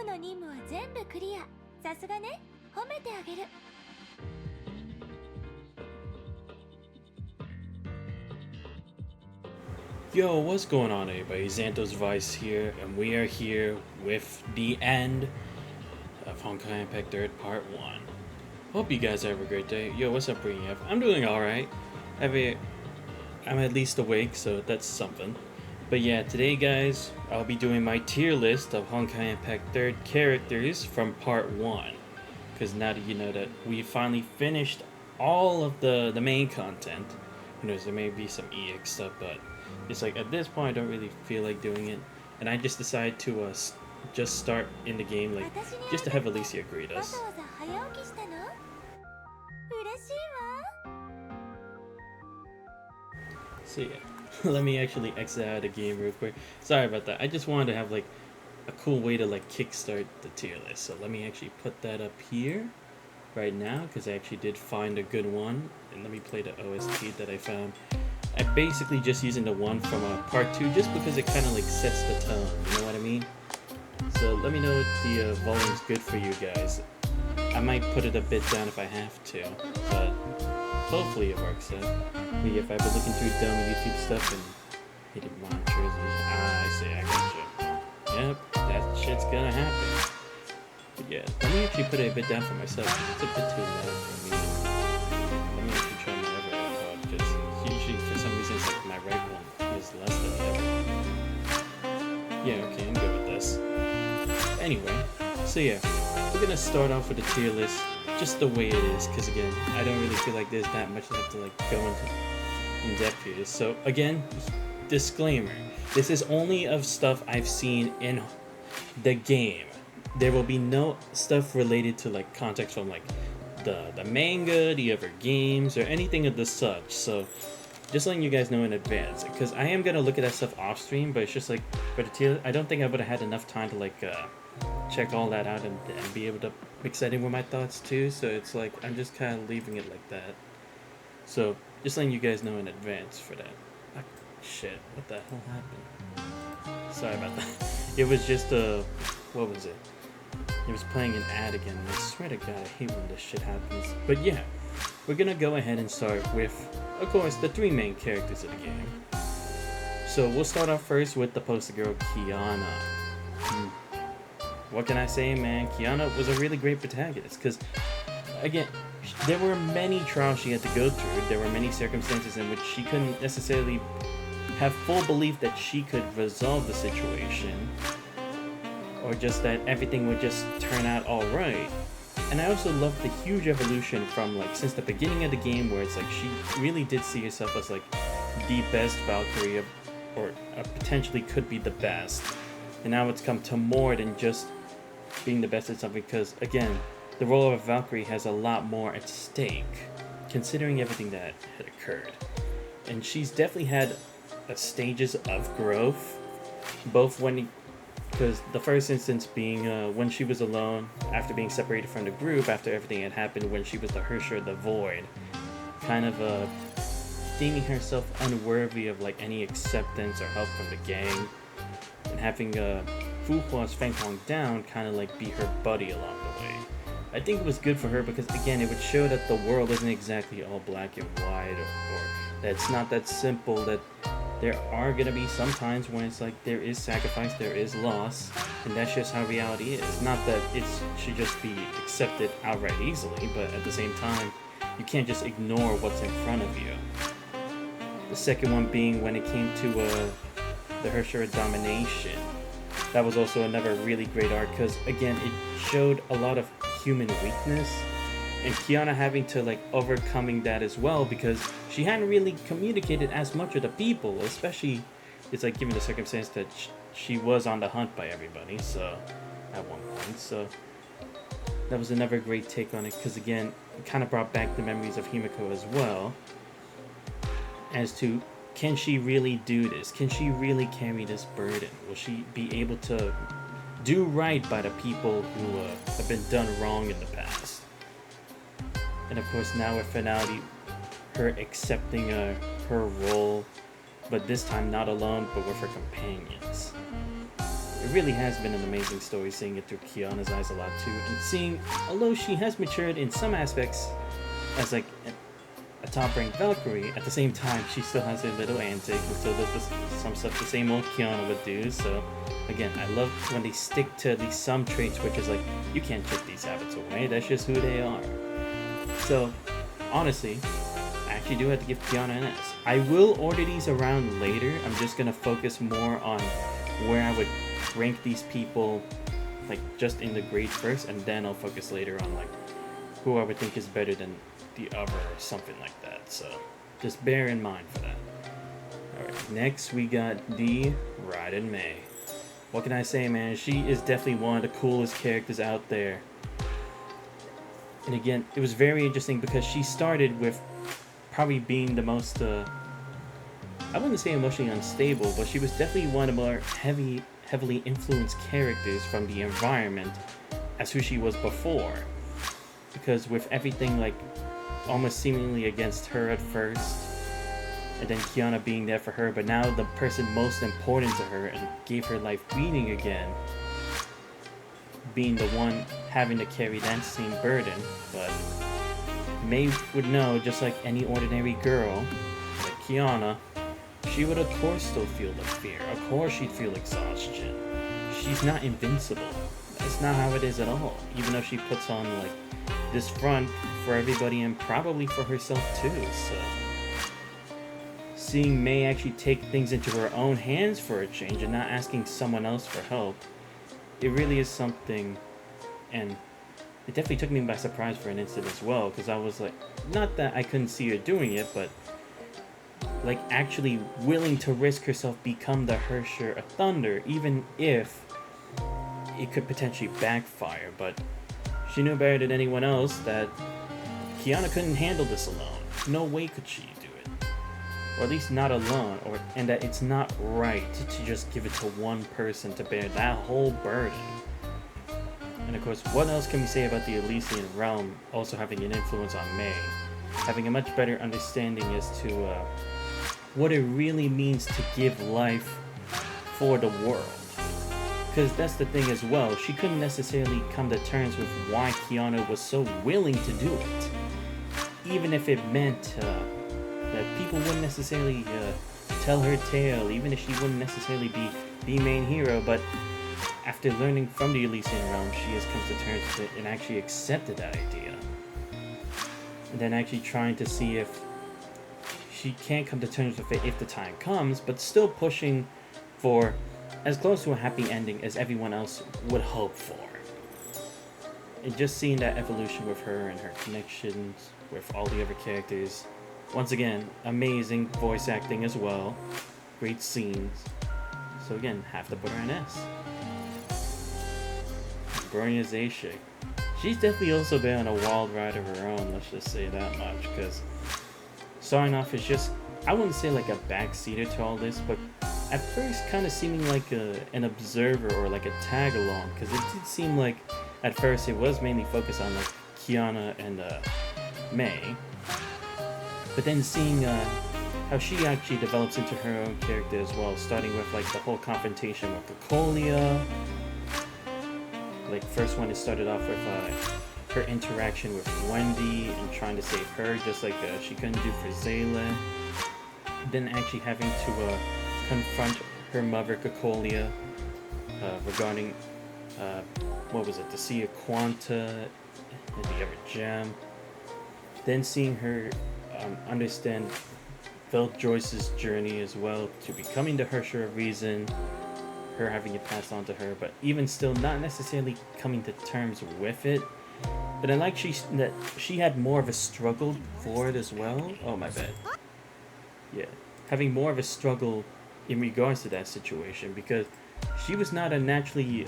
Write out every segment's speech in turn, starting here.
日の任務は全部クリア。さすがね。褒めてあげる。Yo, what's going on, everybody? Xanthos Vice here, and we are here with the end of Honkai Impact 3rd Part 1. Hope you guys have a great day. Yo, what's up, bringing up? I'm doing alright. I'm at least awake, so that's something. But yeah, today, guys, I'll be doing my tier list of Honkai Impact 3rd characters from Part 1. Because now that you know that we finally finished all of the main content, who knows, there may be some EX stuff, but it's like at this point I don't really feel like doing it, and I just decided to just start in the game, like just to have Alicia greet us. So yeah, let me actually exit out of the game real quick. Sorry about that. I just wanted to have like a cool way to like kickstart the tier list. So let me actually put that up here right now, because I actually did find a good one, and let me play the OST that I found. I'm basically just using the one from part 2 just because it kind of like sets the tone, you know what I mean? So let me know if the volume's good for you guys. I might put it a bit down if I have to, but hopefully it works out. But if I've been looking through dumb YouTube stuff and hitting monitors, I see, I got you. Yep, that shit's gonna happen. But yeah, let me actually put it a bit down for myself, because it's a bit too loud for me. Let me actually try my other iPod, because usually for some reason it's like my right one is less than the other. Yeah, okay, I'm good with this. Anyway, so yeah, we're gonna start off with the tier list just the way it is, because again, I don't really feel like there's that much left to like go into in depth here. So again, disclaimer, this is only of stuff I've seen in the game. There will be no stuff related to like context from like the manga, the other games, or anything of the such. So just letting you guys know in advance, because I am gonna look at that stuff off stream, but it's just like for the tier, I don't think I would have had enough time to like check all that out and be able to mix that in with my thoughts too. So it's like I'm just kind of leaving it like that. So just letting you guys know in advance for that. Ah, shit, what the hell happened? Sorry about that. It was just what was it? It was playing an ad again. I swear to God, I hate when this shit happens. But yeah, we're gonna go ahead and start with, of course, the 3 main characters of the game. So we'll start off first with the poster girl, Kiana. What can I say, man? Kiana was a really great protagonist, because, again, there were many trials she had to go through. There were many circumstances in which she couldn't necessarily have full belief that she could resolve the situation, or just that everything would just turn out alright. And I also love the huge evolution from like since the beginning of the game, where it's like she really did see herself as like the best Valkyrie, or potentially could be the best. And now it's come to more than just being the best at something, because again, the role of a Valkyrie has a lot more at stake, considering everything that had occurred. And she's definitely had stages of growth, both because the first instance being when she was alone, after being separated from the group, after everything had happened, when she was the Hersher of the Void, kind of deeming herself unworthy of like any acceptance or help from the gang, and having Fu Hua's Feng Hong down kind of like be her buddy along the way. I think it was good for her, because again, it would show that the world isn't exactly all black and white, or that it's not that simple, that there are going to be some times when it's like there is sacrifice, there is loss, and that's just how reality is. Not that it should just be accepted outright easily, but at the same time, you can't just ignore what's in front of you. The second one being when it came to the Hersher domination. That was also another really great arc, because again, it showed a lot of human weakness, and Kiana having to like overcoming that as well, because she hadn't really communicated as much with the people, especially it's like given the circumstance that she was on the hunt by everybody, so at one point. So that was another great take on it, because again, it kind of brought back the memories of Himiko as well, as to, can she really do this? Can she really carry this burden? Will she be able to do right by the people who have been done wrong in the past? And of course, now with finality, her accepting her role, but this time not alone, but with her companions. it really has been an amazing story, seeing it through Kiana's eyes a lot too, and seeing, although she has matured in some aspects as like a top-ranked Valkyrie, at the same time she still has her little antics and still does some stuff the same old Kiana would do. So again, I love when they stick to at least some traits, which is like, you can't take these habits away, that's just who they are. So honestly, I actually do have to give Kiana an S. I will order these around later. I'm just gonna focus more on where I would rank these people, like just in the grade first, and then I'll focus later on like who I would think is better than the other or something like that. So just bear in mind for that. Alright, next we got the Raiden Mei. What can I say, man? She is definitely one of the coolest characters out there. And again, it was very interesting because she started with probably being the most I wouldn't say emotionally unstable, but she was definitely one of the more heavily influenced characters from the environment as who she was before. Because with everything like almost seemingly against her at first, and then Kiana being there for her, but now the person most important to her and gave her life beating again, being the one having to carry that same burden. But Mei would know, just like any ordinary girl, like Kiana, she would of course still feel the fear. Of course she'd feel exhaustion. She's not invincible. That's not how it is at all. Even though she puts on like this front for everybody and probably for herself too. So seeing Mei actually take things into her own hands for a change and not asking someone else for help, it really is something. And it definitely took me by surprise for an instant as well, because I was like, not that I couldn't see her doing it, but like actually willing to risk herself become the Hersher of Thunder, even if it could potentially backfire. But she knew better than anyone else that Kiana couldn't handle this alone. No way could she do it, or at least not alone, and that it's not right to just give it to one person to bear that whole burden. And of course, what else can we say about the Elysian realm also having an influence on Mei, having a much better understanding as to what it really means to give life for the world. Because that's the thing as well, she couldn't necessarily come to terms with why Kiana was so willing to do it, even if it meant that people wouldn't necessarily tell her tale, even if she wouldn't necessarily be the main hero. But after learning from the Elysian realm, she has come to terms with it and actually accepted that idea, and then actually trying to see if she can't come to terms with it if the time comes, but still pushing for as close to a happy ending as everyone else would hope for. And just seeing that evolution with her and her connections with all the other characters. Once again, amazing voice acting as well. Great scenes. So again, have to put her in S. Bronya Zayshick. She's definitely also been on a wild ride of her own, let's just say that much, because starting off is just, I wouldn't say like a backseater to all this, but at first kind of seeming like an observer or like a tag along, because it did seem like at first it was mainly focused on like Kiana and Mei, but then seeing how she actually develops into her own character as well, starting with like the whole confrontation with Cocolia. Like first one, it started off with her interaction with Wendy and trying to save her, just like she couldn't do for Zayla. Then actually having to confront her mother Cocolia regarding what was it, the Sea of Quanta and the other gem. Then seeing her understand Velt Joyce's journey as well to becoming the Hersher of Reason, her having it passed on to her, but even still not necessarily coming to terms with it. But I like that she had more of a struggle for it as well. Oh, my bad. Yeah, having more of a struggle in regards to that situation, because she was not a naturally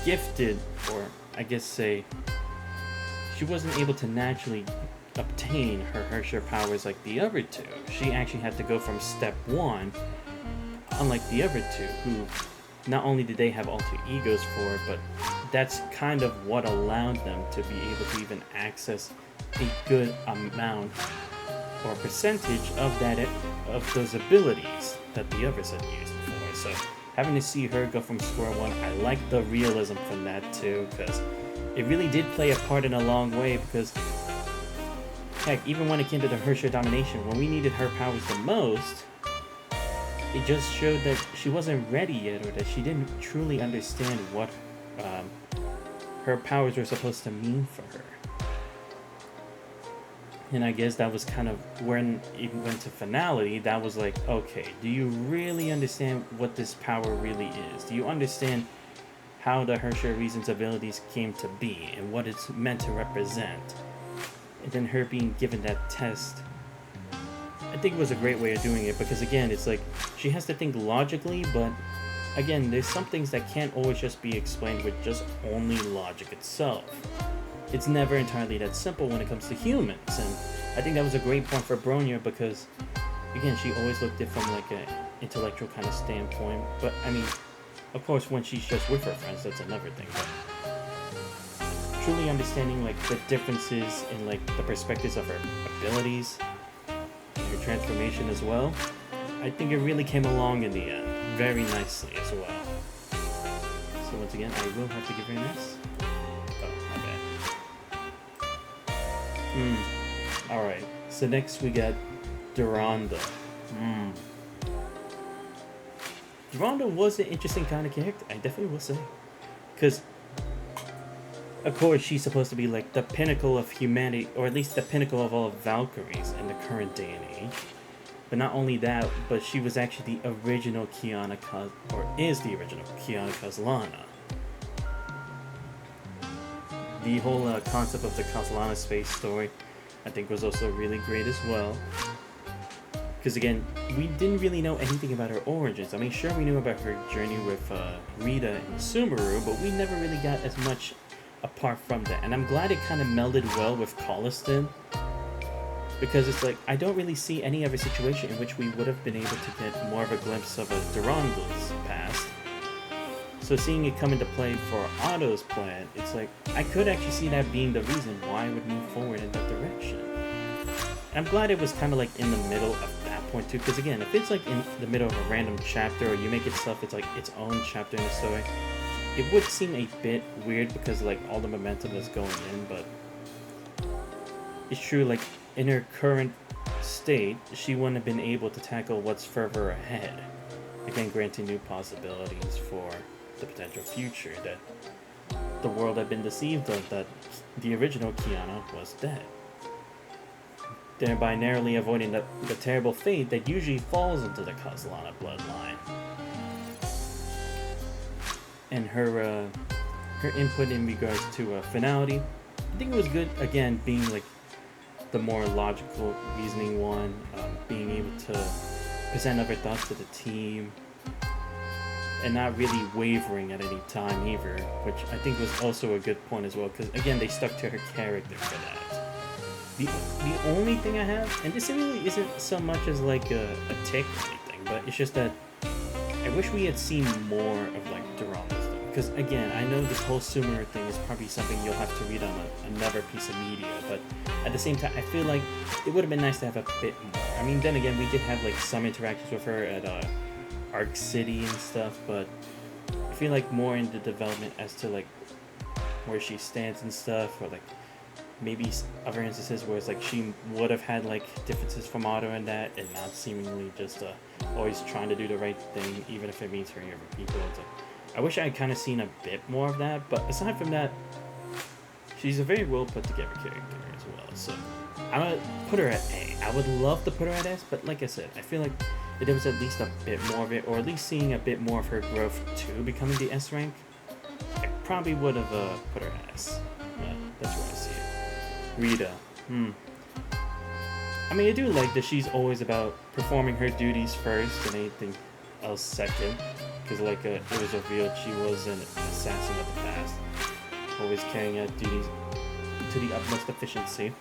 gifted, or I guess say, she wasn't able to naturally obtain her Hersher powers like the other two. She actually had to go from step one, unlike the other two, who not only did they have alter egos for it, but that's kind of what allowed them to be able to even access a good amount or percentage of that, of those abilities that the others had used before. So having to see her go from square one, I like the realism from that too, because it really did play a part in a long way, because heck, even when it came to the Herrscher domination, when we needed her powers the most, it just showed that she wasn't ready yet, or that she didn't truly understand what her powers were supposed to mean for her. And I guess that was kind of when it went to finality, that was like, okay, do you really understand what this power really is? Do you understand how the Herrscher Reason's abilities came to be and what it's meant to represent? And then her being given that test, I think it was a great way of doing it, because again, it's like she has to think logically, but again, there's some things that can't always just be explained with just only logic itself. It's never entirely that simple when it comes to humans, and I think that was a great point for Bronya, because again, she always looked at it from like an intellectual kind of standpoint, but I mean, of course, when she's just with her friends, that's another thing, but truly understanding like the differences in like the perspectives of her abilities and her transformation as well, I think it really came along in the end very nicely as well. So once again, I will have to give her an S. Alright, so next we got Duranda. Duranda was an interesting kind of character, I definitely will say. Because, of course, she's supposed to be like the pinnacle of humanity, or at least the pinnacle of all Valkyries in the current day and age. But not only that, but she was actually the original is the original Kiana Kazlana. The whole concept of the Kazlana space story, I think, was also really great as well. Because again, we didn't really know anything about her origins. I mean, sure, we knew about her journey with Rita and Sumeru, but we never really got as much apart from that. And I'm glad it kind of melded well with Colliston, because it's like, I don't really see any other situation in which we would have been able to get more of a glimpse of a Durandel's past. So seeing it come into play for Otto's plan, it's like, I could actually see that being the reason why I would move forward in that direction. And I'm glad it was kind of like in the middle of that point too, because again, if it's like in the middle of a random chapter, or you make itself, it's like its own chapter in the story, it would seem a bit weird, because like all the momentum is going in, but it's true, like in her current state, she wouldn't have been able to tackle what's further ahead. Again, granting new possibilities for the potential future, that the world had been deceived of, that the original Kiana was dead, thereby narrowly avoiding the terrible fate that usually falls into the Kazlana bloodline. And her input in regards to finality, I think it was good, again, being like the more logical, reasoning one, being able to present other thoughts to the team, and not really wavering at any time either, which I think was also a good point as well, because again, they stuck to her character for that. The only thing I have, and this really isn't so much as like a tick or anything, but it's just that I wish we had seen more of like Duranda's stuff, because again, I know this whole Sumeru thing is probably something you'll have to read on another piece of media, but at the same time, I feel like it would have been nice to have a bit more. I mean, then again, we did have like some interactions with her at Arc City and stuff, but I feel like more in the development as to like where she stands and stuff, or like maybe other instances where it's like she would have had like differences from Otto and that, and not seemingly just always trying to do the right thing, even if it means hurting other people. It's like, I wish I had kind of seen a bit more of that, but aside from that, she's a very well put together character as well. So I'm gonna put her at A. I would love to put her at S, but like I said, I feel like if there was at least a bit more of it, or at least seeing a bit more of her growth to becoming the S rank, I probably would have put her at S. But that's where I see it. Rita. I mean, I do like that she's always about performing her duties first and anything else second. Because like it was revealed she was an assassin of the past, always carrying out duties to the utmost efficiency.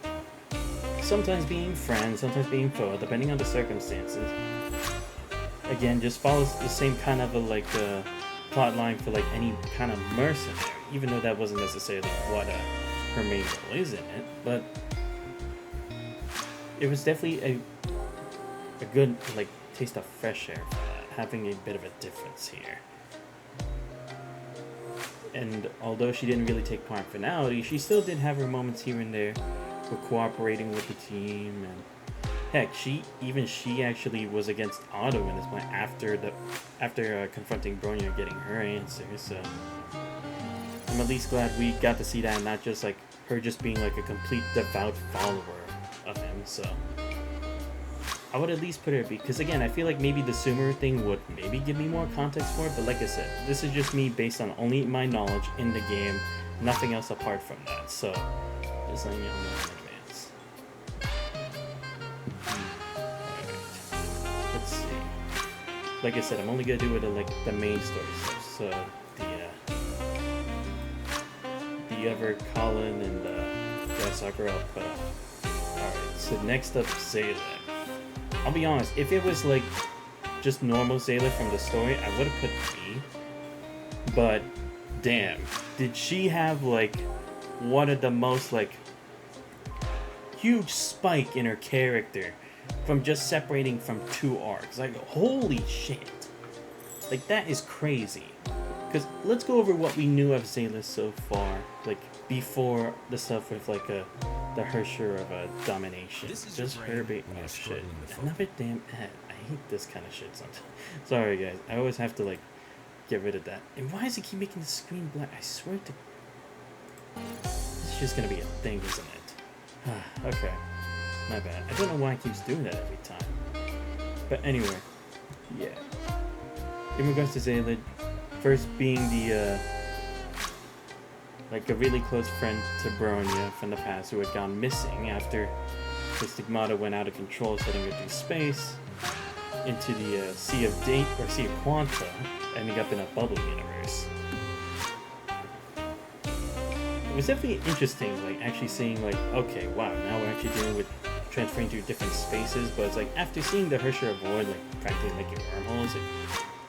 Sometimes being friend, sometimes being foe, depending on the circumstances. Again, just follows the same kind of a plot line for like any kind of mercenary, even though that wasn't necessarily what her main goal is in it. But it was definitely a good like taste of fresh air for that. having a bit of a difference here. And although she didn't really take part in finality, she still did have her moments here and there with cooperating with the team. And heck, she actually was against Otto in this point after confronting Bronya and getting her answer. So I'm at least glad we got to see that, and not just like her just being like a complete devout follower of him. So I would at least put her because, again, I feel like maybe the Sumer thing would maybe give me more context for it, but like I said, this is just me based on only my knowledge in the game, nothing else apart from that. So just letting y'all know in advance. Alright, let's see. Like I said, I'm only gonna do it in like the main story stuff. So the other Colin and Sakura I'll put up. Alright, so next up, Zayla. I'll be honest, if it was like just normal Zayla from the story, I would have put B. But damn, did she have like one of the most like huge spike in her character from just separating from 2 arcs. Like, holy shit. Like, that is crazy. Because let's go over what we knew of Zayla so far, like before the stuff with like the Hersher of domination. Just her being oh shit. Another damn ad. I hate this kind of shit sometimes. Sorry guys, I always have to like get rid of that. And why does it keep making the screen black? I swear to. It's just gonna be a thing, isn't it? Okay, my bad. I don't know why it keeps doing that every time. But anyway, yeah. In regards to Zayla, first being the like a really close friend to Bronya from the past who had gone missing after the stigmata went out of control, setting her through space into the Sea of Sea of Quanta, ending up in a bubble universe. It was definitely interesting, like actually seeing like, okay, wow, now we're actually dealing with transferring to different spaces, but it's like after seeing the Hersher avoid like practically making wormholes,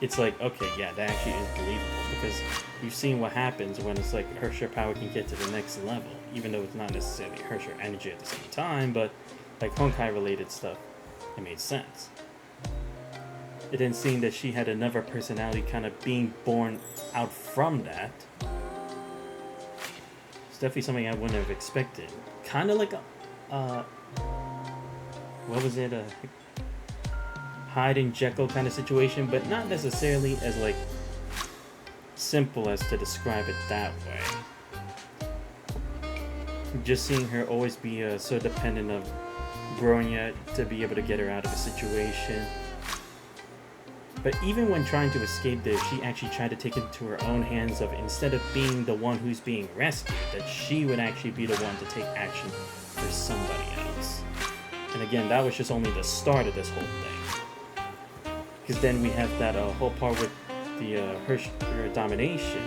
it's like, okay, yeah, that actually is believable, because you've seen what happens when it's like Hersher power can get to the next level, even though it's not necessarily Hersher energy at the same time, but like Honkai related stuff, it made sense. And then seeing that she had another personality kind of being born out from that, it's definitely something I wouldn't have expected. Kind of like a, what was it, Hyde and Jekyll kind of situation, but not necessarily as like simple as to describe it that way. Just seeing her always be so dependent of Bronya to be able to get her out of a situation. But even when trying to escape this, she actually tried to take it into her own hands of, instead of being the one who's being rescued, that she would actually be the one to take action for somebody else. And again, that was just only the start of this whole thing. Because then we have that whole part with the her domination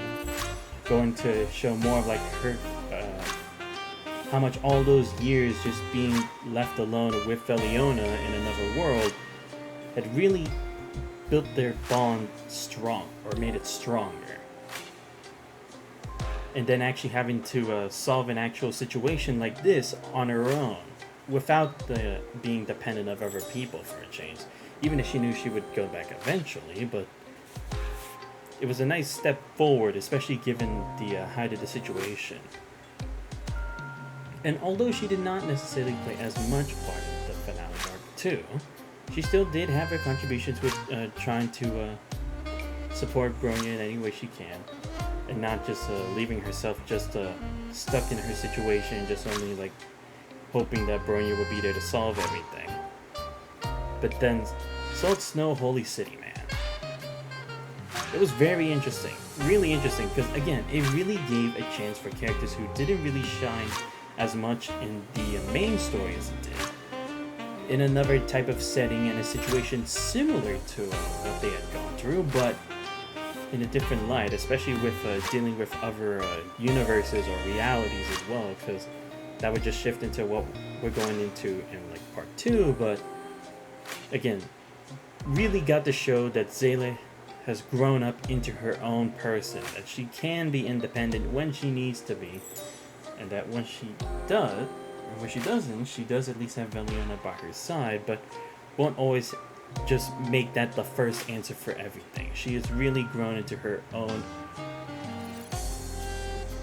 going to show more of like her how much all those years just being left alone with Veliona in another world had really built their bond strong, or made it stronger. And then actually having to solve an actual situation like this on her own without being dependent of other people for a change. Even if she knew she would go back eventually, but it was a nice step forward, especially given the height of the situation. And although she did not necessarily play as much part in the finale arc 2, she still did have her contributions with trying to support Bronya in any way she can, and not just leaving herself just stuck in her situation, just only like hoping that Bronya would be there to solve everything. But then Salt Snow Holy City, man. It was very interesting. Really interesting, because again, it really gave a chance for characters who didn't really shine as much in the main story as it did, in another type of setting and a situation similar to what they had gone through, but in a different light, especially with dealing with other universes or realities as well, because that would just shift into what we're going into in like part 2. But again, really got to show that Zayla has grown up into her own person, that she can be independent when she needs to be, and that when she does, or when she doesn't, she does at least have Veliona by her side, but won't always just make that the first answer for everything. She has really grown into her own,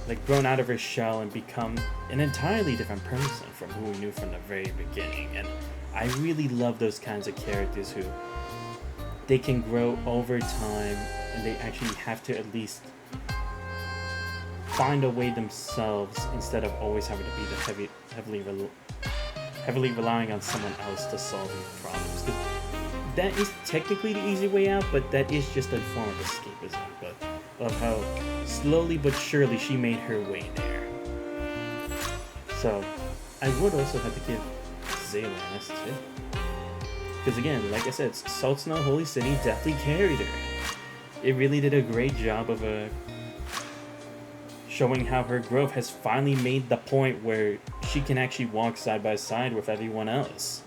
like grown out of her shell and become an entirely different person from who we knew from the very beginning. And I really love those kinds of characters who they can grow over time and they actually have to at least find a way themselves instead of always having to be the heavily relying on someone else to solve these problems. 'Cause that is technically the easy way out, but that is just a form of escapism. But of how slowly but surely she made her way there. So I would also have to give Zayla an S too. Because again, like I said, Salt Snow Holy City definitely carried her. It really did a great job of showing how her growth has finally made the point where she can actually walk side by side with everyone else,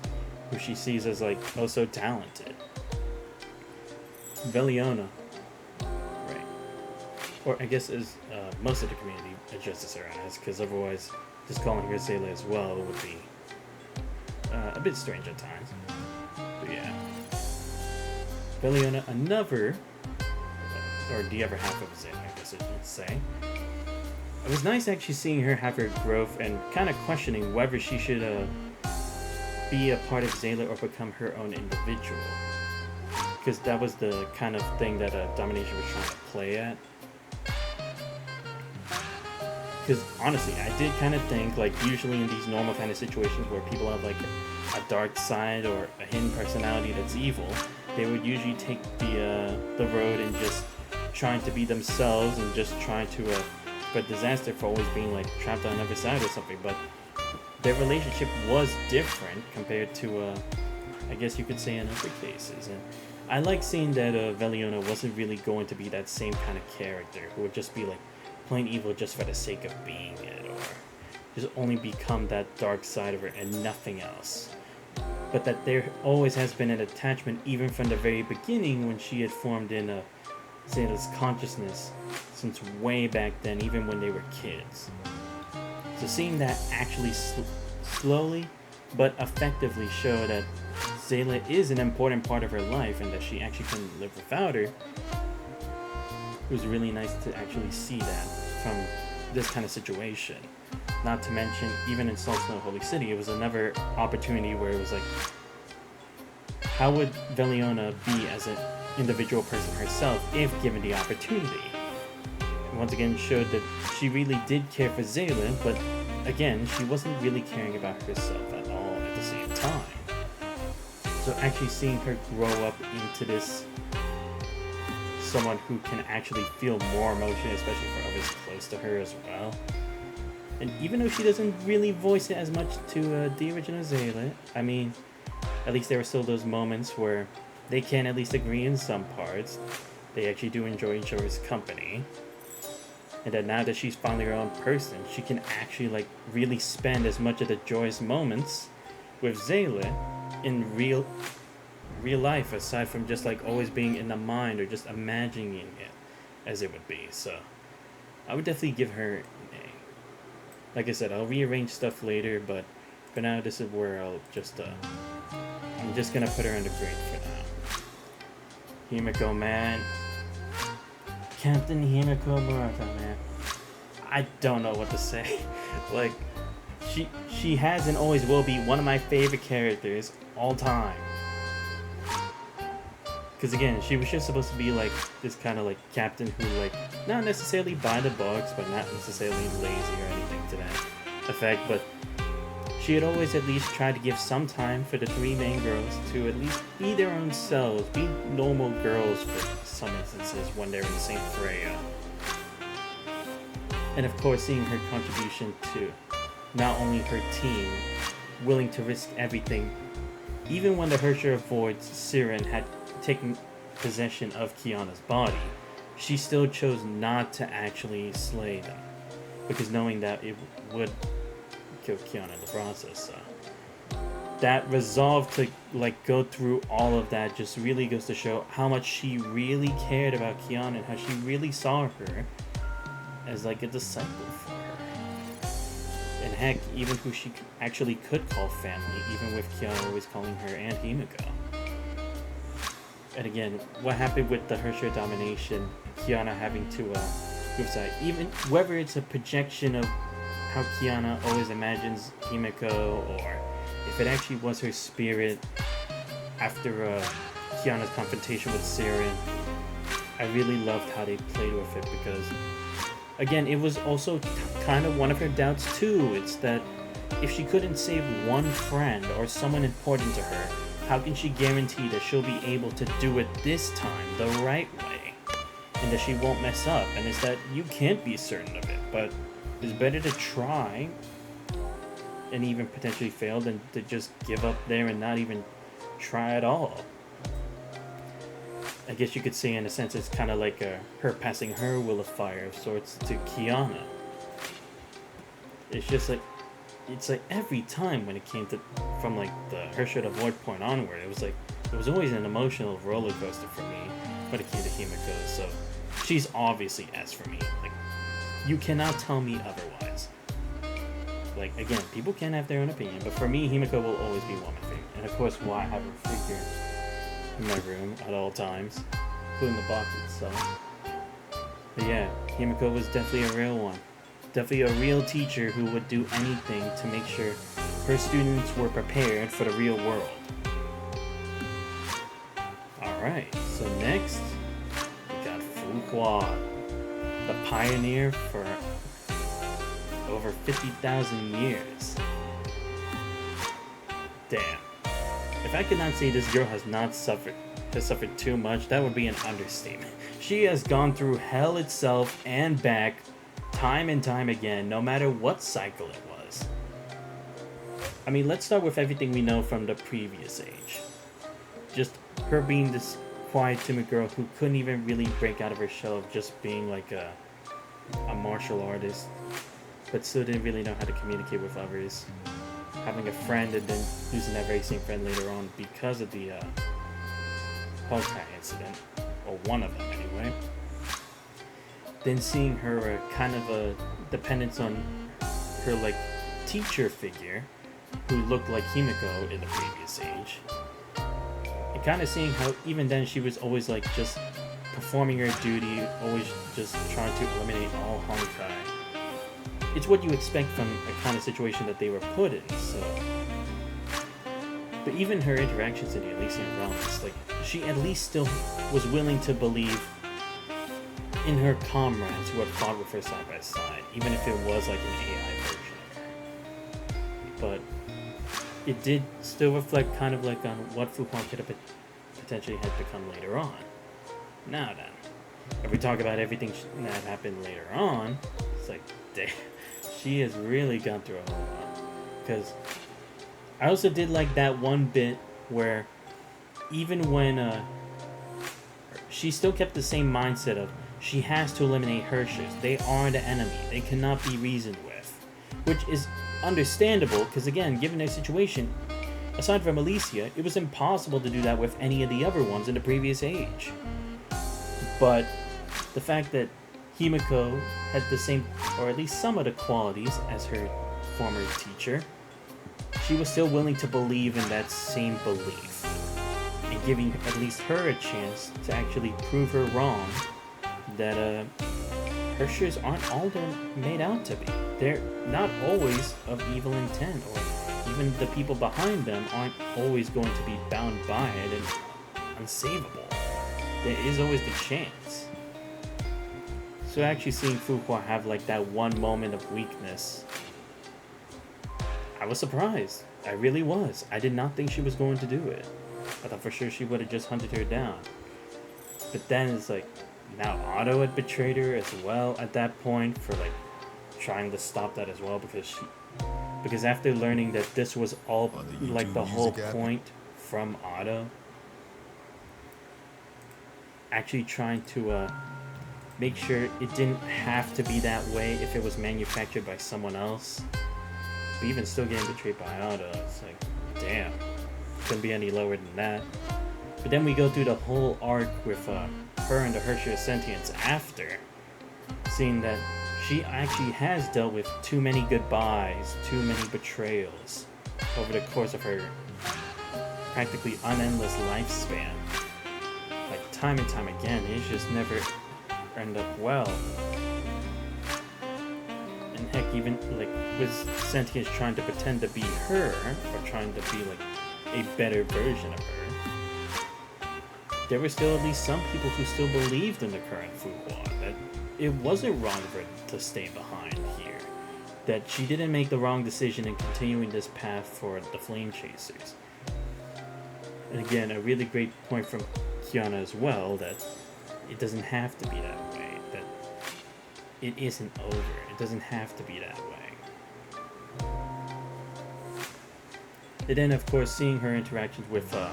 who she sees as like oh so talented. Veliona, right? Or I guess as most of the community addresses her as, because otherwise just calling her Zayla as well would be a bit strange at times. But yeah, Veliona, another, or the other half of Zayla, I guess I should say. It was nice actually seeing her have her growth and kind of questioning whether she should be a part of Zayla or become her own individual. Because that was the kind of thing that Domination was trying to play at. Because honestly, I did kind of think, like, usually in these normal kind of situations where people have like a dark side or a hidden personality that's evil, they would usually take the road and just trying to be themselves and just trying to but disaster for always being like trapped on another side or something. But their relationship was different compared to I guess you could say in other cases. And I like seeing that Veliona wasn't really going to be that same kind of character who would just be like plain evil just for the sake of being it, or just only become that dark side of her and nothing else. But that there always has been an attachment even from the very beginning when she had formed in Zayla's consciousness since way back then, even when they were kids. So seeing that actually slowly but effectively show that Zayla is an important part of her life and that she actually couldn't live without her, it was really nice to actually see that from this kind of situation. Not to mention, even in Salt Snow Holy City, it was another opportunity where it was like, how would Veliona be as an individual person herself if given the opportunity? And once again showed that she really did care for Zayla, but again, she wasn't really caring about herself at all at the same time. So actually seeing her grow up into this someone who can actually feel more emotion, especially for others close to her as well. And even though she doesn't really voice it as much to the original Zayla, I mean, at least there were still those moments where they can at least agree in some parts. They actually do enjoy each other's company. And that now that she's finally her own person, she can actually like really spend as much of the joyous moments with Zayla in real life, aside from just like always being in the mind or just imagining it as it would be. So I would definitely give her an A. Like I said, I'll rearrange stuff later, but for now this is where I'll just I'm just gonna put her in the grade for now. Himiko, man. Captain Himiko Murata, man. I don't know what to say. Like, she has and always will be one of my favorite characters all time. Because again, she was just supposed to be like this kind of like captain who like, not necessarily by the books, but not necessarily lazy or anything to that effect, but she had always at least tried to give some time for the three main girls to at least be their own selves, be normal girls for some instances when they're in St. Freya. And of course seeing her contribution to not only her team, willing to risk everything, even when the Herrscher of Voids, Siren, had taken possession of Kiana's body, she still chose not to actually slay them, because knowing that it would kill Kiana in the process. So that resolve to like go through all of that just really goes to show how much she really cared about Kiana and how she really saw her as like a disciple for her. And heck, even who she actually could call family, even with Kiana always calling her Aunt Himiko. And again, what happened with the Hershey domination, Kiana having to move aside, even whether it's a projection of how Kiana always imagines Himiko, or if it actually was her spirit after Kiana's confrontation with Siren. I really loved how they played with it, because again, it was also kind of one of her doubts too. It's that if she couldn't save one friend or someone important to her, how can she guarantee that she'll be able to do it this time the right way, and that she won't mess up? And it's that you can't be certain of it, but it's better to try and even potentially fail than to just give up there and not even try at all. I guess you could say, in a sense, it's kind of like her passing her will of fire of sorts to Kiana. It's just like, it's like every time when it came to, from like the Hershey to Void Point onward, it was always an emotional roller coaster for me when it came to Himiko. So she's obviously S for me. Like, you cannot tell me otherwise. Like, again, people can have their own opinion, but for me, Himiko will always be one of my favorite. And of course, why I have her figure in my room at all times, including the box itself. But yeah, Himiko was definitely a real one. Definitely a real teacher who would do anything to make sure her students were prepared for the real world. Alright, so next, we got Fuhua, the pioneer for over 50,000 years. Damn. If I could not say this girl has suffered too much, that would be an understatement. She has gone through hell itself and back, time and time again, no matter what cycle it was. I mean, let's start with everything we know from the previous age. Just her being this quiet, timid girl who couldn't even really break out of her shell of just being like a martial artist, but still didn't really know how to communicate with others. Having a friend and then losing that very same friend later on because of the Honkai incident, or one of them anyway. Then seeing her kind of a dependence on her like teacher figure who looked like Himiko in the previous age. And kind of seeing how even then she was always like just performing her duty, always just trying to eliminate all Honkai. It's what you expect from a kind of situation that they were put in, so. But even her interactions in the Elysian Realms, like, she at least still was willing to believe in her comrades who had fought with her side by side, even if it was like an AI version of her. But it did still reflect kind of like on what Fuhua could have potentially had become later on. Now then, if we talk about everything that happened later on, it's like, damn. She has really gone through a whole lot. Because I also did like that one bit where even when she still kept the same mindset of she has to eliminate Hershey's. They are the enemy. They cannot be reasoned with. Which is understandable because, again, given their situation, aside from Alicia, it was impossible to do that with any of the other ones in the previous age. But the fact that Himiko had the same, or at least some of the qualities as her former teacher, she was still willing to believe in that same belief, and giving at least her a chance to actually prove her wrong, that Hershey's aren't all they're made out to be. They're not always of evil intent, or even the people behind them aren't always going to be bound by it and unsavable. There is always the chance. So actually seeing Fuhua have like that one moment of weakness, I was surprised. I really was. I did not think she was going to do it. I thought for sure she would have just hunted her down. But then it's like, now Otto had betrayed her as well at that point for like trying to stop that as well, because after learning that this was all like the whole point from Otto, actually trying to make sure it didn't have to be that way if it was manufactured by someone else. But even still getting betrayed by Otto, it's like, damn, couldn't be any lower than that. But then we go through the whole arc with her and the Hershey Sentience after, seeing that she actually has dealt with too many goodbyes, too many betrayals over the course of her practically unendless lifespan. time and time again, it just never ended up well. And heck, even like with Sentience trying to pretend to be her, or trying to be like a better version of her, there were still at least some people who still believed in the current Fuhua, that it wasn't wrong for her to stay behind here, that she didn't make the wrong decision in continuing this path for the Flame Chasers. And again, a really great point from Kiana as well, that it doesn't have to be that way, that it isn't over, it doesn't have to be that way. And then of course seeing her interactions with her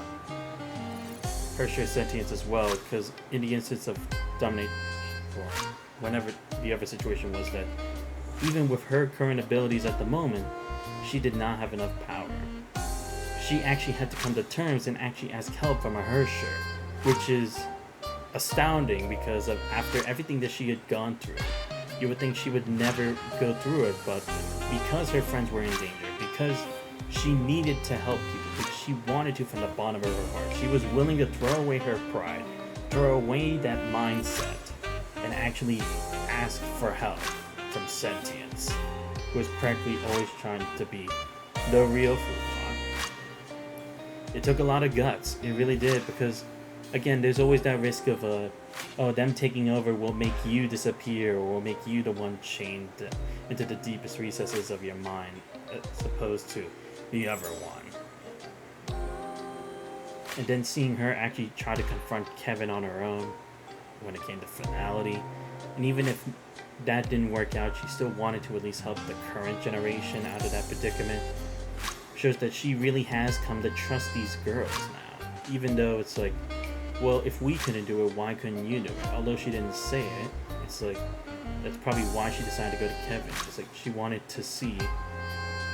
Sentience as well, because in the instance of Dominate, or whenever the other situation was, that even with her current abilities at the moment, she did not have enough power. She actually had to come to terms and actually ask help from a Hersher, which is astounding because of after everything that she had gone through. You would think she would never go through it, but because her friends were in danger, because she needed to help people, because she wanted to from the bottom of her heart, she was willing to throw away her pride, throw away that mindset, and actually ask for help from Sentience, who was practically always trying to be the real Fuhua. It took a lot of guts, it really did, because again, there's always that risk of oh, them taking over will make you disappear, or will make you the one chained into the deepest recesses of your mind, as opposed to the other one. And then seeing her actually try to confront Kevin on her own when it came to finality, and even if that didn't work out, she still wanted to at least help the current generation out of that predicament, shows that she really has come to trust these girls now, even though it's like, well, if we couldn't do it, why couldn't you do it? Although she didn't say it, it's like, that's probably why she decided to go to Kevin. It's like she wanted to see,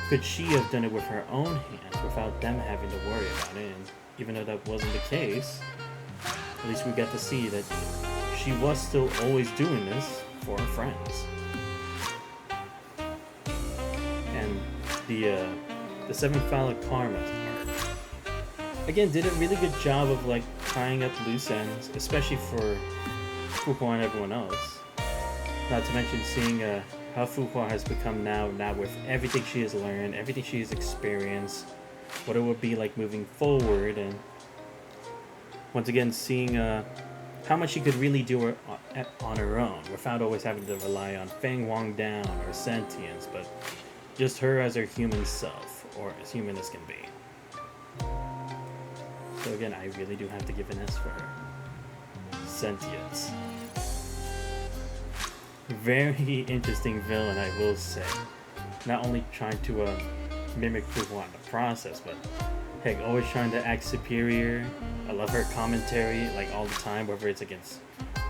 could she have done it with her own hands without them having to worry about it? And even though that wasn't the case, at least we got to see that she was still always doing this for her friends. And the Seven Phallic Karmas arc, again, did a really good job of like tying up loose ends, especially for Fuhua and everyone else. Not to mention seeing how Fuhua has become now with everything she has learned, everything she has experienced, what it would be like moving forward, and once again seeing how much she could really do on her own without always having to rely on Feng Wang Down or Sentience, but just her as her human self, or as human as can be. So again, I really do have to give an S for her. Sentience. Very interesting villain, I will say. Not only trying to mimic Fuhua in the process, but heck, always trying to act superior. I love her commentary, like all the time, whether it's against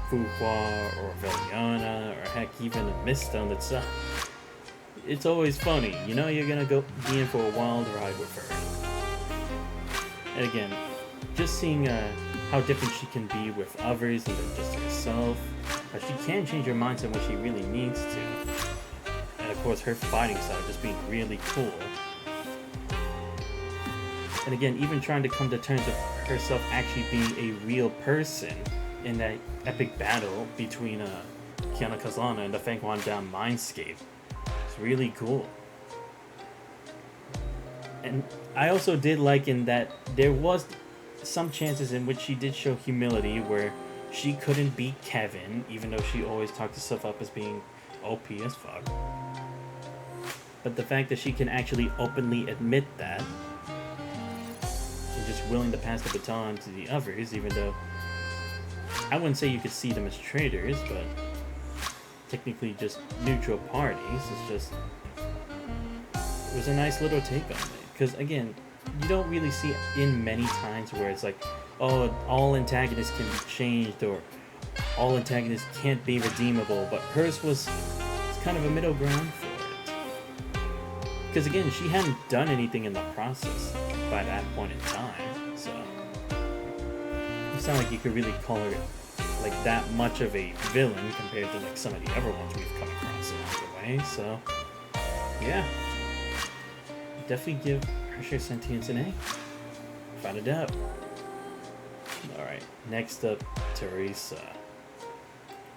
Fuhua or Veliona, or heck, even Mistone itself. It's always funny. You know you're gonna be in for a wild ride with her. And again, just seeing how different she can be with others than just herself. She can change her mindset when she really needs to. And of course, her fighting style just being really cool. And again, even trying to come to terms with herself actually being a real person in that epic battle between Kiana Kazana and the Feng Huan Down Mindscape. It's really cool. And I also did like in that there was some chances in which she did show humility, where she couldn't beat Kevin, even though she always talked herself up as being OP as fuck. But the fact that she can actually openly admit that, and just willing to pass the baton to the others, even though I wouldn't say you could see them as traitors, but technically just neutral parties, it was a nice little take on it. Because again, you don't really see it in many times where it's like, oh, all antagonists can be changed, or all antagonists can't be redeemable, but hers was kind of a middle ground for it. Because again, she hadn't done anything in the process by that point in time, so it's not like you could really call her like that much of a villain compared to like some of the other ones we've come across along the way, so yeah. Definitely give Hershey Sentience an A, without a doubt. Alright, next up, Teresa.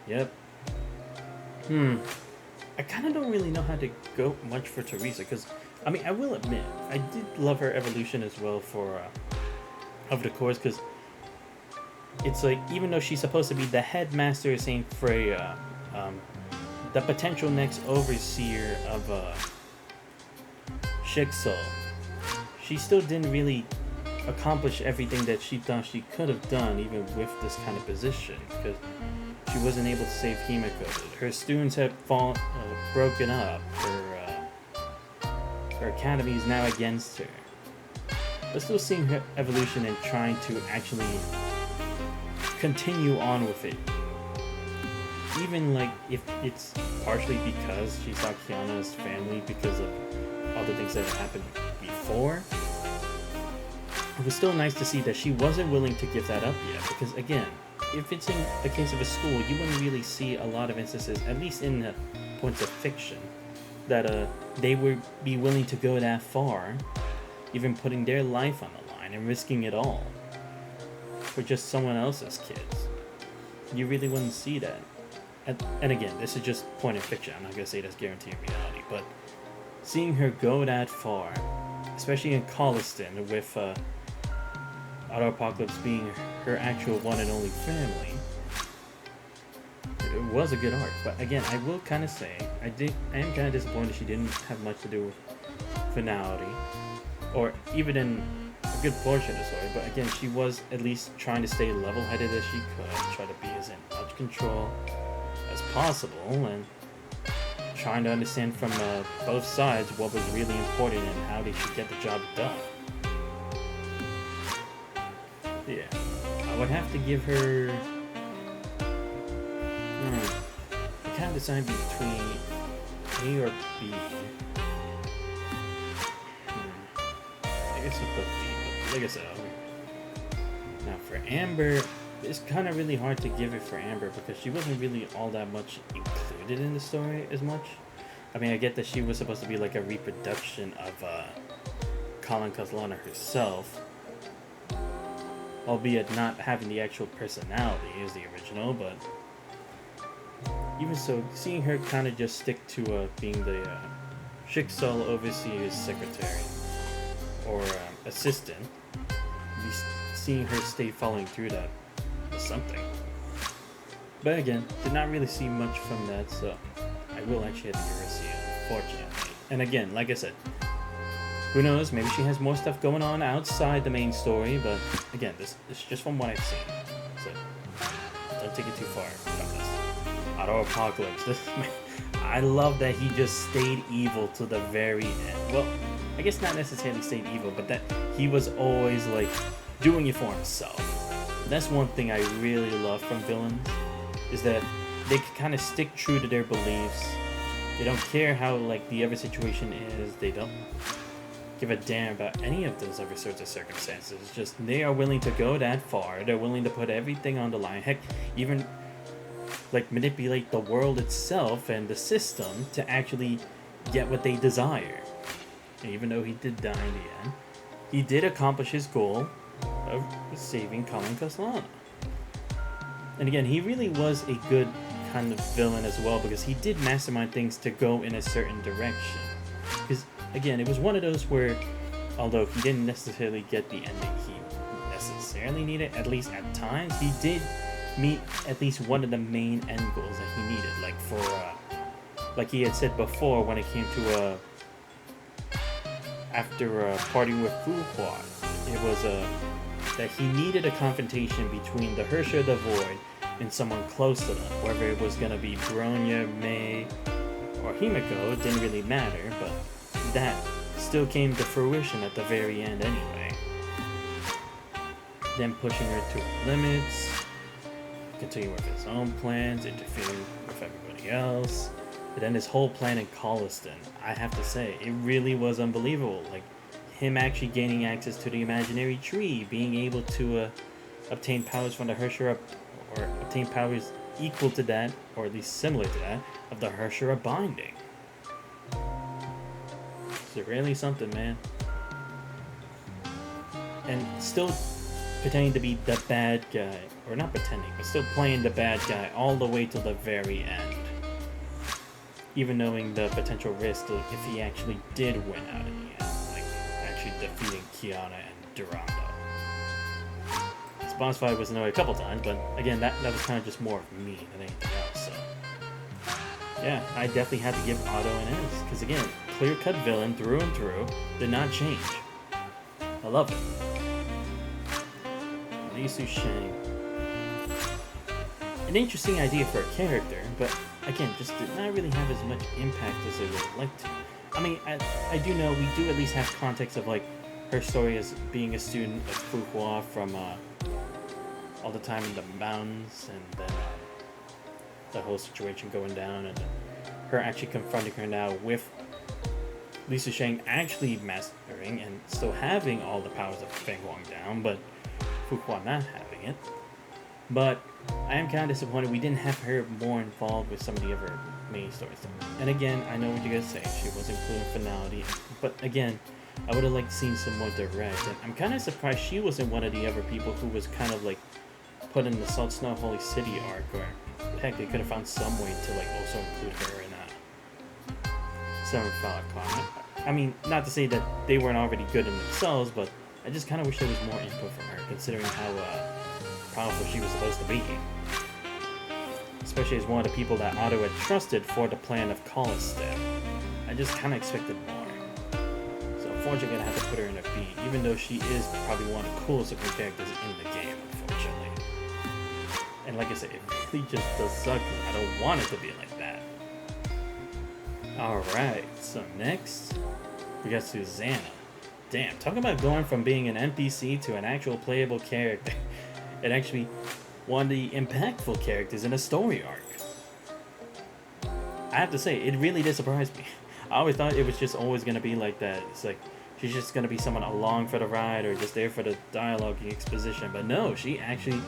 Yep. I kind of don't really know how to go much for Teresa, because, I mean, I will admit, I did love her evolution as well for, of the course, because it's like, even though she's supposed to be the headmaster of Saint Freya, the potential next overseer of, Shixel, she still didn't really accomplish everything that she thought she could have done, even with this kind of position, because she wasn't able to save Himiko. Her students had broken up. Her academy is now against her. But still seeing her evolution and trying to actually continue on with it. Even like if it's partially because she saw Kiana's family because of all the things that had happened before. It was still nice to see that she wasn't willing to give that up yet, because again, if it's in the case of a school, you wouldn't really see a lot of instances, at least in the points of fiction, that they would be willing to go that far, even putting their life on the line and risking it all for just someone else's kids. You really wouldn't see that. And again, this is just point of fiction. I'm not going to say that's guaranteed reality, but seeing her go that far, especially in Colliston with Auto Apocalypse being her actual one and only family, it was a good arc. But again, I will kind of say, I am kind of disappointed she didn't have much to do with finality, or even in a good portion of the story. But again, she was at least trying to stay level-headed as she could, try to be as in much control as possible, and trying to understand from both sides what was really important and how they should get the job done. Yeah, I would have to give her. I can't decide between A or B. I guess I'll put B, but like I said, now for Amber, it's kind of really hard to give it for Amber because she wasn't really all that much included in the story as much. I mean, I get that she was supposed to be like a reproduction of Colin Caslana herself, albeit not having the actual personality as the original, but even so, seeing her kind of just stick to being the Shixel Overseer's secretary or assistant, at least seeing her stay following through that was something. But again, did not really see much from that, so I will actually have to give her a C, unfortunately. And again, like I said, who knows, maybe she has more stuff going on outside the main story, but again, this is just from what I've seen, so don't take it too far from this. Auto Apocalypse, I love that he just stayed evil to the very end. Well, I guess not necessarily stayed evil, but that he was always like doing it for himself. And that's one thing I really love from villains, is that they can kind of stick true to their beliefs. They don't care how like the other situation is. They don't give a damn about any of those other sorts of circumstances. It's just they are willing to go that far. They're willing to put everything on the line. Heck, even like manipulate the world itself and the system to actually get what they desire. And even though he did die in the end, he did accomplish his goal of saving Colin Caslana. And again, he really was a good kind of villain as well, because he did mastermind things to go in a certain direction. Because again, it was one of those where, although he didn't necessarily get the ending he necessarily needed, at least at times, he did meet at least one of the main end goals that he needed. Like for, like he had said before, when it came to after partying with Fuhua, it was that he needed a confrontation between the Herrscher of the Void and someone close to them. Whether it was gonna be Bronya, Mei, or Himiko, it didn't really matter, but that still came to fruition at the very end anyway. Then pushing her to her limits, continuing with his own plans, interfering with everybody else. And then his whole plan in Colliston, I have to say, it really was unbelievable. Like, him actually gaining access to the imaginary tree, being able to obtain powers from the Herrscher, or obtain powers equal to that, or at least similar to that, of the Herrscher of Binding. It's really something, man. And still pretending to be the bad guy, or not pretending, but still playing the bad guy all the way till the very end. Even knowing the potential risk if he actually did win out in the end, like actually defeating Kiana and Durando. This boss fight was annoying a couple times, but again, that was kind of just more of me than anything else, so. Yeah, I definitely had to give Otto an S, because again, clear-cut villain through and through, did not change. I love it. Li Susheng. An interesting idea for a character, but again, just did not really have as much impact as I would like to. I mean, I do know we do at least have context of like her story as being a student of Fuhua from all the time in the mountains, and then the whole situation going down, and her actually confronting her now with Li Susheng actually mastering and still having all the powers of Feng Huang down, but Fuhua not having it. But I am kind of disappointed we didn't have her more involved with some of the other main stories. And again, I know what you're gonna say, she was including finality, but again, I would have liked seeing some more direct. And I'm kind of surprised she wasn't one of the other people who was kind of like put in the Salt Snow Holy City arc, or heck, they could have found some way to like also include her in Seven Flower Clan. I mean, not to say that they weren't already good in themselves, but I just kind of wish there was more input from her, considering how powerful she was supposed to be. Especially as one of the people that Otto had trusted for the plan of Kallistead. I just kind of expected more. So unfortunately, I'm going to have to put her in a B, even though she is probably one of the coolest looking characters in the game, unfortunately. And like I said, it really just does suck, because I don't want it to be like that. Alright, so next, we got Susanna. Damn, talk about going from being an NPC to an actual playable character. And actually one of the impactful characters in a story arc. I have to say, it really did surprise me. I always thought it was just always going to be like that. It's like, she's just going to be someone along for the ride, or just there for the dialogue and exposition. But no, she actually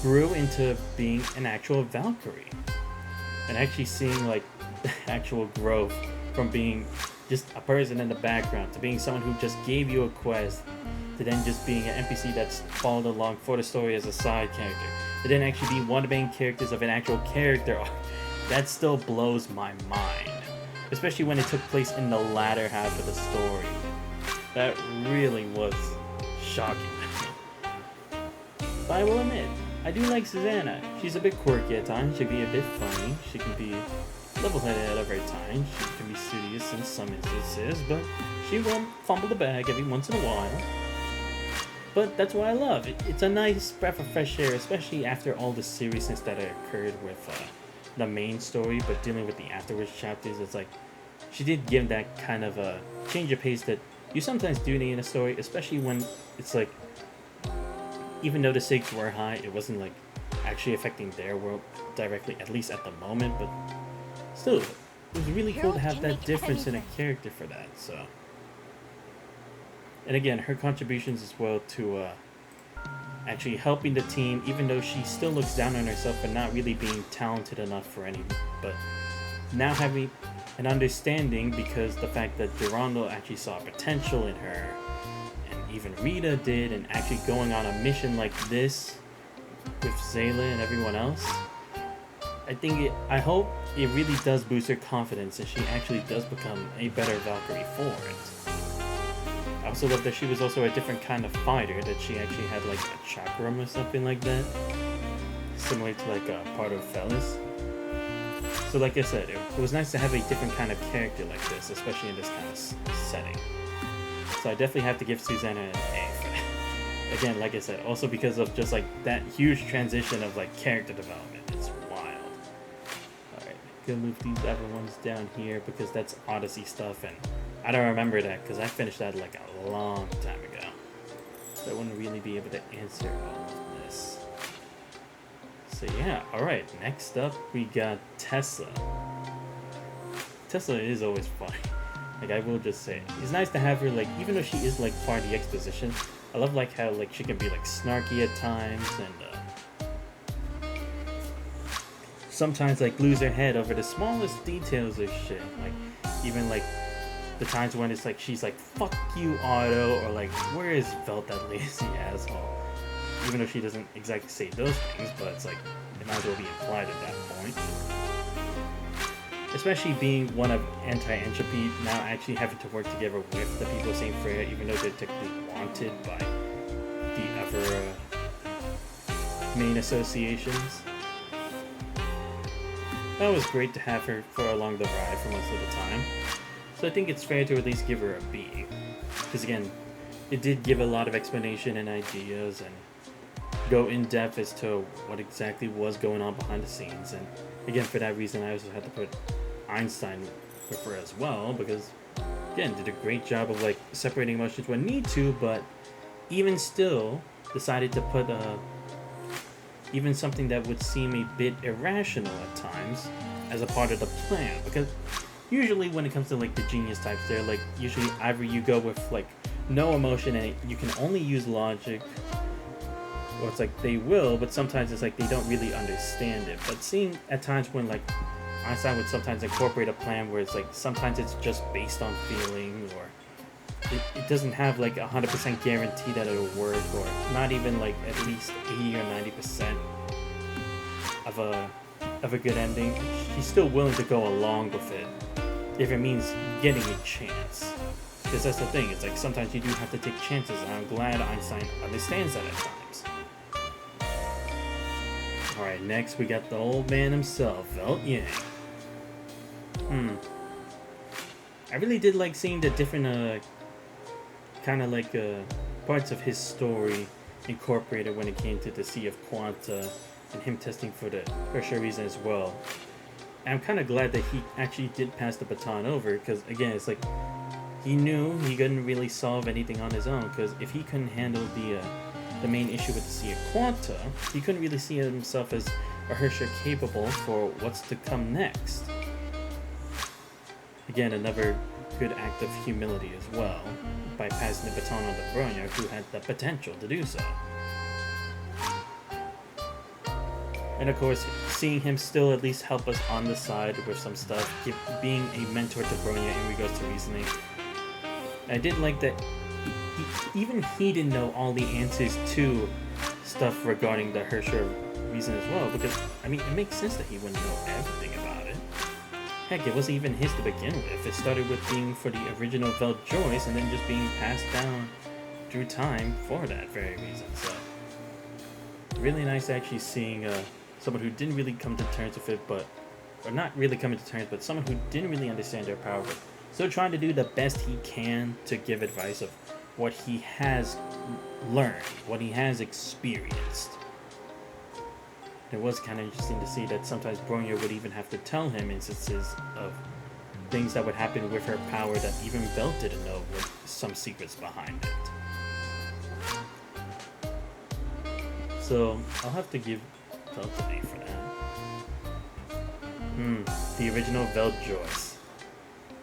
grew into being an actual Valkyrie. And actually seeing like the actual growth from being just a person in the background to being someone who just gave you a quest, to then just being an NPC that's followed along for the story as a side character, to then actually be one of the main characters of an actual character arc. That still blows my mind, especially when it took place in the latter half of the story. That really was shocking. But I will admit, I do like Susanna. She's a bit quirky at times, she can be a bit funny, she can be level-headed at other times, she can be studious in some instances, but she will fumble the bag every once in a while. But that's what I love. It's a nice breath of fresh air, especially after all the seriousness that occurred with the main story, but dealing with the afterwards chapters. It's like, she did give that kind of a change of pace that you sometimes do need in a story, especially when it's like, even though the stakes were high, it wasn't like actually affecting their world directly, at least at the moment, but still, it was really cool to have that difference in a character for that, so. And again, her contributions as well to actually helping the team, even though she still looks down on herself for not really being talented enough for any, but now having an understanding, because the fact that Durando actually saw potential in her, and even Rita did, and actually going on a mission like this with Zayla and everyone else, I hope it really does boost her confidence, and she actually does become a better Valkyrie for it. I also love that she was also a different kind of fighter, that she actually had like a chakram or something like that, similar to like a part of Felis. So like I said, it was nice to have a different kind of character like this, especially in this kind of setting. So I definitely have to give Susanna an A for that. Again, like I said, also because of just like that huge transition of like character development. It's wild. Alright, gonna move these other ones down here because that's Odyssey stuff, and I don't remember that because I finished that like a long time ago. So I wouldn't really be able to answer all of this. So yeah, alright, next up we got Tessa. Tessa is always funny. Like, I will just say, it's nice to have her, like, even though she is like part of the exposition, I love like how like she can be like snarky at times, and sometimes like lose her head over the smallest details of shit. Like even like the times when it's like she's like, fuck you, Otto, or like, where is Velt, that lazy asshole? Even though she doesn't exactly say those things, but it's like, it might as well be implied at that point. Especially being one of anti-entropy, now actually having to work together with the people of St. Freya, even though they're technically wanted by the other main associations. That was great to have her for along the ride for most of the time. So I think it's fair to at least give her a B. Because again, it did give a lot of explanation and ideas and go in depth as to what exactly was going on behind the scenes. And again, for that reason, I also had to put Einstein with her as well, because again, did a great job of like separating emotions when need to, but even still decided to put even something that would seem a bit irrational at times as a part of the plan. Because usually when it comes to like the genius types, they're like usually either you go with like no emotion and you can only use logic, or it's like they will, but sometimes it's like they don't really understand it. But seeing at times when like Einstein would sometimes incorporate a plan where it's like sometimes it's just based on feeling, or it doesn't have like 100% guarantee that it'll work, or not even like at least 80 or 90% of a good ending. She's still willing to go along with it if it means getting a chance. Because that's the thing, it's like sometimes you do have to take chances, and I'm glad Einstein understands that at times. Alright, next we got the old man himself, Velt Yang. I really did like seeing the different kind of like parts of his story incorporated when it came to the Sea of Quanta and him testing for the pressure reason as well. And I'm kind of glad that he actually did pass the baton over, because again, it's like he knew he couldn't really solve anything on his own, because if he couldn't handle the main issue with the Sea of Quanta, he couldn't really see himself as a Herrscher capable for what's to come next. Again, another good act of humility as well, by passing the baton on to Bronya, who had the potential to do so. And of course, seeing him still at least help us on the side with some stuff, being a mentor to Bronya in regards to reasoning. I did like that even he didn't know all the answers to stuff regarding the Herrscher reason as well, because, I mean, it makes sense that he wouldn't know everything about it. Heck, it wasn't even his to begin with. It started with being for the original Veld Joyce, and then just being passed down through time for that very reason. So, really nice actually seeing someone who didn't really come to terms with it, or not really coming to terms, but someone who didn't really understand their power, but still trying to do the best he can to give advice of what he has learned, what he has experienced. It was kind of interesting to see that sometimes Bronya would even have to tell him instances of things that would happen with her power that even Velt didn't know, with some secrets behind it. So I'll have to give Velt an A for that. The original Veld Joyce.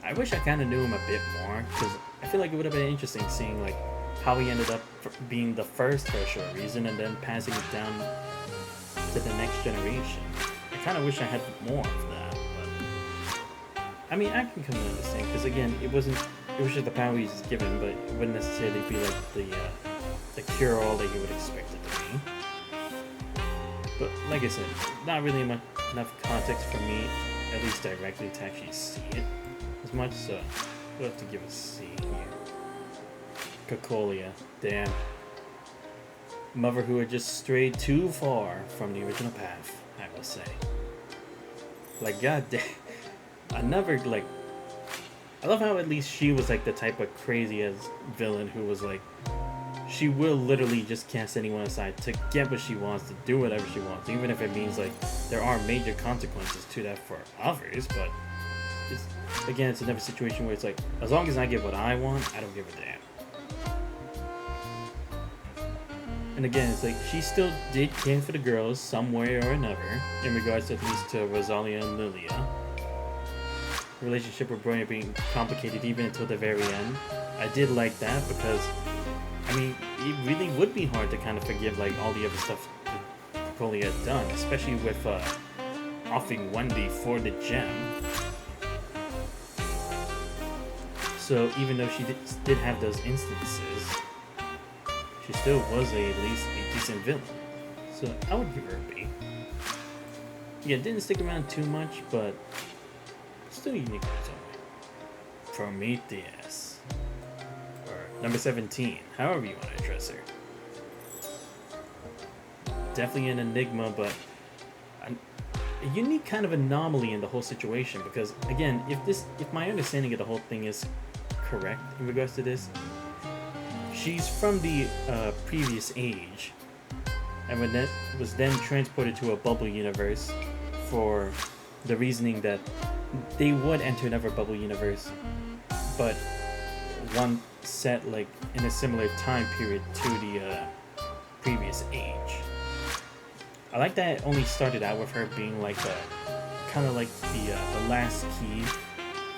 I wish I kind of knew him a bit more, because I feel like it would have been interesting seeing like how he ended up being the first Herrscher reason and then passing it down to the next generation. I kind of wish I had more of that, but I mean, I can come to understand, because again, it was just the power he was given, but it wouldn't necessarily be like the cure-all that you would expect it to be. But like I said, not really enough context for me, at least directly, to actually see it as much, so we'll have to give a C here. Cocolia, damn. Mother who had just strayed too far from the original path, I will say. Like, goddamn. Another, like, I love how at least she was like the type of crazy as villain who was like, she will literally just cast anyone aside to get what she wants, to do whatever she wants, even if it means like there are major consequences to that for others. But it's, again, it's another situation where it's like, as long as I get what I want, I don't give a damn. And again, it's like she still did care for the girls some way or another, in regards to, at least to Rosalia and Lilia. The relationship with Bronya being complicated even until the very end. I did like that, because I mean, it really would be hard to kind of forgive like all the other stuff that Cocolia had done, especially with offing Wendy for the gem. So So even though she did have those instances, she still was at least a decent villain. So I would give her a B. Yeah, it didn't stick around too much, but still unique in its own way. Prometheus. Or number 17, however you want to address her. Definitely an enigma, but a unique kind of anomaly in the whole situation, because again, if my understanding of the whole thing is correct in regards to this, she's from the previous age and was then transported to a bubble universe for the reasoning that they would enter another bubble universe, but one set like in a similar time period to the previous age. I like that it only started out with her being like kind of like the last key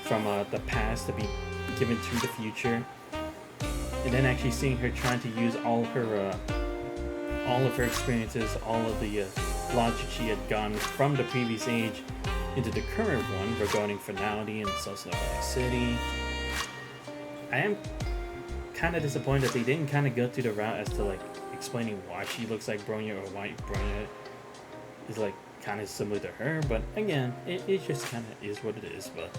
from the past to be given to the future, and then actually seeing her trying to use all of her experiences, all of the logic she had gotten from the previous age into the current one regarding finality and socializing. I am kind of disappointed that they didn't kind of go through the route as to like explaining why she looks like Bronya or why Bronya is like kind of similar to her, but again, it just kind of is what it is. But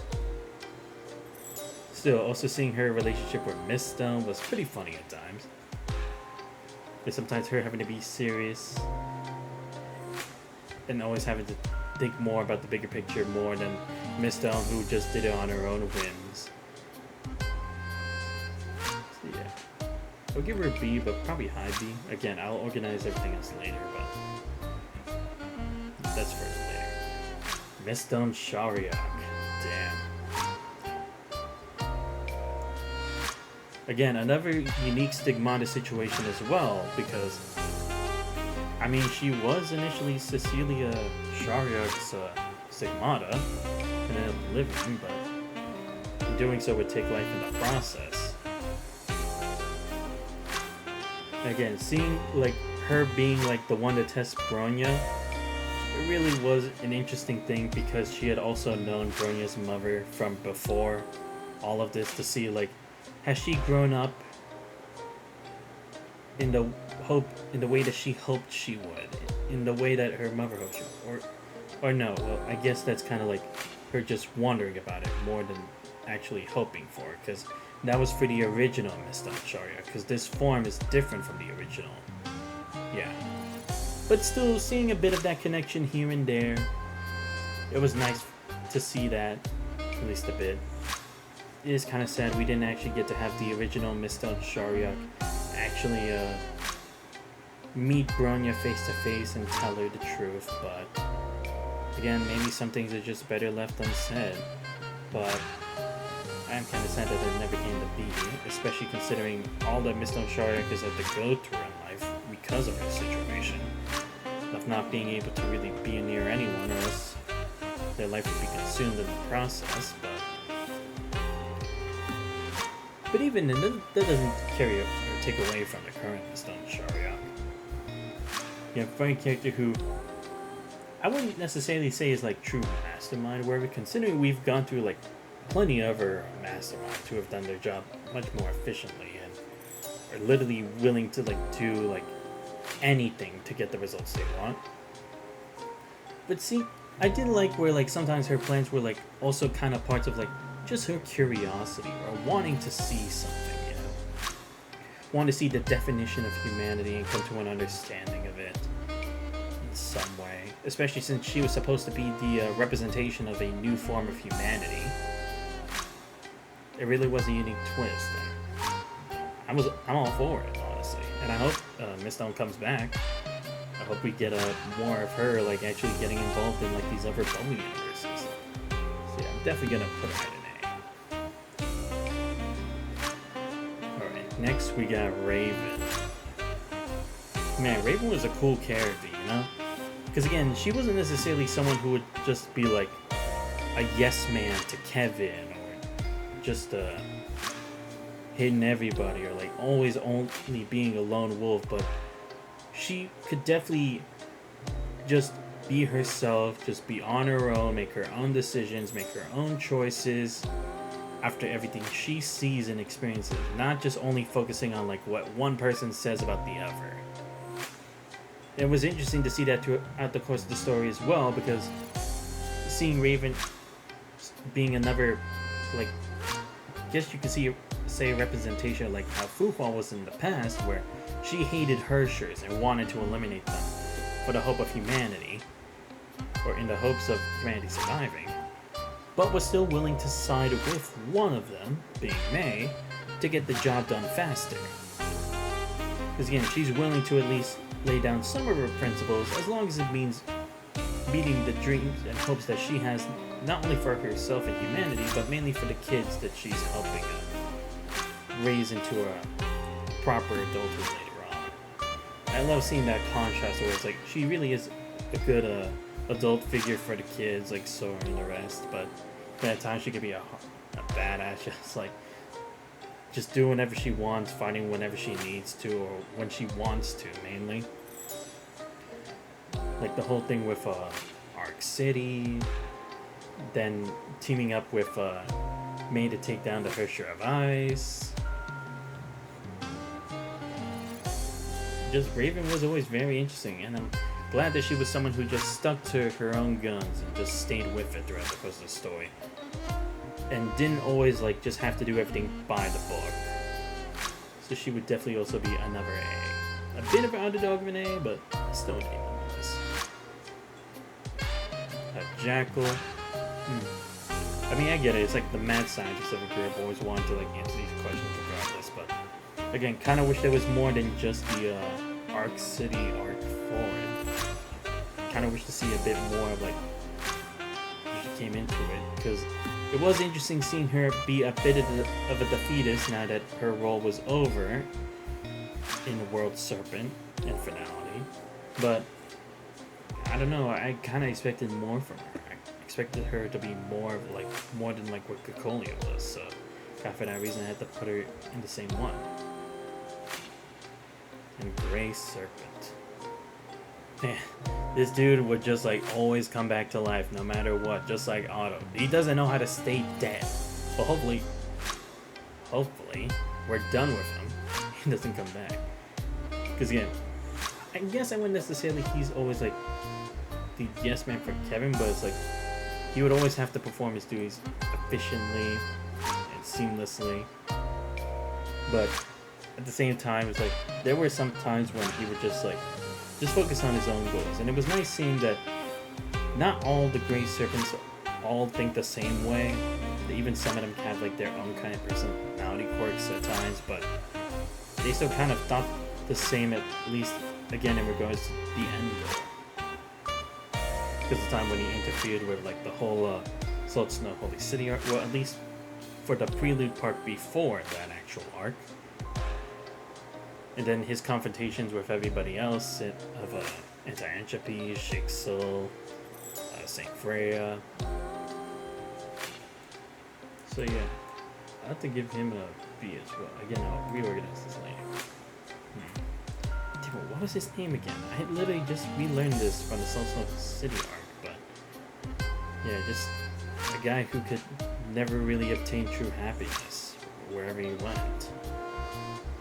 still, also seeing her relationship with Miststone was pretty funny at times. But sometimes her having to be serious and always having to think more about the bigger picture more than Miststone, who just did it on her own whims. So yeah, I'll give her a B, but probably high B. Again, I'll organize everything else later, but that's first later. Miststone Shariak. Damn. Again, another unique stigmata situation as well, because I mean, she was initially Cecilia Shariak's stigmata and then living, but in doing so would take life in the process. Again, seeing like her being like the one to test Bronya, it really was an interesting thing, because she had also known Bronya's mother from before all of this, to see like, has she grown up in the way that she hoped she would, in the way that her mother hoped she would, or no? Well, I guess that's kind of like her just wondering about it more than actually hoping for it, because that was for the original Miststone Shariak, because this form is different from the original. Yeah. But still, seeing a bit of that connection here and there, it was nice to see that, at least a bit. It is kind of sad we didn't actually get to have the original Miststone Shariak actually meet Bronya face to face and tell her the truth, but again, maybe some things are just better left unsaid. But I'm kind of sad that it never came to be, especially considering all that Miststone Shariak is had to go through in life because of her situation of not being able to really be near anyone, or else their life would be consumed in the process. But even then, that doesn't carry or take away from the current Miststone Shariak. You have a funny character who I wouldn't necessarily say is like true mastermind, wherever, considering we've gone through like plenty of other masterminds who have done their job much more efficiently and are literally willing to like do like anything to get the results they want. But see, I did like where like sometimes her plans were like also kind of parts of like just her curiosity or wanting to see something, you know, want to see the definition of humanity and come to an understanding of it in some way, especially since she was supposed to be the representation of a new form of humanity. It really was a unique twist, and I'm all for it, honestly, and I hope Miststone comes back. I hope we get more of her like actually getting involved in like these other bubble universes. So yeah, I'm definitely gonna put her at an A. Alright, next we got Raven. Man, Raven was a cool character, you know? Because again, she wasn't necessarily someone who would just be like a yes man to Kevin, or just hitting everybody, or like always only being a lone wolf, but she could definitely just be herself, just be on her own, make her own decisions, make her own choices. after everything she sees and experiences, not just only focusing on like what one person says about the other. It was interesting to see that throughout the course of the story as well, because seeing Raven being another, like, I guess you could say a representation of like how Fuhua was in the past, where she hated Hershers and wanted to eliminate them for the hope of humanity, or in the hopes of humanity surviving, but was still willing to side with one of them, being May, to get the job done faster. Because again, she's willing to at least lay down some of her principles, as long as it means meeting the dreams and hopes that she has, not only for herself and humanity, but mainly for the kids that she's helping raise into a proper adulthood later on. I love seeing that contrast where it's like she really is a good adult figure for the kids, like Sora and the rest, but at times she could be a badass, just doing whatever she wants, fighting whenever she needs to, or when she wants to, mainly. Like the whole thing with Arc City, then teaming up with May to take down the Hersher of Ice. Just Raven was always very interesting, and I'm glad that she was someone who just stuck to her own guns and just stayed with it throughout the course of the story, and didn't always like just have to do everything by the book. So she would definitely also be another A. A bit of an underdog of an A, but still an A nonetheless. Jackal. I mean, I get it. It's like the mad scientist of a group always wanted to like answer these questions regardless, but again, kind of wish there was more than just the Arc City arc for it. Kind of wish to see a bit more of like how she came into it, because it was interesting seeing her be a bit of a defeatist now that her role was over in the World Serpent and Finality. But I don't know, I kind of expected more from her. I expected her to be more than like what Cocolia was, so for that reason I had to put her in the same one. And Grey Serpent. Man, this dude would just like always come back to life no matter what, just like Otto. He doesn't know how to stay dead. But hopefully, we're done with him. He doesn't come back. Because again, I guess I wouldn't necessarily he's always like the yes man for Kevin, but it's like he would always have to perform his duties efficiently and seamlessly. But at the same time, it's like there were some times when he would just focus on his own goals, and it was nice seeing that not all the Grey Serpents all think the same way. Even some of them have like their own kind of personality quirks at times, but they still kind of thought the same, at least again in regards to the end goal. Because the time when he interfered with like the whole Salt Snow Holy City arc, well, at least for the prelude part before that actual arc. And then his confrontations with everybody else of Anti-Entropy, Sheikh Sul, Saint Freya. So yeah, I have to give him a B as well. Again, I'll reorganize this later. Dude, what was his name again? I had literally just relearned this from the Salt Snow City arc, but yeah, just a guy who could never really obtain true happiness wherever he went.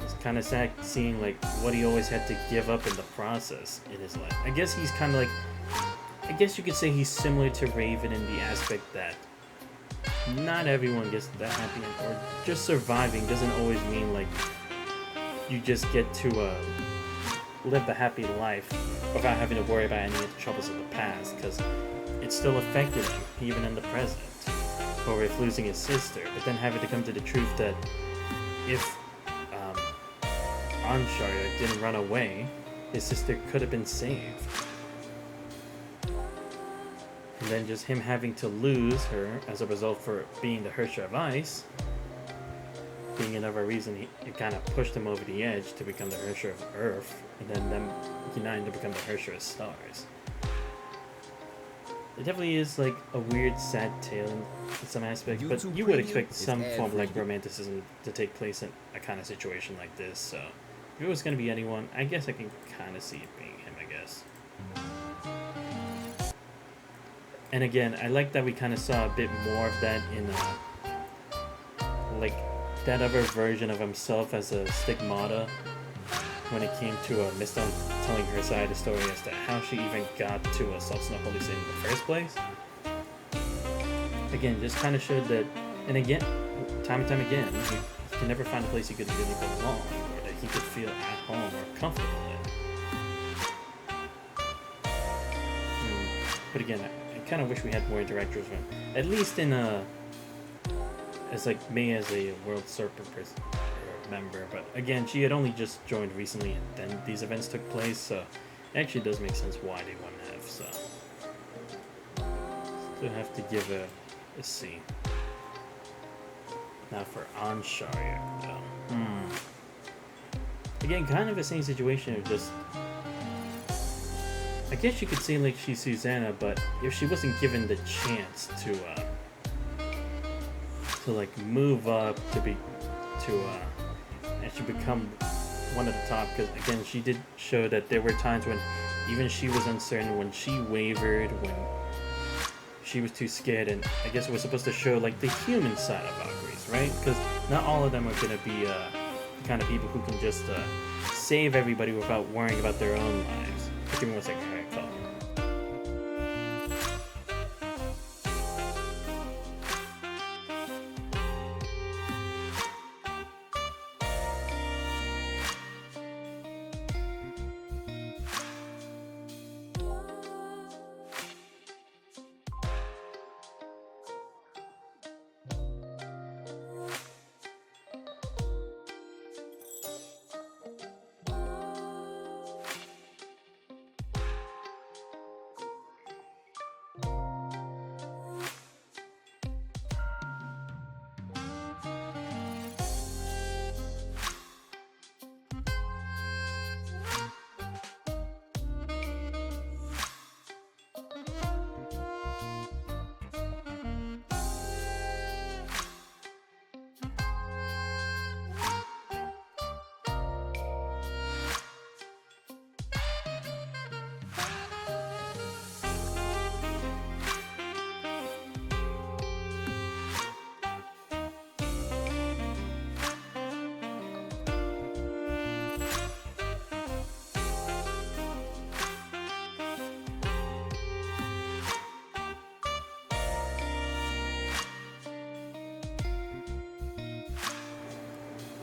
It's kind of sad seeing like what he always had to give up in the process in his life. I guess he's kind of like, I guess you could say he's similar to Raven in the aspect that not everyone gets that happy, or just surviving doesn't always mean like you just get to live the happy life without having to worry about any of the troubles of the past, because it still affected him even in the present, or with losing his sister, but then having to come to the truth that if Ansharya didn't run away, his sister could have been saved. And then just him having to lose her as a result for being the Hersher of Ice, being another reason it kind of pushed him over the edge to become the Hersher of Earth, and then them uniting to become the Hersher of Stars. It definitely is like a weird, sad tale in some aspects, but you would expect some form of like romanticism to take place in a kind of situation like this, so if it was going to be anyone, I guess I can kind of see it being him, I guess. And again, I like that we kind of saw a bit more of that like that other version of himself as a stigmata when it came to Miss Dawn telling her side of the story as to how she even got to a soft-snuff holy sin in the first place. Again, just kind of showed that, and again, time and time again, he can never find a place he could really belong, or that he could feel at home or comfortable in. But again, I kind of wish we had more interactions with him, at least in as like me as a World Serpent member. But again, she had only just joined recently, and then these events took place, so it actually does make sense why they wouldn't have. So still have to give a C. Now for Ansharya, though. Again, kind of the same situation of just, I guess you could say like she's Susanna, but if she wasn't given the chance to like move up to actually become one of the top, because again, she did show that there were times when even she was uncertain, when she wavered, when she was too scared, and I guess it was supposed to show like the human side of Valkyries, right? Because not all of them are going to be the kind of people who can just save everybody without worrying about their own lives. Give me one second, alright, call.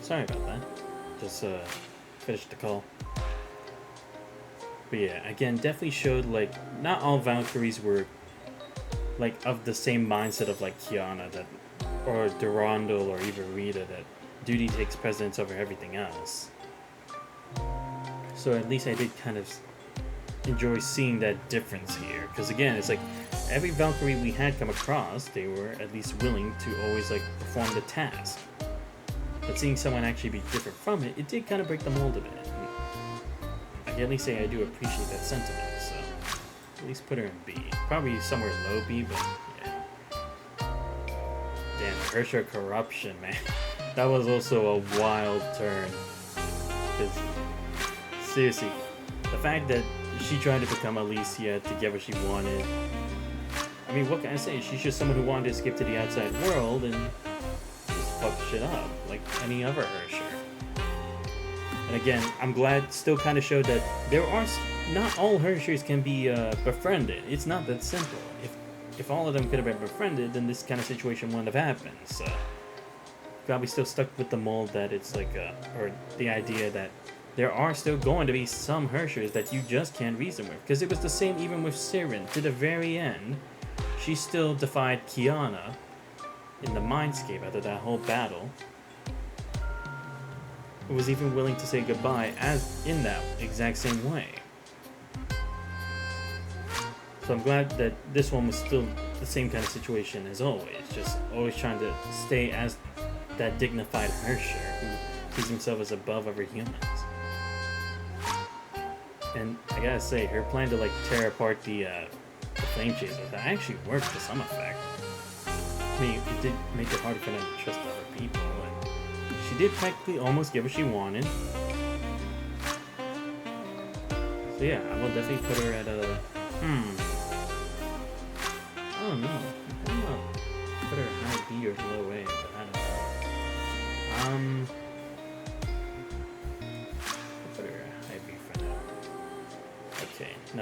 Sorry about that. Just finished the call. But yeah, again, definitely showed like not all Valkyries were like of the same mindset of like Kiana that, or Durandal, or even Rita, that duty takes precedence over everything else. So at least I did kind of enjoy seeing that difference here, because again, it's like every Valkyrie we had come across, they were at least willing to always like perform the task. But seeing someone actually be different from it, it did kind of break the mold a bit. I can at least say I do appreciate that sentiment, so at least put her in B. Probably somewhere low B, but yeah. Damn, Hersher corruption, man. That was also a wild turn. Because, seriously, the fact that she tried to become Alicia to get what she wanted. I mean, what can I say? She's just someone who wanted to escape to the outside world and fuck shit up like any other Hersher. And again, I'm glad still kind of showed that there are not all Hershers can be befriended. It's not that simple. If all of them could have been befriended, then this kind of situation wouldn't have happened. So glad we still stuck with the mold that it's like or the idea that there are still going to be some Hershers that you just can't reason with, because it was the same even with Siren. To the very end, she still defied Kiana in the Mindscape after that whole battle. It was even willing to say goodbye as in that exact same way. So I'm glad that this one was still the same kind of situation as always, just always trying to stay as that dignified Hersher who sees himself as above other humans. And I gotta say, her plan to like tear apart the Flame Chasers actually worked to some effect. I mean, it did make it harder for them to trust other people, and she did practically almost get what she wanted. So yeah, I will definitely put her at a... I don't know. Put her high B or low A, but I don't know.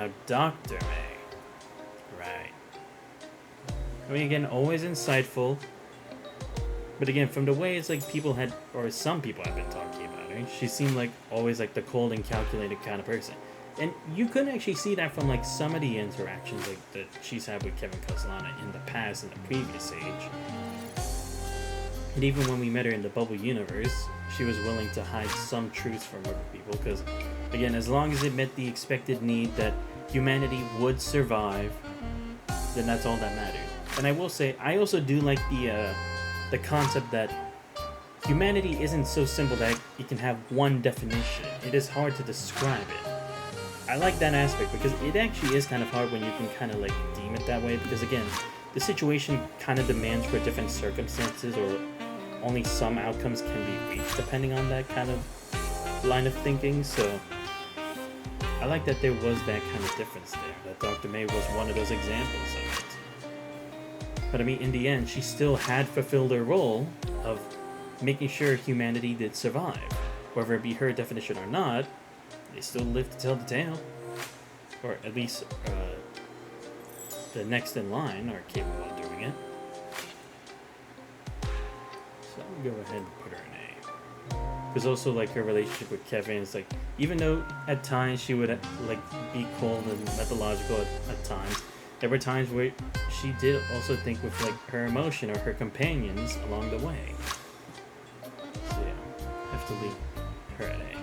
Now, Dr. May. Right. I mean, again, always insightful. But again, from the way it's like people had, or some people have been talking about her, she seemed like always like the cold and calculated kind of person. And you could actually see that from like some of the interactions like that she's had with Kevin Castellana in the past, in the previous age. And even when we met her in the Bubble universe, she was willing to hide some truths from other people. Because, again, as long as it met the expected need that humanity would survive, then that's all that matters. And I will say, I also do like the concept that humanity isn't so simple that it can have one definition. It is hard to describe it. I like that aspect because it actually is kind of hard when you can kind of like deem it that way, because again, the situation kind of demands for different circumstances, or only some outcomes can be reached depending on that kind of line of thinking. So I like that there was that kind of difference there, that Dr. May was one of those examples of it. But I mean, in the end, she still had fulfilled her role of making sure humanity did survive. Whether it be her definition or not, they still lived to tell the tale. Or at least the next in line are capable of doing it. So I'm gonna go ahead and put her in A. Because also like her relationship with Kevin is like, even though at times she would like be cold and methodological at times, there were times where she did also think with like her emotion or her companions along the way. So yeah, I have to leave her at A.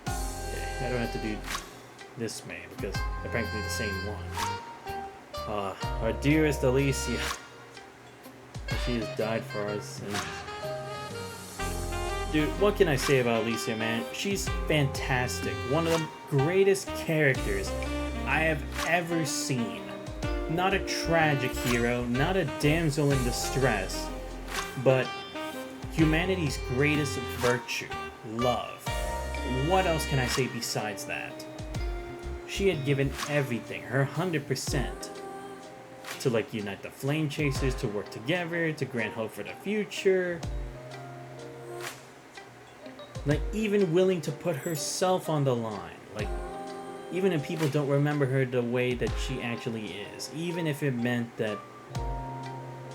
Yeah, I don't have to do this May because they're practically the same one. Our dearest Alicia. She has died for our sins. Dude, what can I say about Alicia, man? She's fantastic. One of the greatest characters I have ever seen. Not a tragic hero, not a damsel in distress, but humanity's greatest virtue, love. What else can I say besides that? She had given everything, her 100%, to like unite the Flame Chasers, to work together, to grant hope for the future. Like, even willing to put herself on the line. Like, even if people don't remember her the way that she actually is. Even if it meant that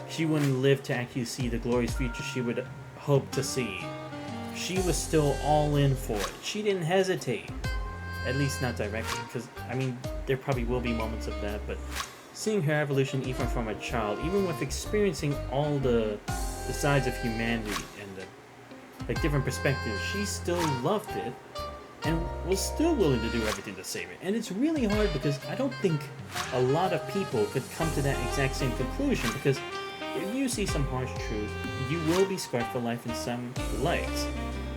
she wouldn't live to actually see the glorious future she would hope to see. She was still all in for it. She didn't hesitate. At least not directly. Because, I mean, there probably will be moments of that. But seeing her evolution even from a child, even with experiencing all the sides of humanity and the like different perspectives, she still loved it and was still willing to do everything to save it. And it's really hard because I don't think a lot of people could come to that exact same conclusion, because if you see some harsh truth, you will be scarred for life in some lights.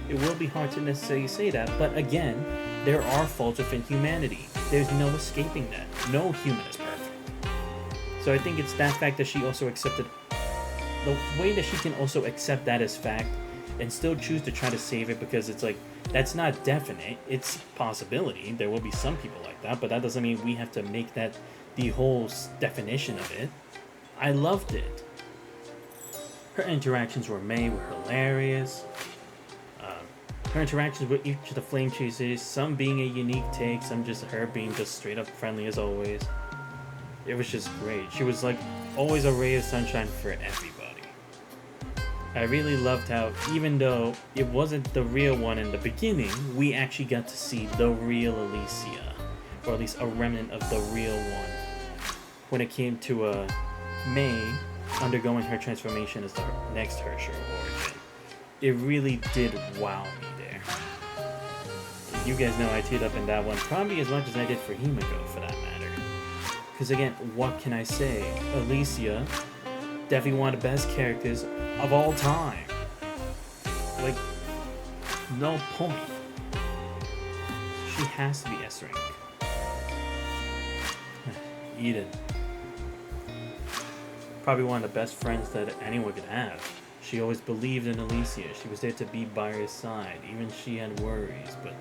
It will be hard to necessarily say that, but again, there are faults within humanity. There's no escaping that. No human is perfect. So I think it's that fact that she also accepted, the way that she can also accept that as fact and still choose to try to save it, because it's like, that's not definite. It's possibility. There will be some people like that, but that doesn't mean we have to make that the whole definition of it. I loved it. Her interactions were hilarious. Her interactions with each of the Flame Chasers, some being a unique take, some just her being just straight up friendly as always. It was just great. She was like always a ray of sunshine for everybody. I really loved how, even though it wasn't the real one in the beginning, we actually got to see the real Alicia, or at least a remnant of the real one, when it came to May undergoing her transformation as the next Herrscher origin. It really did wow me there. You guys know I teared up in that one probably as much as I did for Himiko, for that matter. Because again, what can I say? Alicia, definitely one of the best characters of all time. Like, no point. She has to be S rank. Eden. Probably one of the best friends that anyone could have. She always believed in Alicia. She was there to be by her side. Even she had worries, but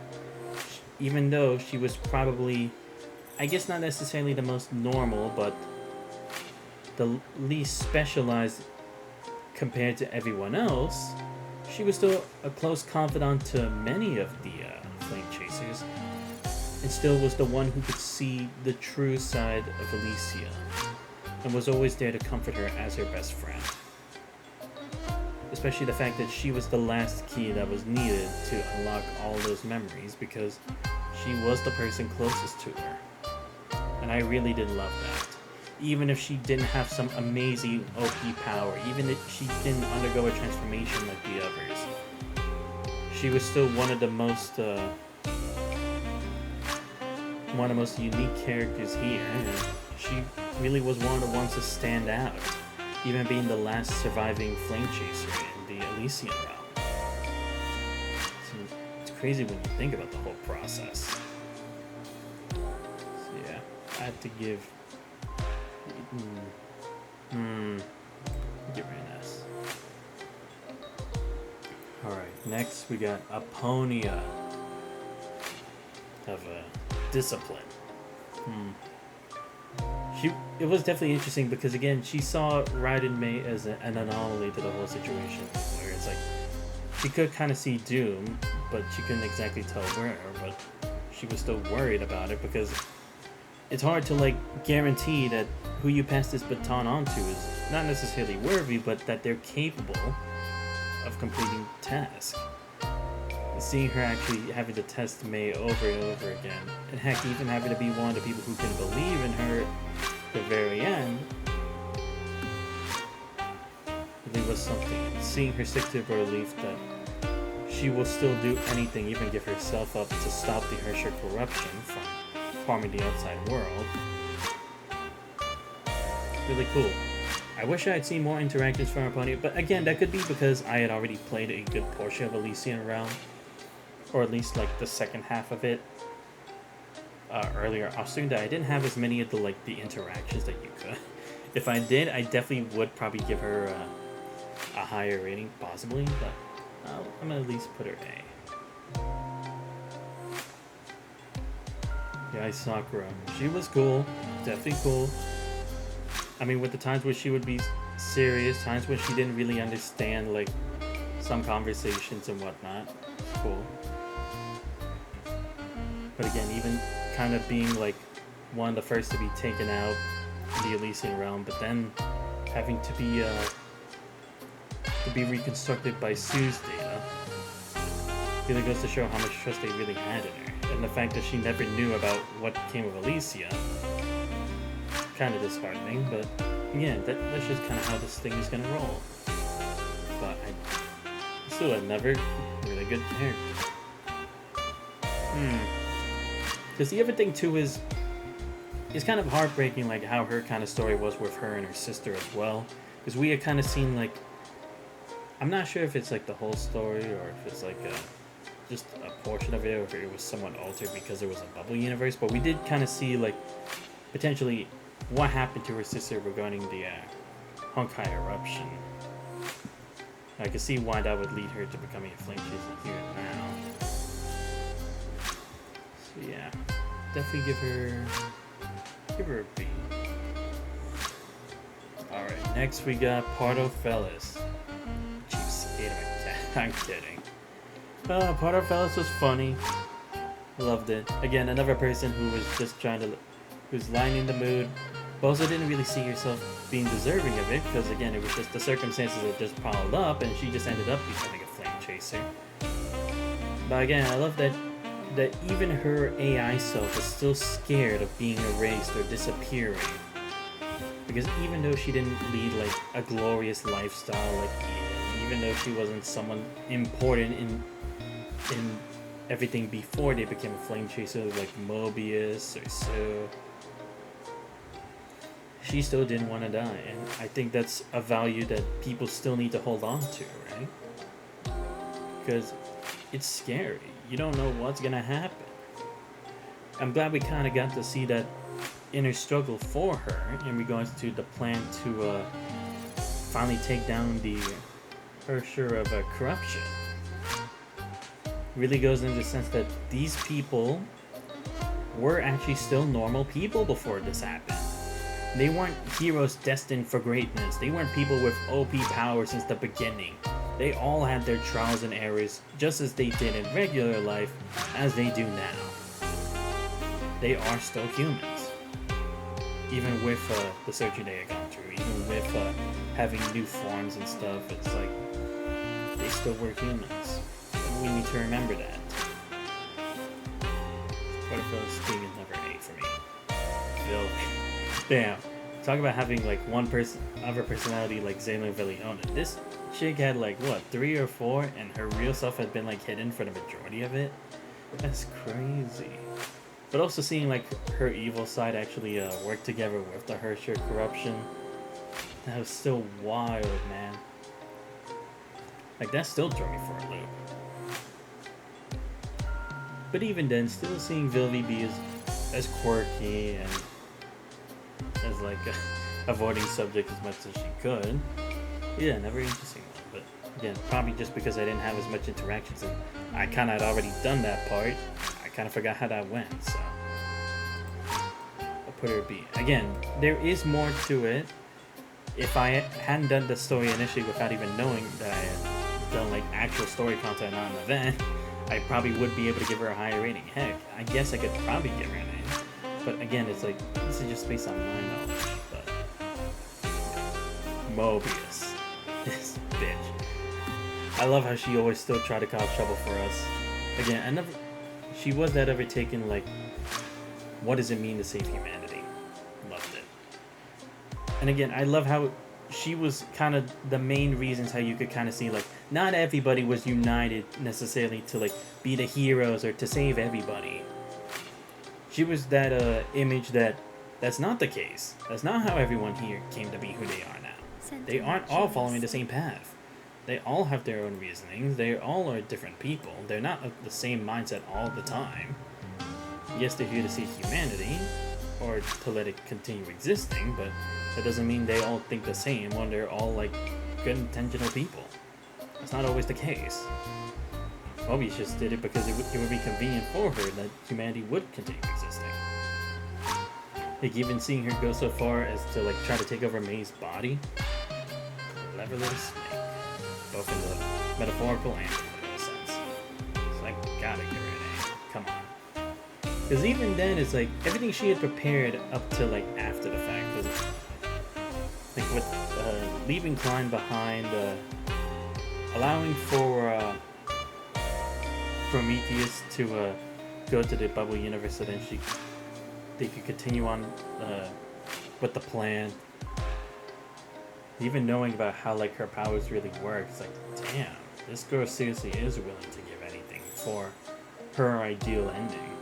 even though she was probably, I guess not necessarily the most normal, but the least specialized compared to everyone else, she was still a close confidant to many of the Flame Chasers. and still was the one who could see the true side of Alicia, and was always there to comfort her as her best friend. Especially the fact that she was the last key that was needed to unlock all those memories, because she was the person closest to her. And I really did love that. Even if she didn't have some amazing OP power, even if she didn't undergo a transformation like the others, she was still one of the most unique characters here. And she really was one of the ones to stand out, even being the last surviving flame chaser in the Elysian realm. It's crazy when you think about the whole process. So yeah, I have to give. Get rid of this. Alright, next we got Aponia of Discipline. It was definitely interesting because, again, she saw Raiden Mei as an anomaly to the whole situation, where it's like she could kind of see Doom, but she couldn't exactly tell where, but she was still worried about it because it's hard to like guarantee that who you pass this baton on to is not necessarily worthy, but that they're capable of completing tasks. And seeing her actually having to test Mei over and over again, and heck, even having to be one of the people who can believe in her at the very end, really was something. Seeing her stick to her belief that she will still do anything, even give herself up to stop the Hersher corruption from harming the outside world. Really cool. I wish I had seen more interactions from Aponia, but again, that could be because I had already played a good portion of Elysian Realm, or at least like the second half of it earlier. I was saying that I didn't have as many of the interactions that you could. If I did, I definitely would probably give her a higher rating, possibly, but I'm gonna at least put her A. Yeah, Sakura. She was cool. Definitely cool. I mean, with the times where she would be serious, times when she didn't really understand, like, some conversations and whatnot. Cool. But again, even kind of being, like, one of the first to be taken out in the Elysian realm, but then having to be reconstructed by Sue's data, really goes to show how much trust they really had in her. And the fact that she never knew about what came of Alicia, kind of disheartening, but again, that's just kind of how this thing is going to roll. But I still another really good character. Because the other thing too is it's kind of heartbreaking, like how her kind of story was with her and her sister as well. Because we had kind of seen, like, I'm not sure if it's like the whole story or if it's like just a portion of it, or if it was somewhat altered because there was a bubble universe, but we did kind of see, like, potentially what happened to her sister regarding the Honkai eruption. I can see why that would lead her to becoming a flame chaser here and now. So yeah, definitely give her a B. Alright, next we got Pardo Fellas. I'm kidding. Pardo Fellas was funny. Loved it. Again, another person who was just who's lining the mood, but also didn't really see herself being deserving of it, because again, it was just the circumstances that just piled up, and she just ended up becoming a flame chaser. But again, I love that even her AI self is still scared of being erased or disappearing. Because even though she didn't lead like a glorious lifestyle like Eden, even though she wasn't someone important in everything before they became a flame chaser like Mobius or so, she still didn't want to die, and I think that's a value that people still need to hold on to, right? Because it's scary. You don't know what's gonna happen. I'm glad we kind of got to see that inner struggle for her in regards to the plan to finally take down the Hersher of corruption. Really goes into the sense that these people were actually still normal people before this happened. They weren't heroes destined for greatness. They weren't people with OP power since the beginning. They all had their trials and errors, just as they did in regular life, as they do now. they are still humans. Even with the surgery they had gone through, even with having new forms and stuff, it's like they still were humans. And we need to remember that. Butterfield's being is never A for me. Phil. Damn. Talk about having like one person other personality like Zayla Villiona. This chick had like what, 3 or 4, and her real self had been like hidden for the majority of it. That's crazy. But also seeing like her evil side actually work together with the Hersher corruption. That was still wild, man. Like that still threw me for a loop. But even then, still seeing Vilvi be as quirky and as like avoiding subject as much as she could. Yeah, never interesting one. But again, probably just because I didn't have as much interactions and I kind of had already done that part. I kind of forgot how that went, so I'll put her B. Again, there is more to it. If I hadn't done the story initially without even knowing that I had done like actual story content on an event, I probably would be able to give her a higher rating. Heck, I guess I could probably give her an A. But again, it's like, this is just based on my knowledge. But Mobius, this bitch. I love how she always still tried to cause trouble for us. Again, she was that ever taken like, what does it mean to save humanity? Loved it. And again, I love how she was kind of the main reasons how you could kind of see like, not everybody was united necessarily to like be the heroes or to save everybody. She was that image that's not the case. That's not how everyone here came to be who they are now. They aren't all following the same path. They all have their own reasonings. They all are different people. They're not of the same mindset all the time. Yes, they're here to save humanity or to let it continue existing, but that doesn't mean they all think the same when they're all like good intentional people. That's not always the case. Mobius just did it because it would be convenient for her that humanity would continue existing. Like even seeing her go so far as to like try to take over May's body. Clever little snake. Both in the metaphorical and literal sense. So I gotta give her an A. Come on. Because even then it's like everything she had prepared up to like after the fact. Because like with leaving Klein behind, allowing for Prometheus to go to the bubble universe so then they could continue on with the plan. Even knowing about how like her powers really work, it's like, damn, this girl seriously is willing to give anything for her ideal ending.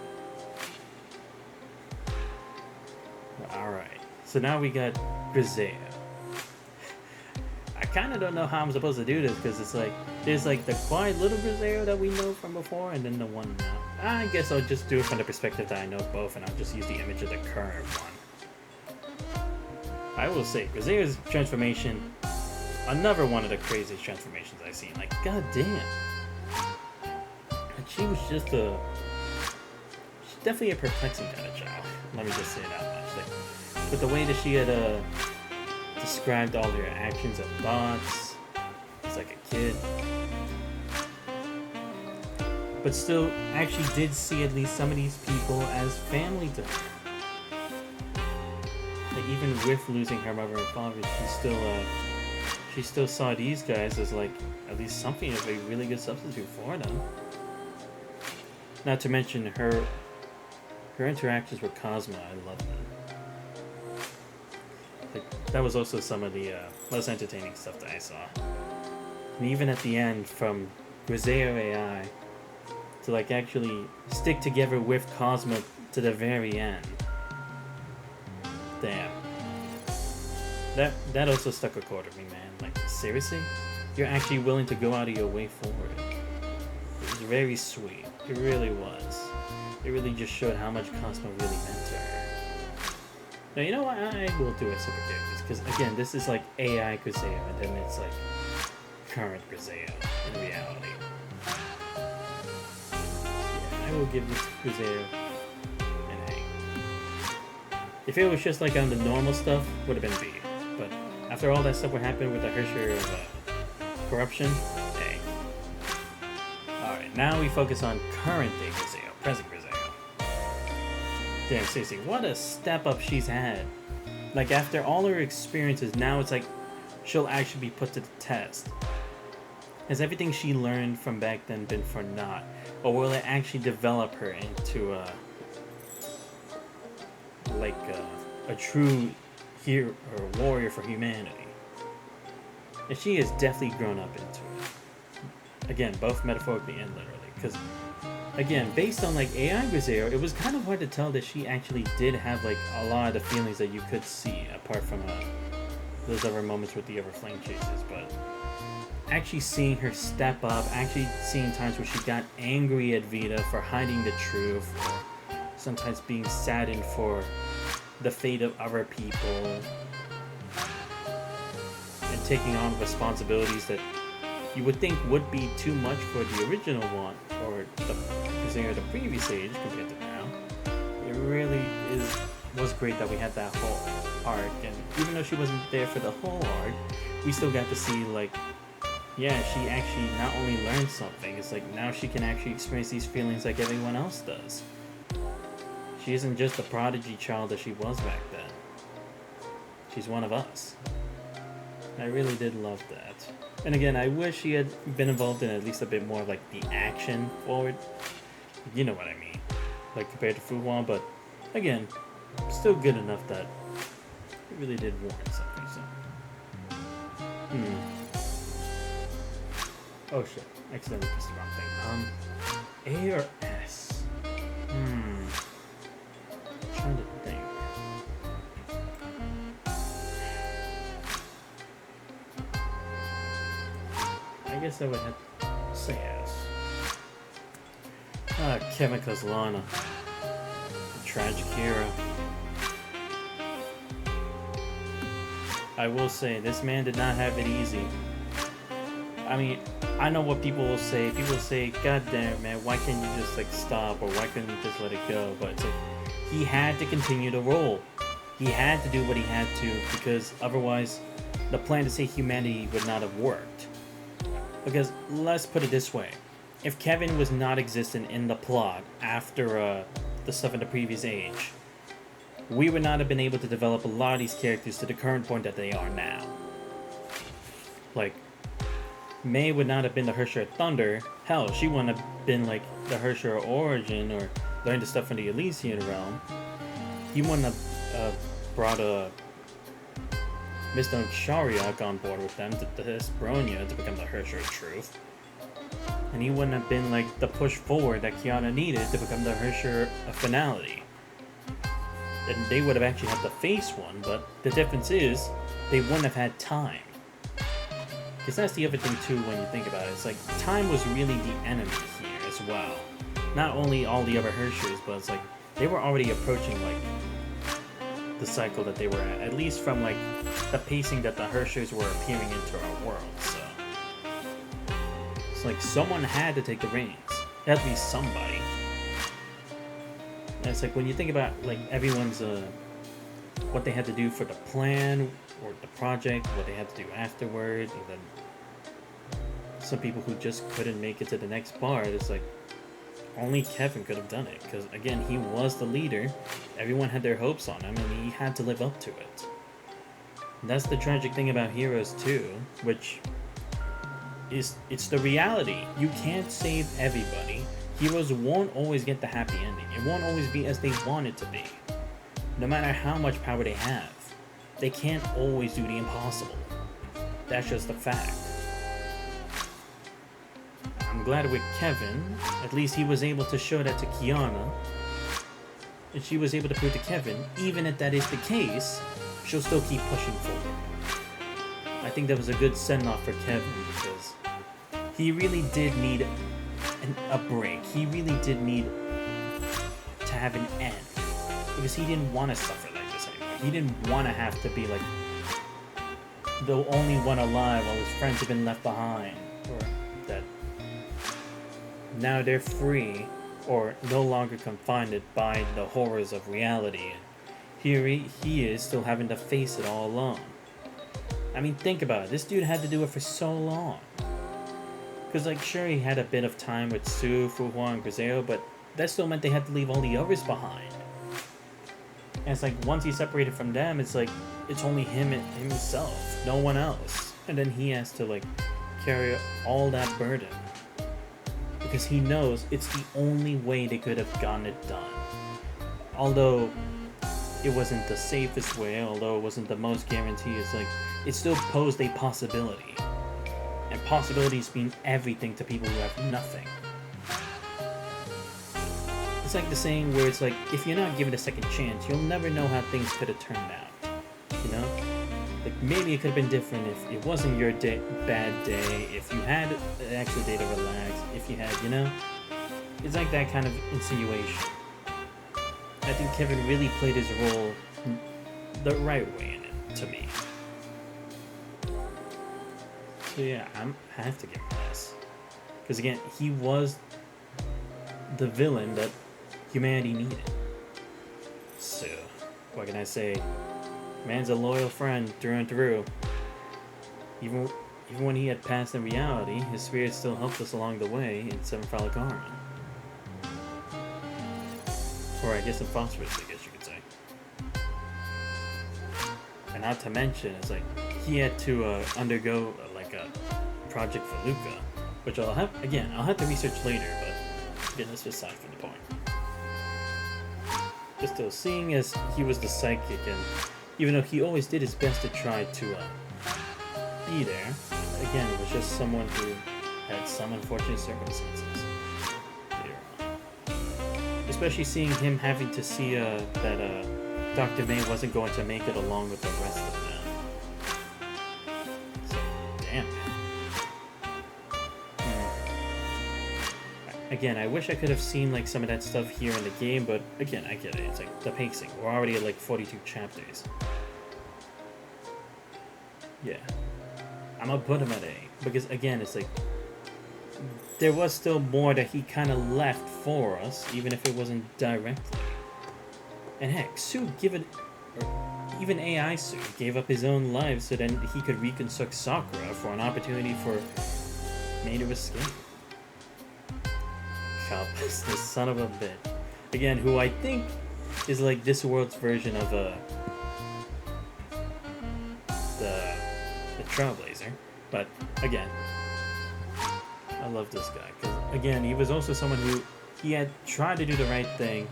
Alright, so now we got Grisea. I kind of don't know how I'm supposed to do this because it's like there's like the quiet little Grisea that we know from before and then the one now. I guess I'll just do it from the perspective that I know both and I'll just use the image of the current one. I will say, Grisea's transformation, another one of the craziest transformations I've seen. Like, god damn. Like, she was just she's definitely a perplexing kind of child. Let me just say that much. Like, but the way that she had described all her actions and thoughts, it's like a kid. But still, actually did see at least some of these people as family to her. Like even with losing her mother and father, she still saw these guys as like at least something of a really good substitute for them. Not to mention her interactions with Cosmo, I love them. Like that was also some of the less entertaining stuff that I saw. And even at the end, from Grisea AI to like actually stick together with Cosmo to the very end. Damn. That also stuck a chord with me, man. Like, seriously? You're actually willing to go out of your way for it. It was very sweet. It really was. It really just showed how much Cosmo really meant to her. Now, you know what? I will do a super characters, because again, this is like AI Grisea, and then it's like current Grisea in reality. Yeah, I will give this Grisea an A. If it was just like on the normal stuff, would have been B. But after all that stuff what happened with the Hersher corruption, A. Alright, now we focus on current day Grisea, present Grisea. Damn, seriously, what a step up she's had. Like, after all her experiences, now it's like she'll actually be put to the test. Has everything she learned from back then been for naught? Or will it actually develop her into a true hero or warrior for humanity? And she has definitely grown up into it. Again, both metaphorically and literally. Because, again, based on like AI Griseo, it was kind of hard to tell that she actually did have like a lot of the feelings that you could see, apart from those other moments with the other flame chases. But actually seeing her step up, actually seeing times where she got angry at Vita for hiding the truth, or sometimes being saddened for the fate of other people, and taking on responsibilities that you would think would be too much for the original one, or the previous age compared to now. It really was great that we had that whole arc, and even though she wasn't there for the whole arc, we still got to see like, yeah, she actually not only learned something, it's like now she can actually experience these feelings like everyone else does. She isn't just the prodigy child that she was back then. She's one of us. I really did love that. And again, I wish she had been involved in at least a bit more of like the action forward. You know what I mean. Like compared to Fuwan, but again, still good enough that it really did warrant something. So. Oh shit, accidentally pressed the wrong thing. A or S? Trying to think. I guess I would have to say S. Kevin Kozlana. The tragic hero. I will say, this man did not have it easy. I mean, I know what people will say. People say, God damn it, man, why can't you just like stop, or why couldn't you just let it go? But it's like, he had to continue to roll. He had to do what he had to, because otherwise the plan to save humanity would not have worked. Because let's put it this way, if Kevin was not existent in the plot after the stuff in the previous age, we would not have been able to develop a lot of these characters to the current point that they are now. Like, May would not have been the Hersher of Thunder. Hell, she wouldn't have been like the Hersher of Origin or learned the stuff from the Elysian realm. He wouldn't have brought a Mr. Shariak on board with them to test Bronya to become the Hersher of Truth. And he wouldn't have been like the push forward that Kiana needed to become the Hersher of Finality. And they would have actually had to face one, but the difference is they wouldn't have had time. Because that's the other thing too when you think about it. It's like time was really the enemy here as well. Not only all the other Hershers, but it's like they were already approaching like the cycle that they were at least from like the pacing that the Hershers were appearing into our world. So it's like someone had to take the reins. It had to be somebody. And it's like when you think about like everyone's what they had to do for the plan or the project, what they had to do afterward, and then some people who just couldn't make it to the next part. It's like only Kevin could have done it, because again, he was the leader. Everyone had their hopes on him, and he had to live up to it. And that's the tragic thing about heroes too, which is it's the reality. You can't save everybody. Heroes won't always get the happy ending. It won't always be as they want it to be. No matter how much power they have, they can't always do the impossible. That's just a fact. I'm glad with Kevin, at least he was able to show that to Kiana. And she was able to prove to Kevin, even if that is the case, she'll still keep pushing forward. I think that was a good send-off for Kevin, because he really did need a break. He really did need to have an end. Because he didn't want to suffer like this anymore. He didn't want to have to be like the only one alive while his friends have been left behind. Or that now they're free or no longer confined by the horrors of reality. Here he is still having to face it all alone. I mean, think about it. This dude had to do it for so long. Because, like, sure, he had a bit of time with Sue, Fuhua, and Griseo, but that still meant they had to leave all the others behind. And it's like once he's separated from them, it's like it's only him and himself, no one else. And then he has to like carry all that burden because he knows it's the only way they could have gotten it done. Although it wasn't the safest way, although it wasn't the most guaranteed, it's like it still posed a possibility. And possibilities mean everything to people who have nothing. It's like the saying where it's like, if you're not given a second chance, you'll never know how things could have turned out. You know? Like, maybe it could have been different if it wasn't your bad day, if you had an extra day to relax, if you had, you know? It's like that kind of insinuation. I think Kevin really played his role the right way in it, to me. So yeah, I have to give him this. Because again, he was the villain that humanity needed. So, what can I say? Man's a loyal friend through and through. Even when he had passed in reality, his spirit still helped us along the way in Sevenfold Karma. Or I guess in phosphorus, I guess you could say. And not to mention, it's like he had to undergo like a project for Luca, which I'll have to research later, but again, that's just aside from the point. But still, seeing as he was the psychic, and even though he always did his best to try to be there, again, it was just someone who had some unfortunate circumstances. Especially seeing him having to see that Dr. May wasn't going to make it along with the rest of them. So, damn. Again, I wish I could have seen like some of that stuff here in the game, but again, I get it. It's like the pacing. We're already at like 42 chapters. Yeah. I'm gonna put him at A. Because again, it's like there was still more that he kind of left for us, even if it wasn't directly. And heck, even AI Sue gave up his own life so then he could reconstruct Sakura for an opportunity for May to escape. Kalpas, the son of a bitch. Again, who I think is like this world's version of the Trailblazer. But again, I love this guy because again, he was also someone who he had tried to do the right thing,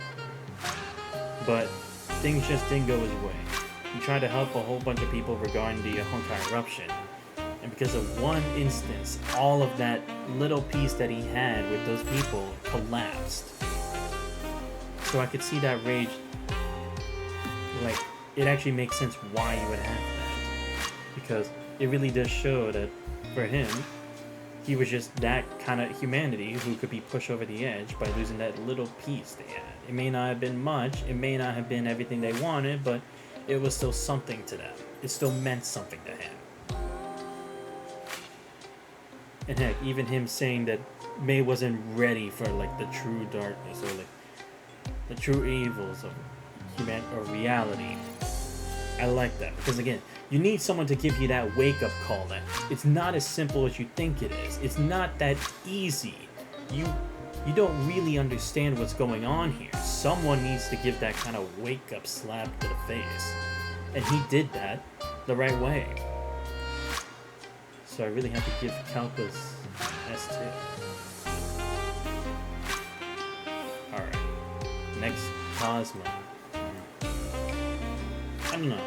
but things just didn't go his way. He tried to help a whole bunch of people regarding the Honkai eruption, and because of one instance, all of that little piece that he had with those people collapsed. So I could see that rage. Like, it actually makes sense why you would have that, because it really does show that for him, he was just that kind of humanity who could be pushed over the edge by losing that little piece they had. It may not have been much, it may not have been everything they wanted, but it was still something to them. It still meant something to him. And heck, even him saying that May wasn't ready for like the true darkness or like the true evils of reality. I like that because again, you need someone to give you that wake-up call that it's not as simple as you think it is. It's not that easy. You don't really understand what's going on here. Someone needs to give that kind of wake-up slap to the face. And he did that the right way. So I really have to give Kalpas S2. Alright. Next, Cosmo. I don't know.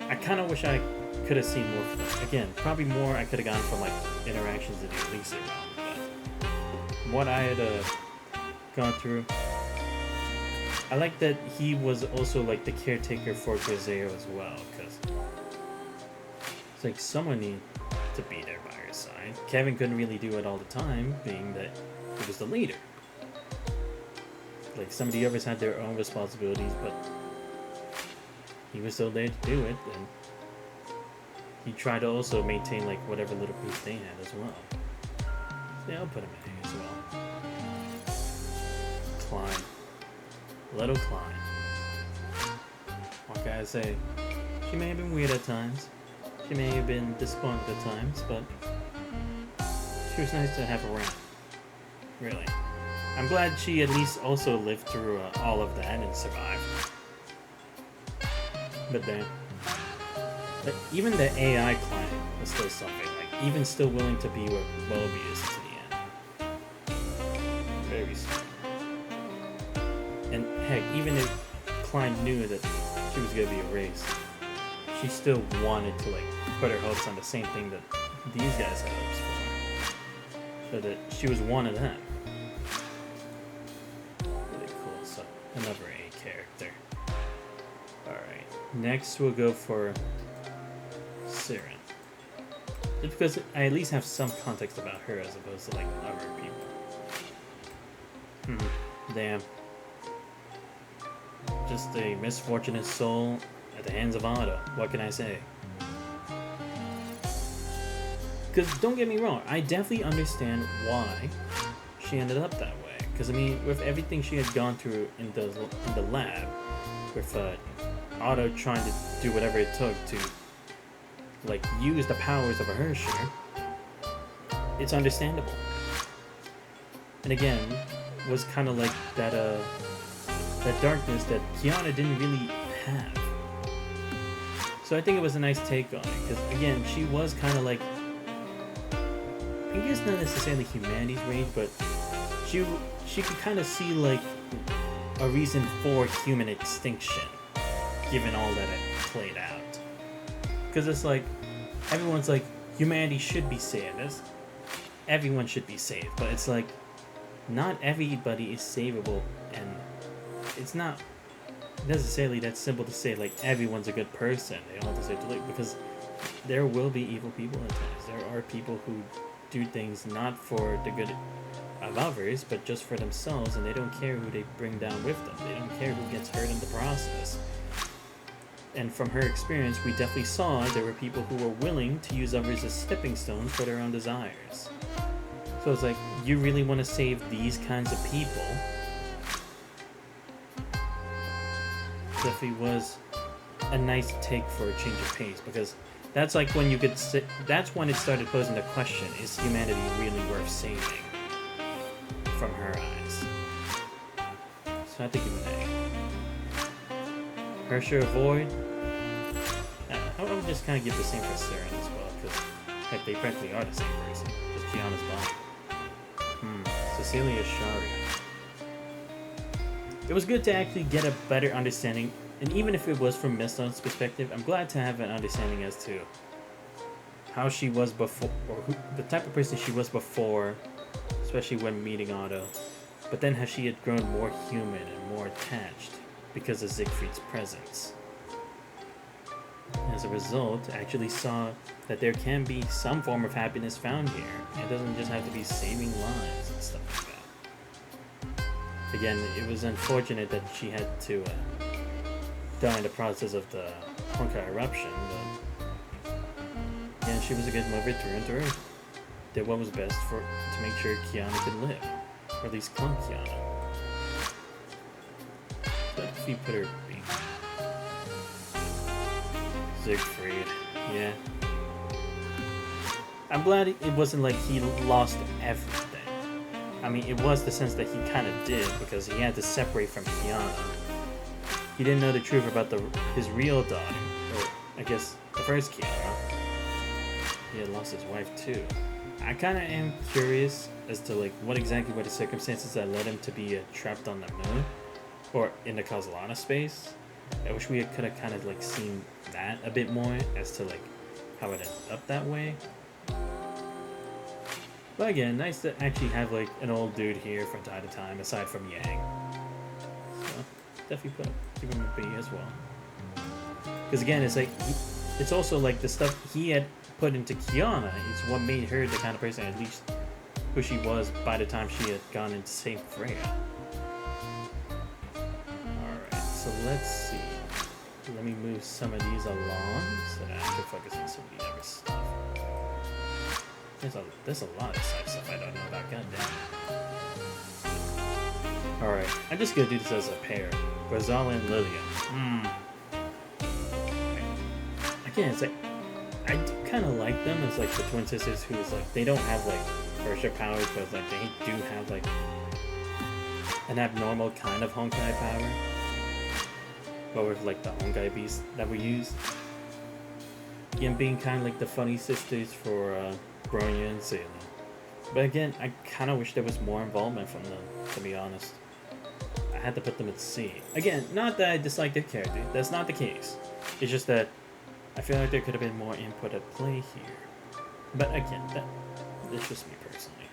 I kind of wish I could have seen more from them. Again, probably more I could have gotten from like interactions in the Elixir realm. But what I had gone through, I like that he was also like the caretaker for Gazeo as well, because it's like someone needed to be there by her side. Kevin couldn't really do it all the time, being that he was the leader. Like some of the others had their own responsibilities, but he was still there to do it, and he tried to also maintain like whatever little piece they had as well. So yeah, I'll put him in here as well. Klein. Little Klein. What can I say? She may have been weird at times. She may have been disappointed at times, but she was nice to have around. Really. I'm glad she at least also lived through all of that and survived. But then, like, even the AI client was still something. Like, even still willing to be with Mobius to the end. Very sweet. And heck, even if Klein knew that she was gonna be erased, she still wanted to like put her hopes on the same thing that these guys had hopes for, so that she was one of them. Really cool. So another A character. All right. Next we'll go for Siren. Just because I at least have some context about her as opposed to like other people. Damn. Just a misfortunate soul at the hands of Otto. What can I say? Because don't get me wrong, I definitely understand why she ended up that way. Because I mean, with everything she had gone through in the lab, with Otto trying to do whatever it took to like use the powers of a Hersher, it's understandable. And again, was kind of like that darkness that Kiana didn't really have. So I think it was a nice take on it, because again, she was kind of like, I guess not necessarily humanity's rage, but she could kind of see like a reason for human extinction, given all that had played out. Because it's like, everyone's like, humanity should be saved. Everyone should be saved, but it's like, not everybody is savable, and it's not necessarily that simple to say like everyone's a good person. They all deserve to live, because there will be evil people at times. There are people who do things not for the good of others, but just for themselves, and they don't care who they bring down with them. They don't care who gets hurt in the process. And from her experience, we definitely saw there were people who were willing to use others as stepping stones for their own desires. So it's like, you really want to save these kinds of people? Definitely was a nice take for a change of pace, because that's like when you could sit, that's when it started posing the question, is humanity really worth saving from her eyes? So I think it was A. Hersher Void, I would just kind of give the same for Siren as well, because heck, they practically are the same person, just Kiana's body. Cecilia Sharia. It was good to actually get a better understanding, and even if it was from Mistone's perspective, I'm glad to have an understanding as to how she was before, or the type of person she was before, especially when meeting Otto, but then how she had grown more human and more attached because of Siegfried's presence. As a result, I actually saw that there can be some form of happiness found here. It doesn't just have to be saving lives and stuff like that. Again, it was unfortunate that she had to die in the process of the Honkai eruption, but yeah, she was a good mover through and through. Did what was best to make sure Kiana could live, or at least clone Kiana. But if you put her being Siegfried, yeah. I'm glad it wasn't like he lost everything. I mean, it was the sense that he kind of did, because he had to separate from Kiana. He didn't know the truth about his real daughter, or I guess the first Kiana. He had lost his wife too. I kind of am curious as to like what exactly were the circumstances that led him to be trapped on the moon, or in the Casalana space. I wish we could have kind of like seen that a bit more as to like how it ended up that way. But again, nice to actually have like an old dude here from time to time, aside from Yang. So definitely give him a B as well. Because again, it's like it's also like the stuff he had put into Kiana is what made her the kind of person, at least who she was by the time she had gone into save Freya. Alright, so let's see. Let me move some of these along so that I can focus on some of the other stuff. There's a lot of side stuff I don't know about, goddamn. Alright, I'm just gonna do this as a pair. Rosala and Lilia. Again, it's like, I do kind of like them as like the twin sisters who's like, they don't have like Hersher powers, but like they do have like an abnormal kind of Honkai power. but with like the Honkai beasts that were used. Again, being kind of like the funny sisters for Bronya and Sailor. But again, I kind of wish there was more involvement from them, to be honest. I had to put them at C. Again, not that I dislike their character, that's not the case. It's just that I feel like there could have been more input at play here. But again, that's just me personally.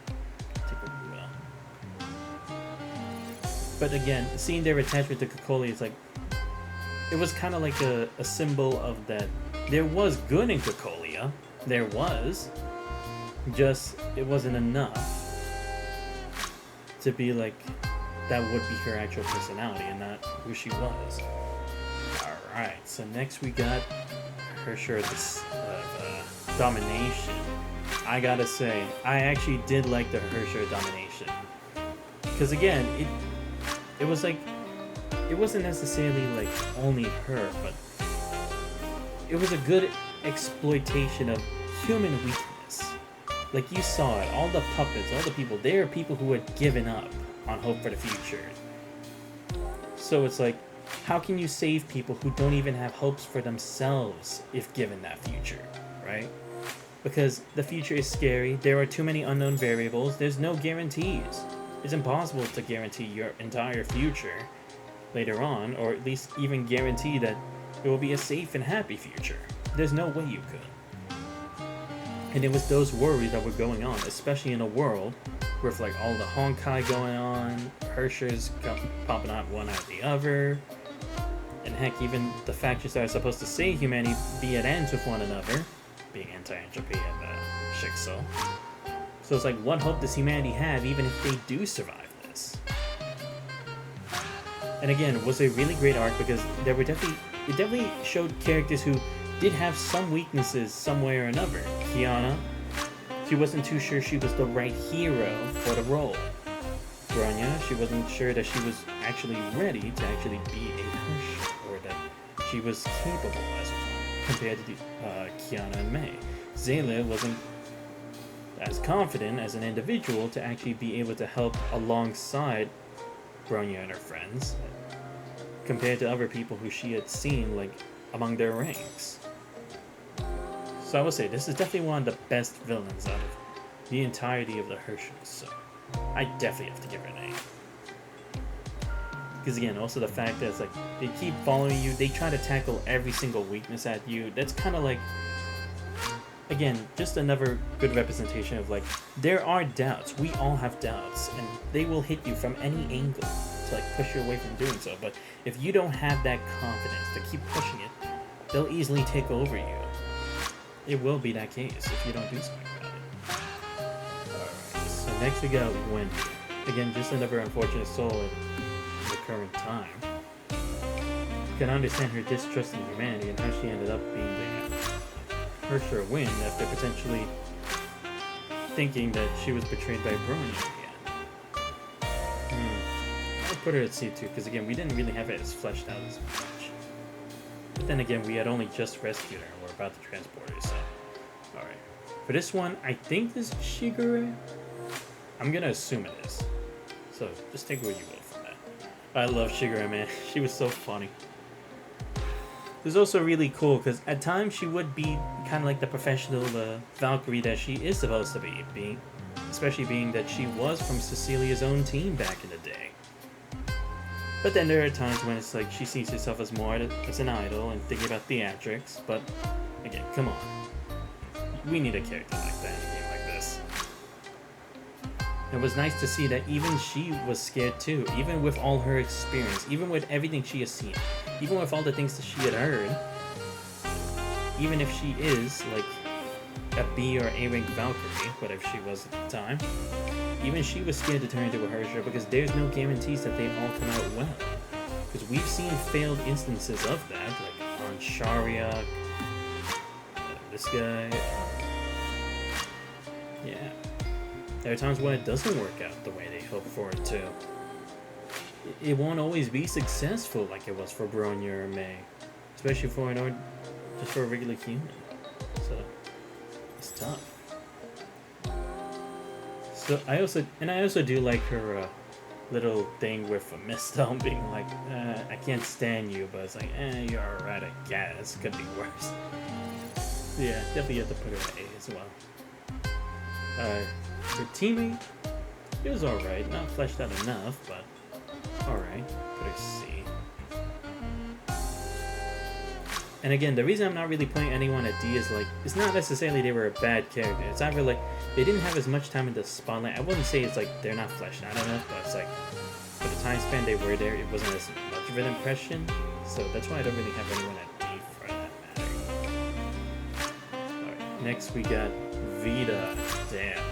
Take what you will. But again, seeing their attachment to Kokoli is like, it was kind of like a symbol of that. There was good in Kokolia. There was. Just, it wasn't enough to be like, that would be her actual personality and not who she was. Alright, so next we got her shirt of domination. I gotta say, I actually did like the Hersher domination. Because again, it was like, it wasn't necessarily like only her, but it was a good exploitation of human weakness. Like you saw it, all the puppets, all the people, they are people who had given up on hope for the future. So it's like, how can you save people who don't even have hopes for themselves if given that future, right? Because the future is scary, there are too many unknown variables, there's no guarantees. It's impossible to guarantee your entire future later on, or at least even guarantee that it will be a safe and happy future. There's no way you could. And it was those worries that were going on, especially in a world with like all the Honkai going on, Hershers popping out one after the other, and heck, even the factions that are supposed to save humanity be at ends with one another, being anti-entropy and Shixel. So it's like, what hope does humanity have even if they do survive this? And again, was a really great arc because there were it definitely showed characters who did have some weaknesses some way or another. Kiana, she wasn't too sure she was the right hero for the role. Bronya, she wasn't sure that she was actually ready to actually be a Hersh, or that she was capable as one, compared to Kiana and Mei. Zayla wasn't as confident as an individual to actually be able to help alongside Bronya and her friends, compared to other people who she had seen like among their ranks. So I would say this is definitely one of the best villains out of the entirety of the Hershals, so I definitely have to give her an A. Because again, also the fact that it's like, they keep following you, they try to tackle every single weakness at you, that's kind of like, again, just another good representation of like, there are doubts, we all have doubts, and they will hit you from any angle to like push you away from doing so, but if you don't have that confidence to keep pushing it, they'll easily take over you. It will be that case if you don't do something about it. Alright, so next we got Wendy. Again, just another unfortunate soul at the current time. You can understand her distrust in humanity and how she ended up being the Hersher win after potentially thinking that she was betrayed by Bronya again. I'll put her at C2 because again, we didn't really have it as fleshed out as much. But then again, we had only just rescued her and we're about to transport her, so. Alright. For this one, I think this is Shigure. I'm gonna assume it is. So, just take what you will from that. I love Shigure, man. She was so funny. It was also really cool, because at times she would be kind of like the professional Valkyrie that she is supposed to be, especially being that she was from Cecilia's own team back in the day. But then there are times when it's like she sees herself as more as an idol and thinking about theatrics, but again, come on. We need a character like that in a game like this. It was nice to see that even she was scared too, even with all her experience, even with everything she has seen, even with all the things that she had heard, even if she is like a B or A rank Valkyrie, whatever she was at the time, even she was scared to turn into a Hersher because there's no guarantees that they all come out well. Because we've seen failed instances of that, like on Shariak, this guy. Yeah. There are times when it doesn't work out the way they hope for it to. It won't always be successful like it was for Bronya or Mei, especially for just for a regular human. So it's tough. So I also do like her little thing with Mistone being like, I can't stand you, but it's like, you're alright, I guess. Could be worse. Yeah, definitely have to put her at A as well. Her teammate, it was alright. Not fleshed out enough, but alright. Put her C. And again, the reason I'm not really putting anyone at D is like, it's not necessarily they were a bad character. It's either like, they didn't have as much time in the spotlight. I wouldn't say it's like they're not fleshed out enough, but it's like, for the time span they were there, it wasn't as much of an impression. So that's why I don't really have anyone at D for that matter. Alright, next we got Vita. Damn.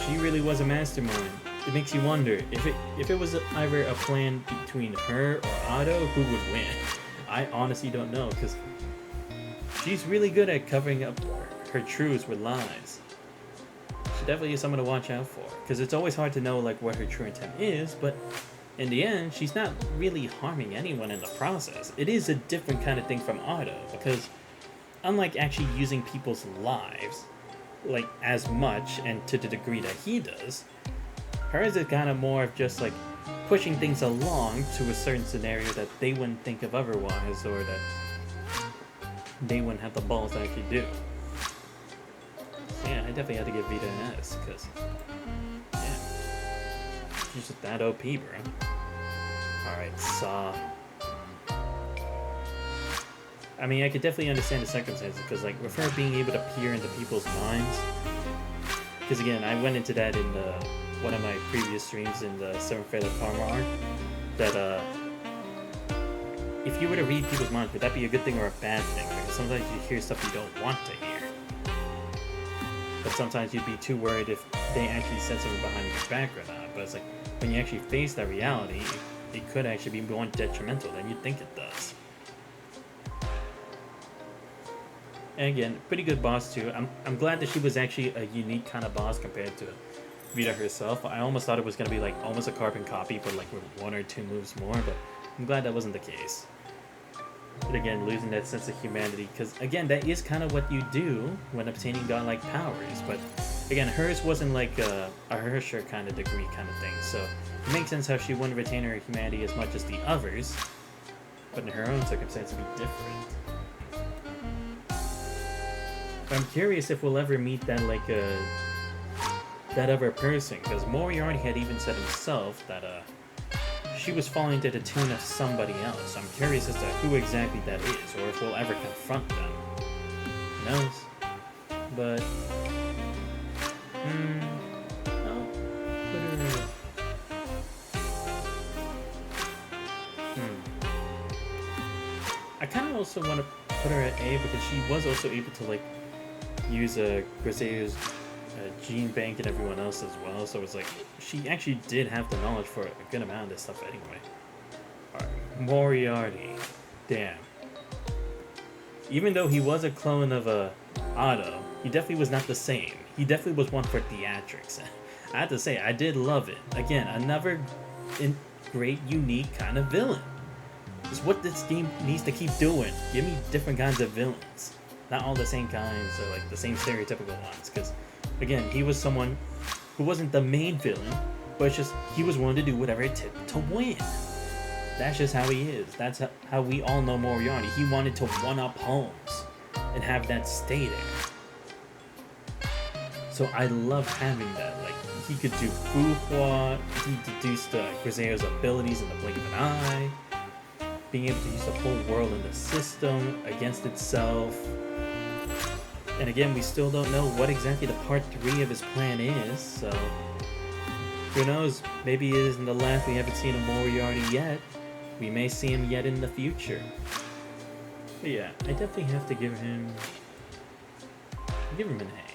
She really was a mastermind. It makes you wonder, if it was either a plan between her or Otto, who would win? I honestly don't know, because she's really good at covering up her truths with lies. She definitely is someone to watch out for, because it's always hard to know like what her true intent is, but in the end, she's not really harming anyone in the process. It is a different kind of thing from Otto, because unlike actually using people's lives like as much and to the degree that he does, hers is kind of more of just like pushing things along to a certain scenario that they wouldn't think of otherwise, or that they wouldn't have the balls to actually do. So yeah, I definitely had to give Vita an S, because yeah, she's just that OP, bro. Alright, Saw. I mean, I could definitely understand the circumstances, because like with her being able to peer into people's minds, because again, I went into that in one of my previous streams in the 7th Fatal Karma arc, that if you were to read people's minds, would that be a good thing or a bad thing? Because sometimes you hear stuff you don't want to hear, but sometimes you'd be too worried if they actually said something behind your back or not. But it's like, when you actually face that reality, it could actually be more detrimental than you think it does. And again, pretty good boss too. I'm glad that she was actually a unique kind of boss compared to Vita herself. I almost thought it was going to be like almost a carbon copy, but like with 1 or 2 moves more, but I'm glad that wasn't the case. But again, losing that sense of humanity, because again, that is kind of what you do when obtaining godlike powers. But again, hers wasn't like a Hersher kind of degree kind of thing, so it makes sense how she wouldn't retain her humanity as much as the others, but in her own circumstance it'd be different. But I'm curious if we'll ever meet that like that other person, because Moriarty had even said himself that she was falling to the tune of somebody else. I'm curious as to who exactly that is, or if we'll ever confront them. Who knows? But I'll put her. I kind of also want to put her at A, because she was also able to like use Griseo's gene bank and everyone else as well, so it's like she actually did have the knowledge for a good amount of this stuff anyway. Alright, Moriarty. Damn. Even though he was a clone of Otto, he definitely was not the same. He definitely was one for theatrics. I have to say, I did love it. Again, another great, unique kind of villain. It's what this game needs to keep doing. Give me different kinds of villains. Not all the same kinds, or like the same stereotypical ones, because again, he was someone who wasn't the main villain, but it's just he was willing to do whatever it took to win. That's just how he is. That's how we all know Moriarty. He wanted to one-up Holmes and have that stay there. So I love having that. Like, he could do Fuhua, he deduced Griseo's abilities in the blink of an eye, being able to use the whole world in the system against itself. And again, we still don't know what exactly the part 3 of his plan is, so who knows, maybe it isn't the last we haven't seen of Moriarty yet. We may see him yet in the future. But yeah, I definitely have to give him an A.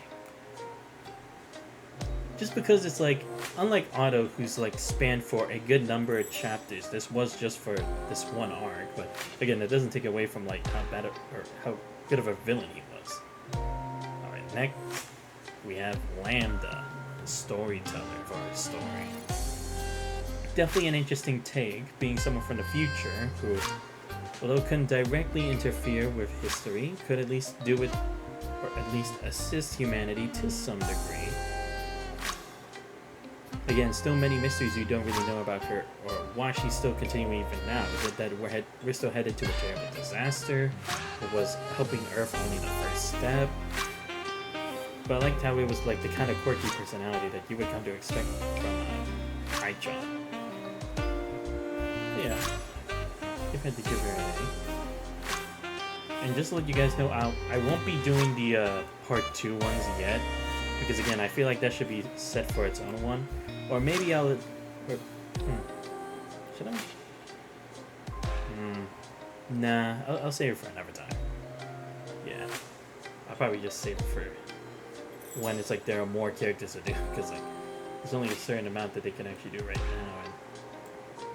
Just because it's like, unlike Otto, who's like spanned for a good number of chapters, this was just for this one arc, but again, that doesn't take away from like how bad or how good of a villain he was. Alright, next we have Lambda, the storyteller for our story. Definitely an interesting take, being someone from the future who, although couldn't directly interfere with history, could at least do it, or at least assist humanity to some degree. again, still many mysteries you don't really know about her, or why she's still continuing even now. Is it that we're still headed to a terrible disaster? Or was helping Earth only the first step? But I liked how it was like the kind of quirky personality that you would come to expect from Aicha. Yeah, if I had to give her an A. And just to let you guys know, I won't be doing the part 2 ones yet, because again, I feel like that should be set for its own one. Or maybe I'll... Should I? Nah, I'll save it for another time. Yeah, I'll probably just save it for when it's like there are more characters to do, because like there's only a certain amount that they can actually do right now, and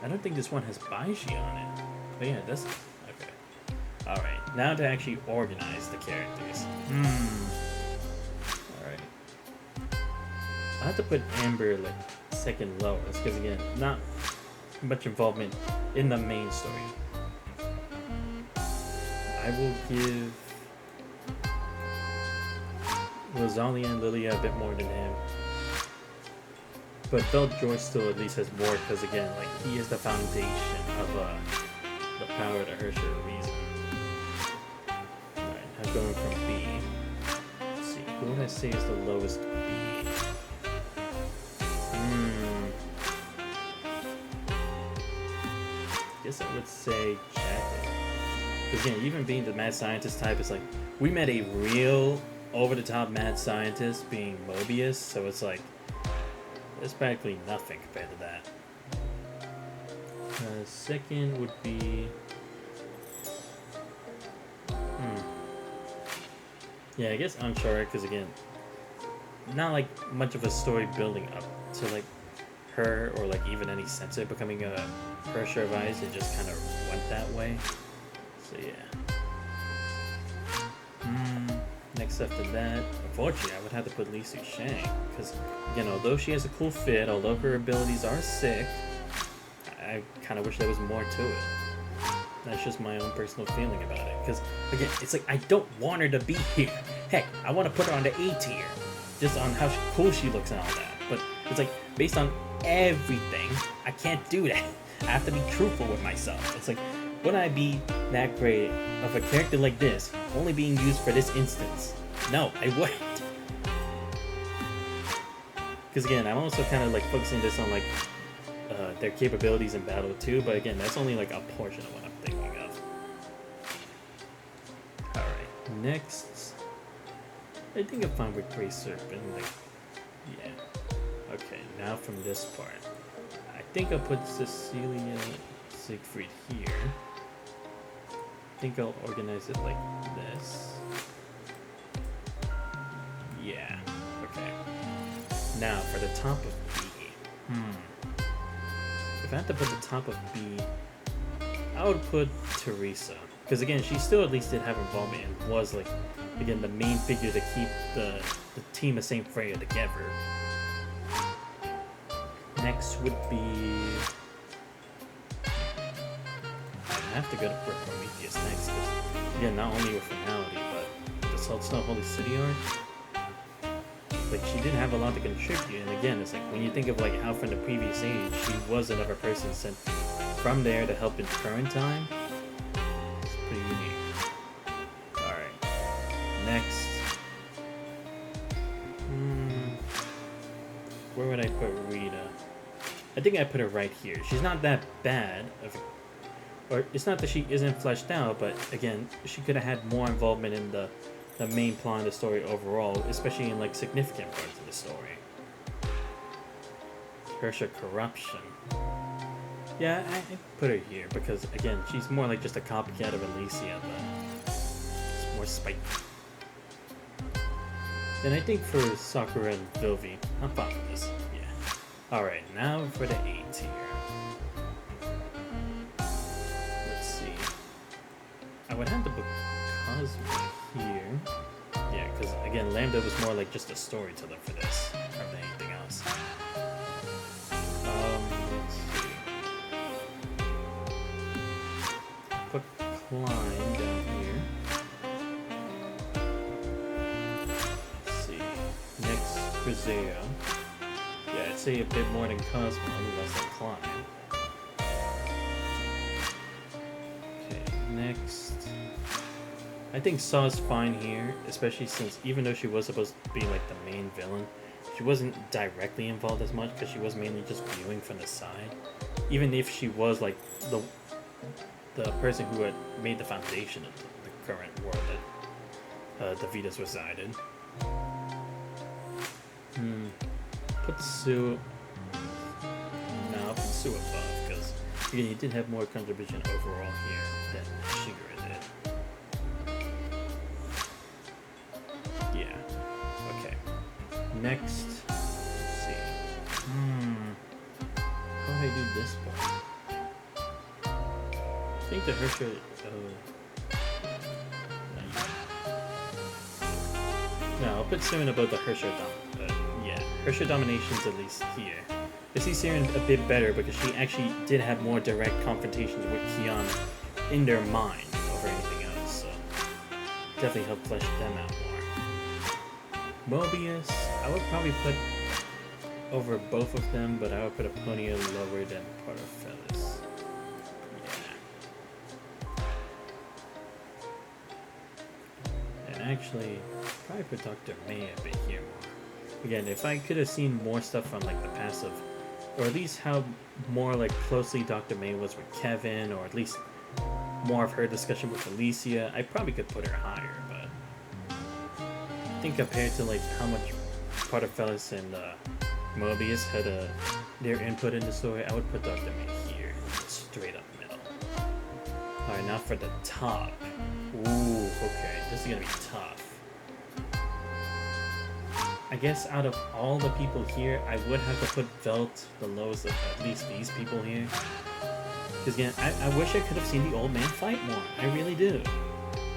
I don't think this one has Baiji on it. But yeah, it does. Okay. Alright, now to actually organize the characters. Alright. I have to put Amber like second lowest, because again, not much involvement in the main story. I will give Rosalia and Lilia a bit more than him. But Bell George still at least has more, because again, like, he is the foundation of the power to Herrscher reason. Alright, I'm going from B. Let's see, who would I say is the lowest B? Guess I would say Jacket. Because again, even being the mad scientist type, it's like, we met a real over-the-top mad scientist being Mobius, so it's like, there's practically nothing compared to that. Second would be... Yeah, I guess Uncharted, because again, not like much of a story building up to like her or like even any sensei becoming a Herrscher of Ice. It just kind of went that way. So yeah. Next after that, unfortunately, I would have to put Li Su Shang, because again, although she has a cool fit, although her abilities are sick, I kind of wish there was more to it. That's just my own personal feeling about it. Because again, it's like I don't want her to be here. Heck, I want to put her on the A tier, just on how cool she looks and all that. But it's like based on everything, I can't do that. I have to be truthful with myself. It's like, would I be that great of a character like this, only being used for this instance? No, I wouldn't. Because again, I'm also kind of like focusing this on like their capabilities in battle too, but again, that's only like a portion of what I'm thinking of. Alright, next, I think I'm fine with Grey Serpent. Like, yeah. Okay, now from this part, I think I'll put Cecilia Siegfried here. I think I'll organize it like this. Yeah, okay. Now for the top of B. If I had to put the top of B, I would put Teresa. Because again, she still at least did have involvement and was like, again, the main figure to keep the team of Saint Freya together. Next would be... I have to go to Prometheus next, because again, not only with finality, but the Salt Snow Holy City arc, like she did have a lot to contribute. And again, it's like when you think of like how from the previous age she was another person sent from there to help in current time, it's pretty unique. Alright, next, where would I put Rita? I think I put her right here. She's not that bad or it's not that she isn't fleshed out, but again, she could have had more involvement in the main plot of the story overall, especially in like significant parts of the story. Herrscher Corruption. Yeah, I put her here because again, she's more like just a copycat of Alicia, but it's more spiteful. Then I think for Sakura and Vilvi, I'm fine with this. Yeah. Alright, now for the A tier. I would have to put Cosmo here. Yeah, because again, Lambda was more like just a storyteller for this, rather than anything else. Let's see. Put Klein down here. Let's see. Next, Grisea. Yeah, say a bit more than Cosmo, less than Climb. Okay, next. I think Saw's fine here, especially since even though she was supposed to be like the main villain, she wasn't directly involved as much because she was mainly just viewing from the side. Even if she was like the person who had made the foundation of the current world that the Vitas resided. Put Sue. No, I'll put Sue above because he did have more contribution overall here than Shigeru did. Yeah. Okay. Next. Let's see. How do I do this part? I think the Hersha. No, I'll put Siren above the Hersha yeah, Hersha Domination's at least here. I see Siren a bit better because she actually did have more direct confrontations with Kiana in their mind over anything else, so definitely helped flesh them out more. Mobius, I would probably put over both of them, but I would put Aponia lower than Pardafelis. Yeah. And actually, probably put Dr. May a bit here more. Again, if I could have seen more stuff from like the passive, or at least how more like closely Dr. May was with Kevin, or at least more of her discussion with Alicia, I probably could put her higher, but I think compared to like how much Pardafelis and Mobius had their input in the story, I would put Dr. May here, straight up middle. Alright, now for the top. Ooh, okay, this is gonna be tough. I guess out of all the people here, I would have to put Velt the lowest of at least these people here. Because again, I wish I could have seen the old man fight more. I really do.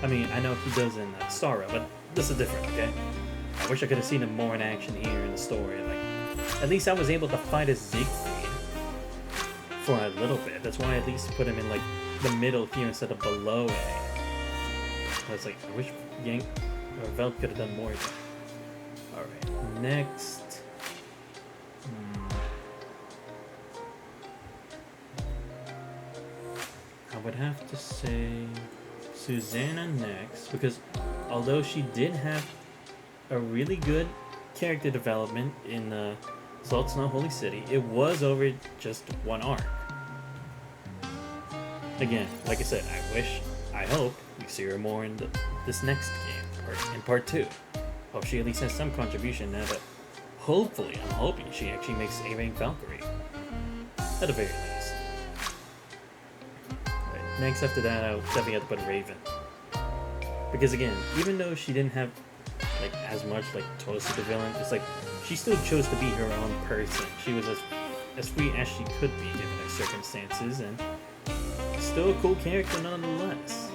I mean, I know he does in Sara, but this is different, okay? I wish I could have seen him more in action here in the story. Like, at least I was able to fight as Siegfried for a little bit. That's why I at least put him in like the middle here instead of below A. I was like, I wish Yank or Velt could have done more there. Alright, next. I would have to say Susanna next, because although she did have a really good character development in Salt Snow Holy City, it was over just one arc. Again, like I said, I hope we see her more in this next game, or in part 2. Hope she at least has some contribution now that hopefully, I'm hoping she actually makes a rank Valkyrie. At the very least. Right, next after that, I'll definitely have to put Raven. Because again, even though she didn't have like as much like toast to the villain, it's like she still chose to be her own person. She was as free as she could be given her circumstances, and still a cool character nonetheless.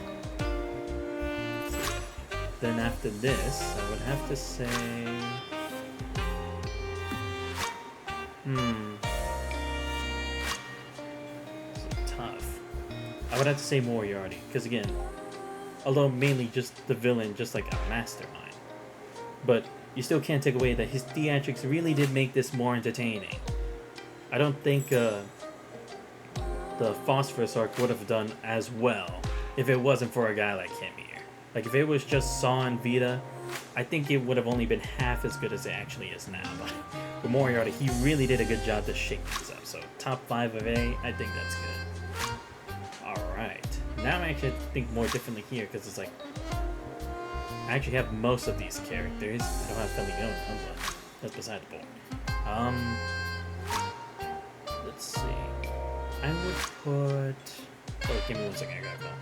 Then after this, I would have to say... It's tough. I would have to say Moriarty, because again, although mainly just the villain, just like a mastermind, but you still can't take away that his theatrics really did make this more entertaining. I don't think the Phosphorus arc would have done as well if it wasn't for a guy like him here. Like, if it was just Saw and Vita, I think it would have only been half as good as it actually is now. But for Moriarty, he really did a good job to shake things up. So, top 5 of A, I think that's good. Alright. Now I actually think more differently here, because it's like, I actually have most of these characters. I don't have Feliona, but that's beside the point. Let's see. I would put... Oh, give me 1 second, I gotta call.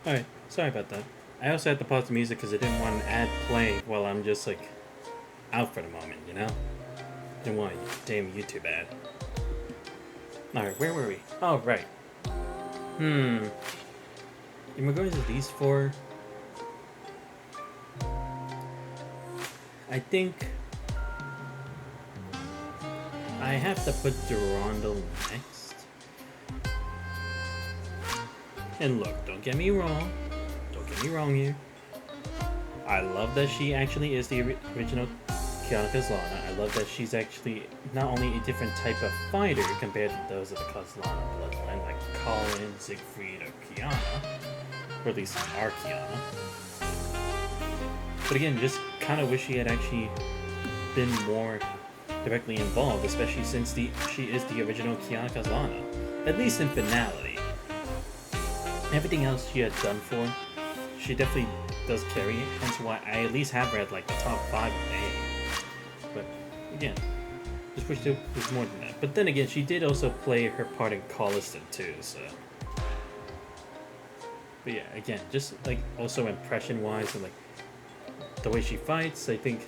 Alright, sorry about that. I also had to pause the music because I didn't want an ad playing while I'm just like out for the moment, you know? Didn't want a damn YouTube ad. Alright, where were we? Oh, right. In regards to these four, I think I have to put Durandal next. And look, don't get me wrong. Don't get me wrong here. I love that she actually is the original Kiana Kazlana. I love that she's actually not only a different type of fighter compared to those of the Kazlana bloodline, like Colin, Siegfried, or Kiana. Or at least our Kiana. But again, just kind of wish she had actually been more directly involved, especially since she is the original Kiana Kazlana. At least in finality. Everything else she had done for, she definitely does carry it, hence why I at least have her at like the top 5 of A. But again, just wish there was more than that. But then again, she did also play her part in Colliston too, so. But yeah, again, just like also impression wise and like the way she fights, I think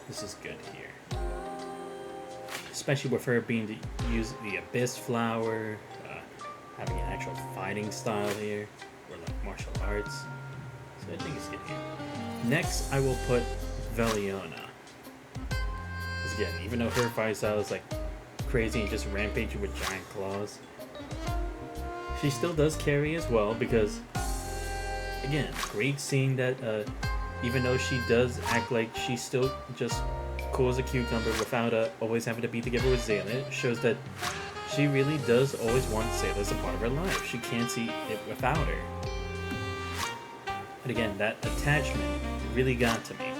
this is good here. Especially with her being to use the Abyss Flower, having an actual fighting style here, or like martial arts. So I think it's good here. Next, I will put Veliona. Because again, even though her fight style is like crazy and just rampaging with giant claws, she still does carry as well because, again, great seeing that even though she does act like she's still just cool as a cucumber without always having to be together with Zayla, it shows that she really does always want Zayla as a part of her life. She can't see it without her. But again, that attachment really got to me.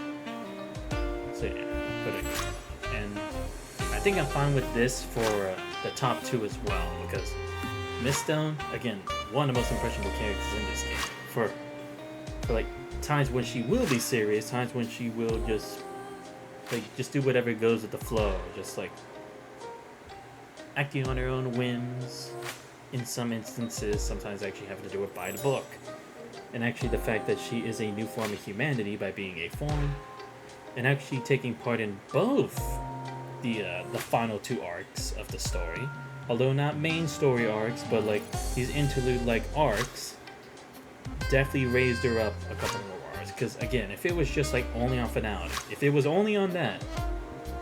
So yeah, put it. And I think I'm fine with this for the top 2 as well, because Miststone, again, one of the most impressionable characters in this game. For like times when she will be serious, times when she will just do whatever goes with the flow, just like acting on her own whims. In some instances, sometimes actually having to do it by the book. And actually the fact that she is a new form of humanity by being a fawn, and actually taking part in both the final 2 arcs of the story, although not main story arcs, but like these interlude like arcs, definitely raised her up a couple more bars. Because again, if it was just like only on finality, if it was only on that,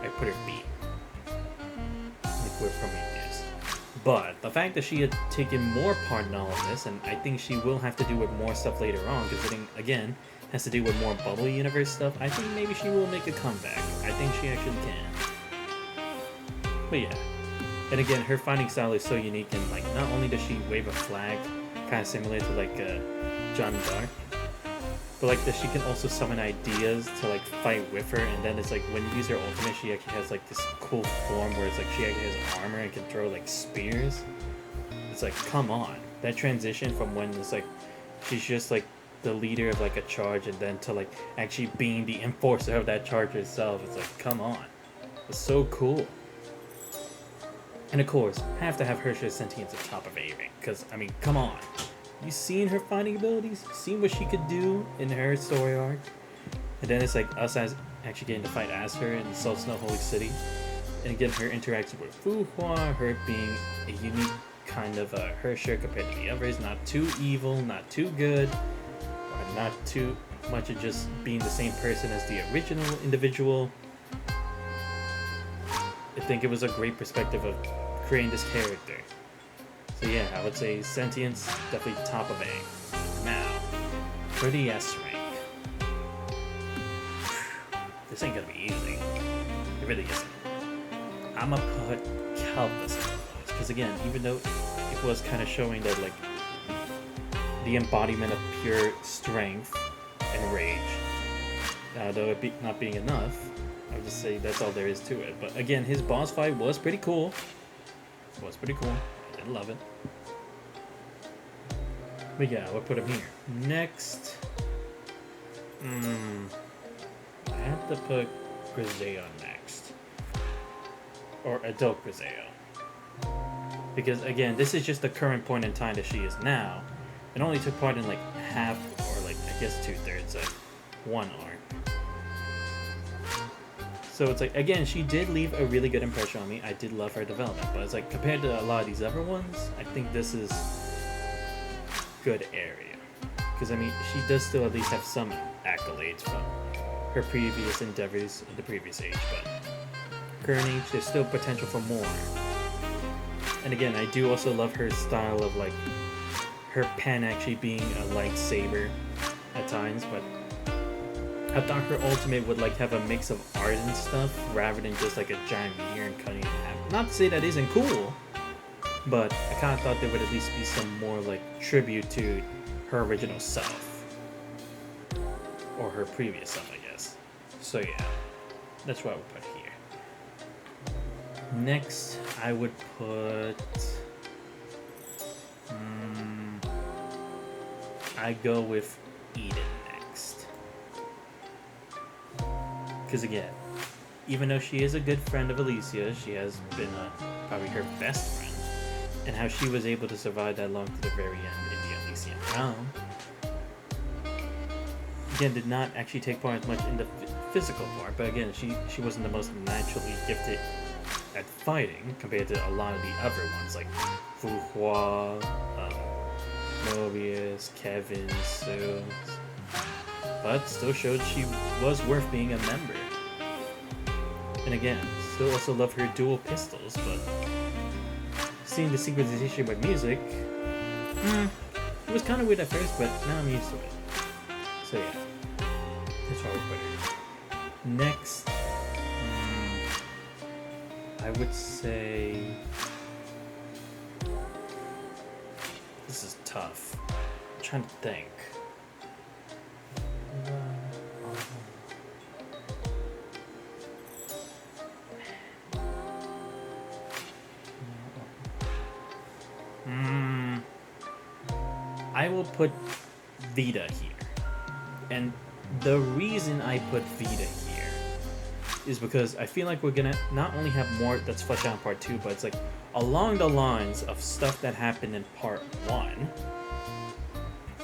I put her B. Like we're Prometheus. But the fact that she had taken more part in all of this, and I think she will have to do with more stuff later on, because it again has to do with more Bubble Universe stuff, I think maybe she will make a comeback. I think she actually can. But yeah. And again, her fighting style is so unique, and like not only does she wave a flag, kind of similar to like John Dark, but like that she can also summon ideas to like fight with her, and then it's like when you use her ultimate, she actually has like this cool form where it's like she actually has armor and can throw like spears. It's like, come on, that transition from when it's like she's just like the leader of like a charge, and then to like actually being the enforcer of that charge itself, it's like, come on, it's so cool. And of course, have to have Hershey's Sentience at top of A rank, because I mean, come on. You seen her fighting abilities? Seen what she could do in her story arc? And then it's like us as actually getting to fight as her in Salt Snow Holy City. And again, her interaction with Fu Hua, her being a unique kind of Hersher compared to the others. Not too evil, not too good, not too much of just being the same person as the original individual. I think it was a great perspective of creating this character. So yeah, I would say Sentience, definitely top of A. Now, for the S rank. This ain't gonna be easy. It really isn't. I'ma put Calvus in the lowest, because again, even though it was kind of showing that like the embodiment of pure strength and rage, though it not being enough, I would just say that's all there is to it. But again, his boss fight was pretty cool. I love it. But yeah, we'll put him here. Next, I have to put Griseo next. Or Adult Griseo. Because again, this is just the current point in time that she is now. It only took part in like half, or like I guess 2/3 of one arc. So it's like, again, she did leave a really good impression on me. I did love her development, but it's like compared to a lot of these other ones, I think this is good area. Because I mean, she does still at least have some accolades from her previous endeavors in the previous age, but current age, there's still potential for more. And again, I do also love her style of like her pen actually being a lightsaber at times, but I thought her ultimate would like have a mix of art and stuff rather than just like a giant meteor and cutting it in half. Not to say that isn't cool, but I kind of thought there would at least be some more like tribute to her original self, or her previous self, I guess. So yeah, that's what I would put here. Next, I would put. I go with Eden next. Because again, even though she is a good friend of Alicia, she has been probably her best friend. And how she was able to survive that long to the very end in the Elysian realm. Again, did not actually take part as much in the physical part, but again, she wasn't the most naturally gifted at fighting compared to a lot of the other ones like Fu Hua, Mobius, Kevin, Sue. But still showed she was worth being a member. And again, still also love her dual pistols, but seeing the synchronization with music, it was kind of weird at first, but now I'm used to it. So yeah, that's why we put it. Next, I would say this is tough. I'm trying to think. I will put Vita here. And the reason I put Vita here is because I feel like we're gonna not only have more that's fleshed out in part 2, but it's like along the lines of stuff that happened in part 1.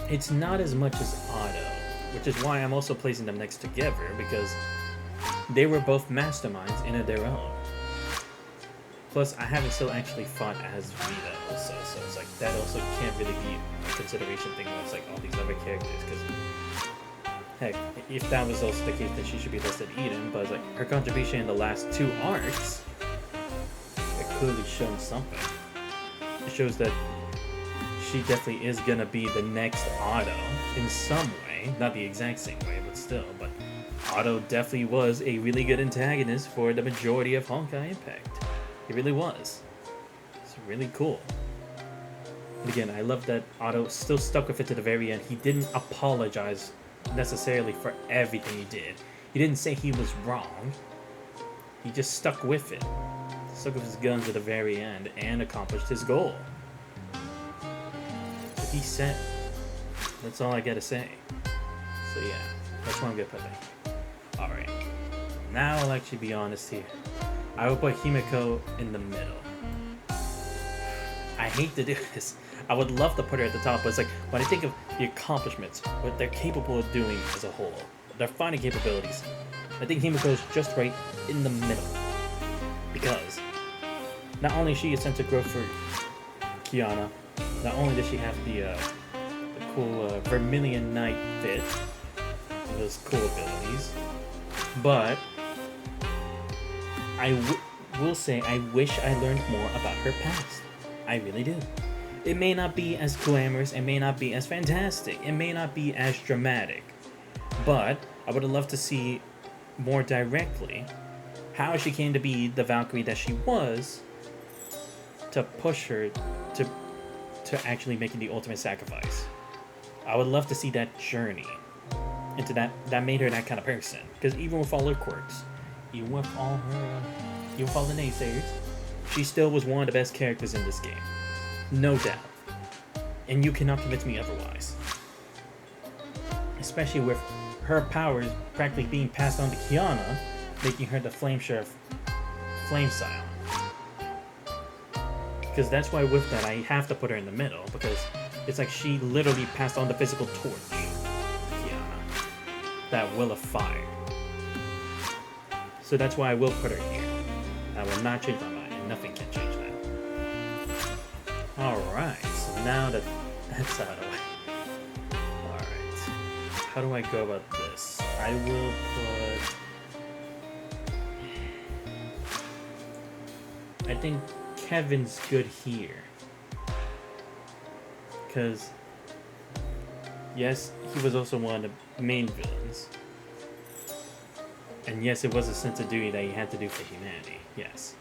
It's not as much as Otto, which is why I'm also placing them next together, because they were both masterminds in their own. Plus, I haven't still actually fought as Vita also, so it's like that also can't really be a consideration thing when it's like all these other characters, because heck, if that was also the case, then she should be listed Eden, but it's like her contribution in the last 2 arcs, it clearly shown something. It shows that she definitely is gonna be the next Otto in some way, not the exact same way, but still, but Otto definitely was a really good antagonist for the majority of Honkai Impact. It really was. It's really cool. And again, I love that Otto still stuck with it to the very end. He didn't apologize necessarily for everything he did. He didn't say he was wrong. He just stuck with it. Stuck with his guns to the very end and accomplished his goal. So he said, that's all I gotta say. So yeah, that's what I'm gonna put there. Alright. Now I'll actually be honest here. I would put Himeko in the middle. I hate to do this. I would love to put her at the top, but it's like, when I think of the accomplishments, what they're capable of doing as a whole, their fighting capabilities, I think Himeko is just right in the middle. Because not only is she a sense of growth for Kiana, not only does she have the cool Vermilion Knight fit, and those cool abilities, but I will say I wish I learned more about her past. I really do. It may not be as glamorous, it may not be as fantastic, it may not be as dramatic, but I would have loved to see more directly how she came to be the Valkyrie that she was, to push her to actually making the ultimate sacrifice. I would love to see that journey into that made her that kind of person. Because even with all her quirks, even with all the naysayers, she still was one of the best characters in this game. No doubt. And you cannot convince me otherwise. Especially with her powers practically being passed on to Kiana, making her the Flame Sheriff Flame Scion. Because that's why with that I have to put her in the middle, because it's like she literally passed on the physical torch to Kiana. That will of fire. So that's why I will put her here. I will not change my mind, and nothing can change that. Alright, so now that that's out of the way. Alright. How do I go about this? I will put... I think Kevin's good here. Because, yes, he was also one of the main villains. And yes, it was a sense of duty that he had to do for humanity, yes.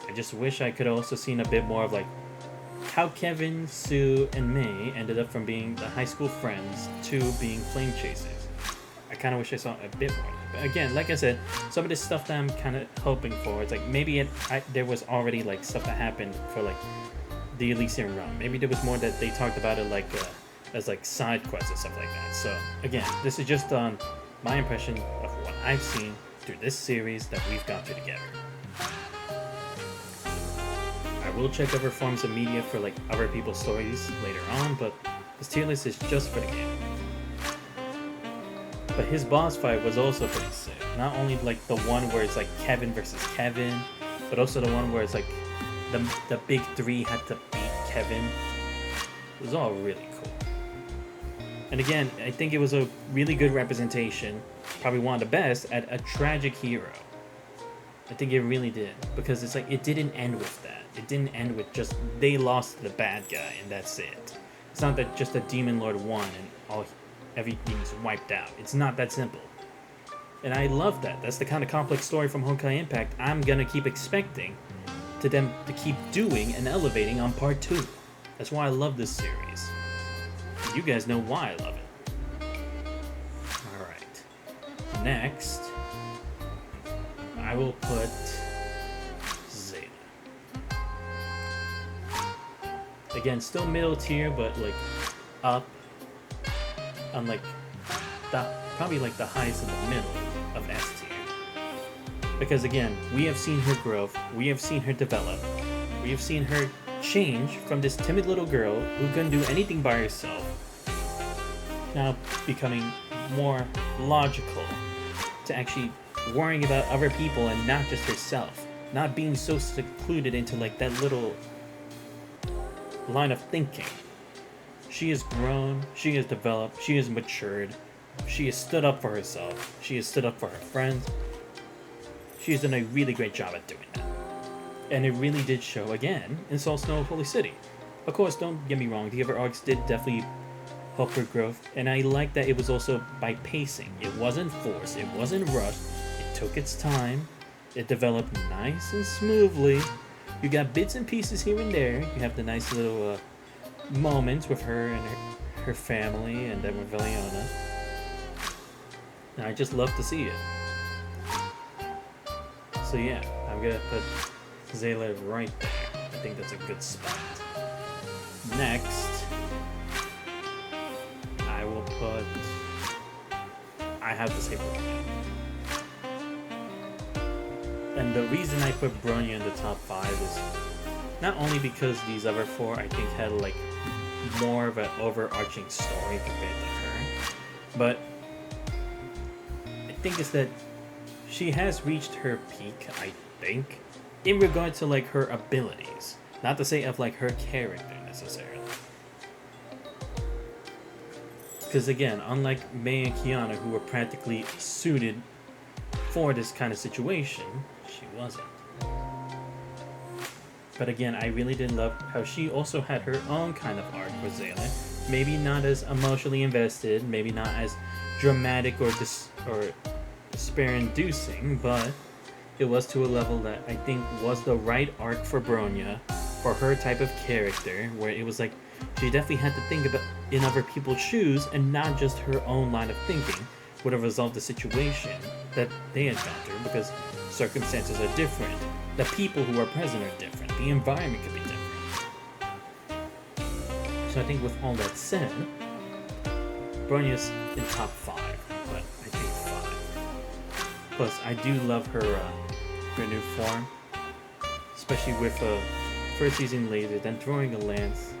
I just wish I could have also seen a bit more of like how Kevin, Sue, and May ended up from being the high school friends to being flame chasers. I kind of wish I saw a bit more of that. But again, like I said, some of this stuff that I'm kind of hoping for, it's like maybe there was already like stuff that happened for like the Elysian Realm. Maybe there was more that they talked about it like as like side quests and stuff like that. So again, this is just on my impression of what I've seen through this series that we've gone through together. I will check other forms of media for like other people's stories later on, but this tier list is just for the game. But his boss fight was also pretty sick. Not only like the one where it's like Kevin versus Kevin, but also the one where it's like the big three had to beat Kevin. It was all really cool. And again, I think it was a really good representation, probably one of the best, at a tragic hero. I think it really did, because it's like it didn't end with that. It didn't end with just they lost to the bad guy and that's it. It's not that just a demon lord won and everything's wiped out. It's not that simple. And I love that. That's the kind of complex story from Honkai Impact I'm gonna keep expecting to them to keep doing and elevating on part 2. That's why I love this series. You guys know why I love it. Alright. Next, I will put Zeta. Again, still middle tier, but like up on like probably like the highest in the middle of S tier. Because again, we have seen her growth, we have seen her develop, we have seen her change from this timid little girl who couldn't do anything by herself, now becoming more logical, to actually worrying about other people and not just herself, not being so secluded into like that little line of thinking. She has grown, she has developed, she has matured, she has stood up for herself, she has stood up for her friends. She has done a really great job at doing that. And it really did show again in Salt Snow Holy City. Of course, don't get me wrong, the other arcs did definitely help her growth, and I like that it was also by pacing. It wasn't forced, it wasn't rushed, it took its time, it developed nice and smoothly. You got bits and pieces here and there, you have the nice little moments with her and her family, and then with Veliona. And I just love to see it. So yeah, I'm gonna put Zayla right there. I think that's a good spot. Next, I will put... I have to say Bronya. And the reason I put Bronya in the top 5 is not only because these other 4 I think had like more of an overarching story compared to her, but I think it's that she has reached her peak, I think, in regard to like her abilities. Not to say of like her character necessarily. Because again, unlike May and Kiana, who were practically suited for this kind of situation, she wasn't. But again, I really did love how she also had her own kind of arc with Zayla. Maybe not as emotionally invested, maybe not as dramatic or despair-inducing, but it was to a level that I think was the right arc for Bronya, for her type of character, where it was like she definitely had to think about in other people's shoes and not just her own line of thinking would have resolved the situation that they encountered, because circumstances are different. The people who are present are different. The environment could be different. So I think with all that said, Bronya's in top 5, but I think 5. Plus, I do love her new form. especially with first using laser, then throwing a lance.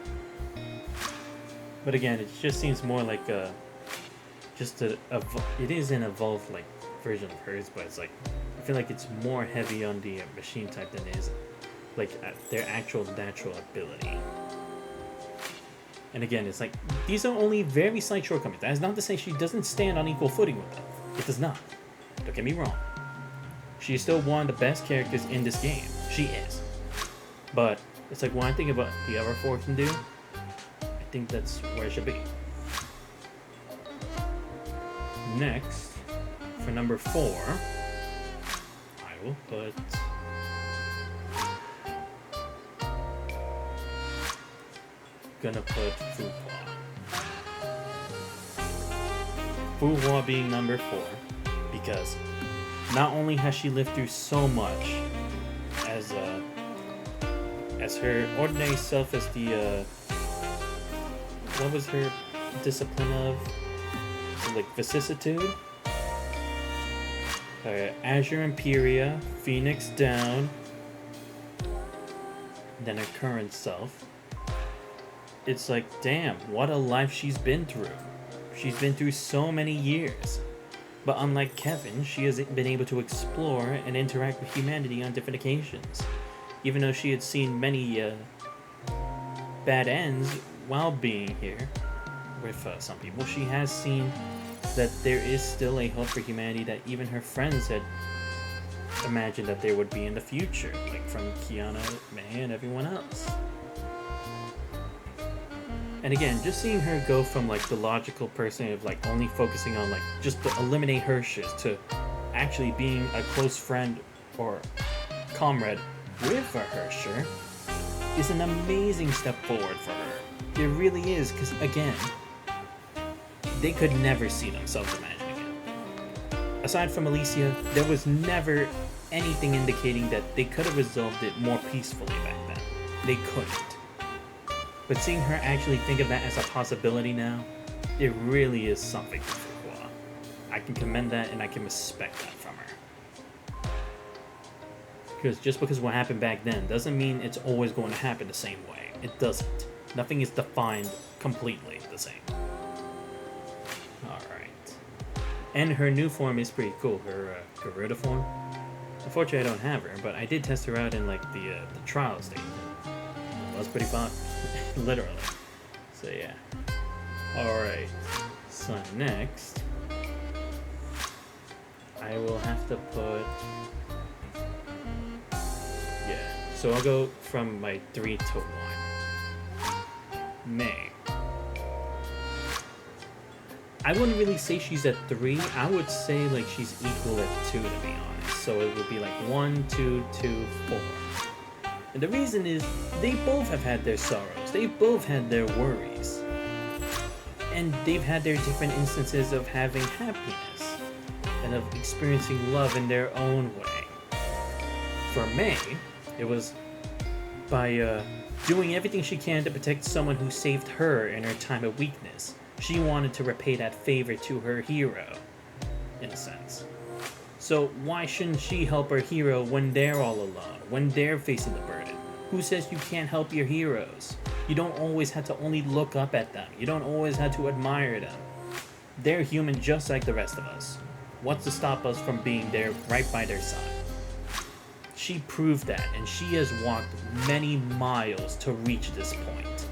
But again, it just seems more like it is an evolved like version of hers, but it's like I feel like it's more heavy on the machine type than it is like their actual natural ability. And again, it's like these are only very slight shortcomings. That is not to say she doesn't stand on equal footing with them. It does not. Don't get me wrong. She is still one of the best characters in this game. She is. But it's like when I think about the other four can do, I think that's where it should be. Next, for number 4, I will put Fuhua being number 4, because not only has she lived through so much as her ordinary self as the what was her discipline of? So like vicissitude? Azure Imperia, Phoenix Down, then her current self. It's like, damn, what a life she's been through. She's been through so many years. But unlike Kevin, she has been able to explore and interact with humanity on different occasions. Even though she had seen many bad ends while being here with some people, she has seen that there is still a hope for humanity that even her friends had imagined that there would be in the future, like from Kiana, May, and everyone else. And again, just seeing her go from like the logical person of like only focusing on like just to eliminate Hershers to actually being a close friend or comrade with a Hersher is an amazing step forward for her. It really is, because again, they could never see themselves imagining it. Aside from Alicia, there was never anything indicating that they could have resolved it more peacefully back then. They couldn't. But seeing her actually think of that as a possibility now, it really is something for Fuhua. I can commend that and I can respect that from her. Because just because what happened back then doesn't mean it's always going to happen the same way. It doesn't. Nothing is defined completely the same. Alright. And her new form is pretty cool, her Garuda form. Unfortunately, I don't have her, but I did test her out in like the trial stage. It was pretty fun. Literally. So yeah. Alright. So next, I will have to put... Yeah. So I'll go from my 3 to 1. May. I wouldn't really say she's at 3. I would say like she's equal at 2 to be honest. So it would be like 1, 2, 2, 4. And the reason is they both have had their sorrows. They've both had their worries. And they've had their different instances of having happiness and of experiencing love in their own way. For May, it was by doing everything she can to protect someone who saved her in her time of weakness. She wanted to repay that favor to her hero, in a sense. So why shouldn't she help her hero when they're all alone, when they're facing the burden? Who says you can't help your heroes? You don't always have to only look up at them. You don't always have to admire them. They're human just like the rest of us. What's to stop us from being there right by their side? She proved that, and she has walked many miles to reach this point.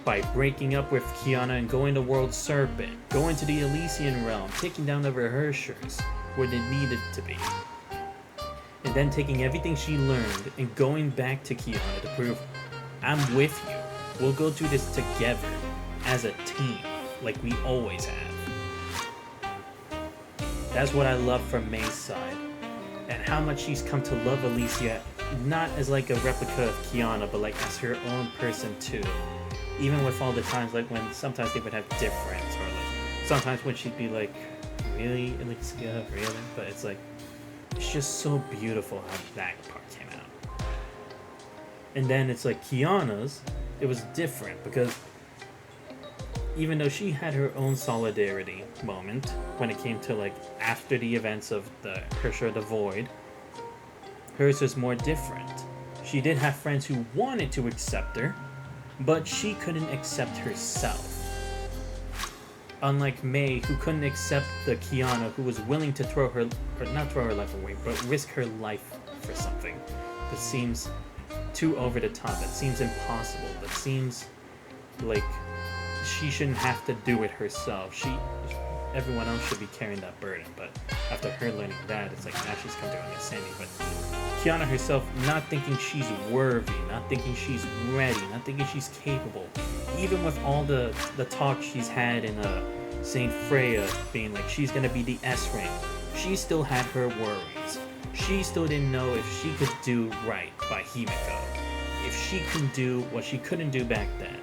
By breaking up with Kiana and going to World Serpent, going to the Elysian Realm, taking down the Rehearsers where they needed to be. And then taking everything she learned and going back to Kiana to prove, I'm with you. We'll go through this together, as a team, like we always have. That's what I love from May's side, and how much she's come to love Alicia, not as like a replica of Kiana, but like as her own person too. Even with all the times, like when sometimes they would have difference, or like sometimes when she'd be like, really, Alicia, really? But it's like, it's just so beautiful how that part came out. And then it's like Kiana's, it was different because even though she had her own solidarity moment when it came to like after the events of the Hersher the Void, hers was more different. She did have friends who wanted to accept her, but she couldn't accept herself. Unlike May, who couldn't accept the Kiana who was willing to not throw her life away, but risk her life for something that seems too over the top, that seems impossible, that seems like she shouldn't have to do it herself. Everyone else should be carrying that burden, but after her learning that, it's like now she's come to understanding. But Kiana herself, not thinking she's worthy, not thinking she's ready, not thinking she's capable, even with all the talk she's had in Saint Freya being like she's gonna be the S rank, she still had her worries. She still didn't know if she could do right by Himiko, if she can do what she couldn't do back then.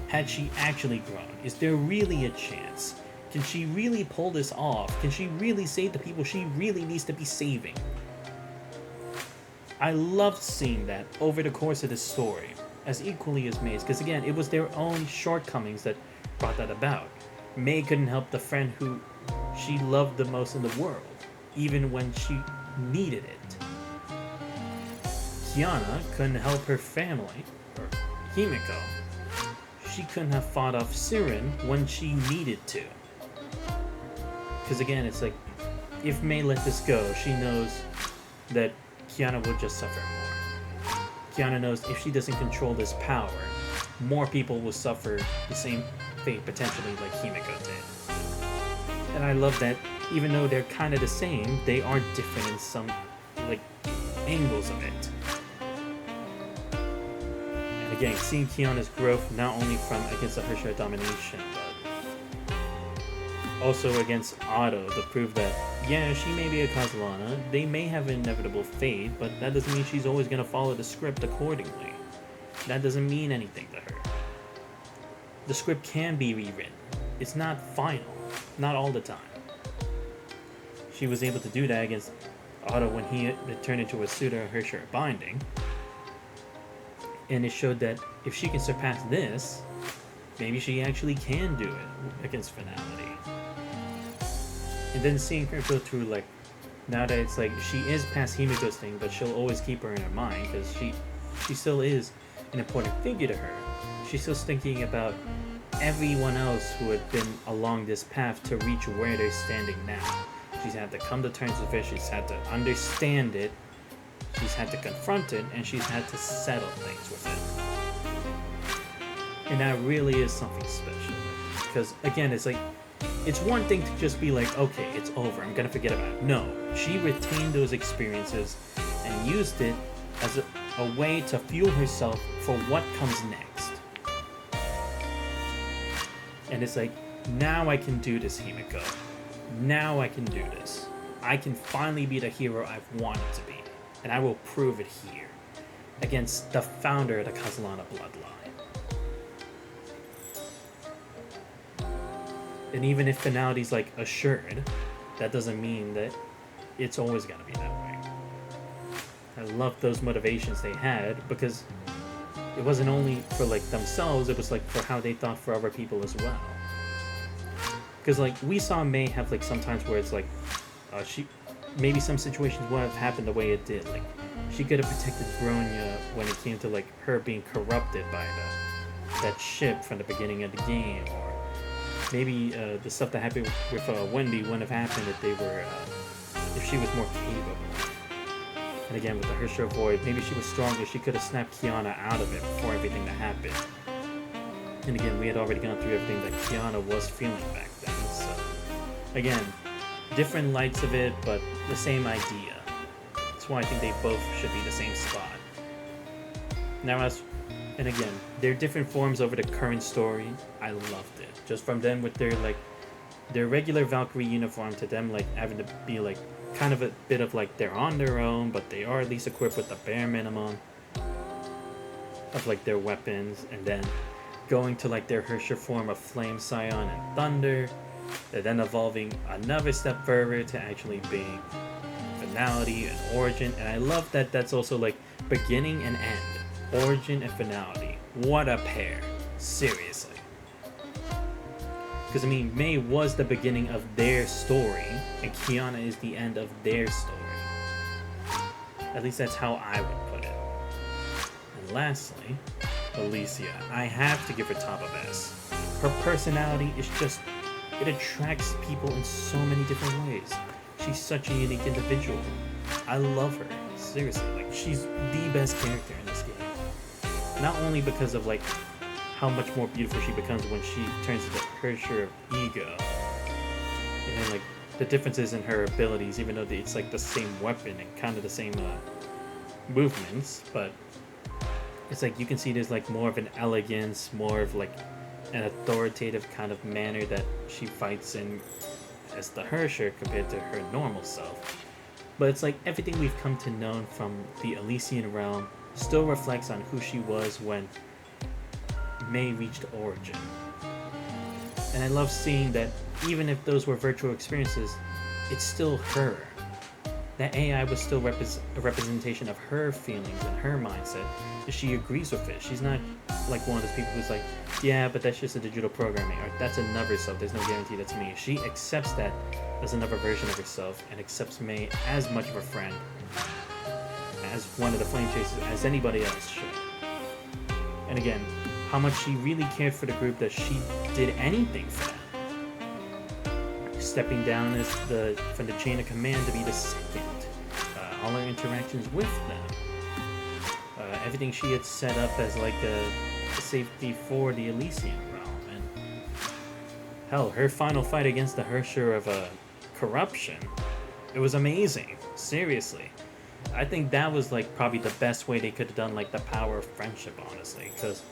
Had she actually grown? Is there really a chance? Can she really pull this off? Can she really save the people she really needs to be saving? I loved seeing that over the course of this story, as equally as May's, because again, it was their own shortcomings that brought that about. May couldn't help the friend who she loved the most in the world, even when she needed it. Kiana couldn't help her family, or Himiko. She couldn't have fought off Siren when she needed to. Because again, it's like, if May let this go, she knows that Kiana will just suffer more. Kiana knows if she doesn't control this power, more people will suffer the same fate potentially like Himiko did. And I love that even though they're kind of the same, they are different in some like angles of it. And again, seeing Kiana's growth not only from against the Hershey domination, but also against Otto to prove that, yeah, she may be a Castellana, they may have an inevitable fate, but that doesn't mean she's always going to follow the script accordingly. That doesn't mean anything to her. The script can be rewritten. It's not final. Not all the time. She was able to do that against Otto when he turned into a pseudo Hershey binding. And it showed that if she can surpass this, maybe she actually can do it against Finality. And then seeing her go through, like, now that it's like she is past Himiko's thing, but she'll always keep her in her mind because she still is an important figure to her. She's still thinking about everyone else who had been along this path to reach where they're standing now. She's had to come to terms with it, she's had to understand it, she's had to confront it, and she's had to settle things with it. And that really is something special. Because, again, it's like, it's one thing to just be like, okay, it's over, I'm gonna forget about it. No, she retained those experiences and used it as a way to fuel herself for what comes next. And it's like, now I can do this, Himiko. Now I can do this. I can finally be the hero I've wanted to be. And I will prove it here. Against the founder of the Castellana bloodline. And even if finality's like assured, that doesn't mean that it's always gonna be that way. I love those motivations they had because it wasn't only for like themselves, it was like for how they thought for other people as well. Because like we saw May have like sometimes where it's like maybe some situations wouldn't have happened the way it did. Like she could have protected Bronya when it came to like her being corrupted by that ship from the beginning of the game, or maybe the stuff that happened with Wendy wouldn't have happened if they were if she was more capable. And again, with the Hershey Void, maybe she was stronger. She could have snapped Kiana out of it before everything that happened. And again, we had already gone through everything that Kiana was feeling back then. So, again, different lights of it, but the same idea. That's why I think they both should be the same spot. Now, and again, they're different forms over the current story. I loved it. Just from them with their regular Valkyrie uniform to them like having to be like kind of a bit of like they're on their own, but they are at least equipped with the bare minimum of like their weapons, and then going to like their Hershey form of Flame, Scion, and Thunder, and then evolving another step further to actually being Finality and Origin. And I love that that's also like beginning and end. Origin and Finality. What a pair. Seriously. Because I mean, May was the beginning of their story, and Kiana is the end of their story. At least that's how I would put it. And lastly, Alicia. I have to give her top of S. Her personality is just, it attracts people in so many different ways. She's such a unique individual. I love her. Seriously, like, she's the best character in this game. Not only because of, like, how much more beautiful she becomes when she turns into her share of ego. And then, like, the differences in her abilities, even though it's, like, the same weapon and kind of the same movements, but it's like you can see there's, like, more of an elegance, more of, like, an authoritative kind of manner that she fights in as the Hersher compared to her normal self. But it's like everything we've come to know from the Elysian realm still reflects on who she was when May reached Origin. And I love seeing that even if those were virtual experiences, it's still her. That AI was still a representation of her feelings and her mindset. She agrees with it. She's not like one of those people who's like, yeah, but that's just a digital programming, or that's another self, there's no guarantee that's me. She accepts that as another version of herself and accepts May as much of a friend, as one of the flame chasers, as anybody else should. And again, how much she really cared for the group that she did anything for them. Stepping down as from the chain of command to be the second. All her interactions with them. Everything she had set up as like a safety for the Elysian realm. And hell, her final fight against the Hersher of corruption, it was amazing. Seriously. I think that was like probably the best way they could have done like the power of friendship, honestly. Because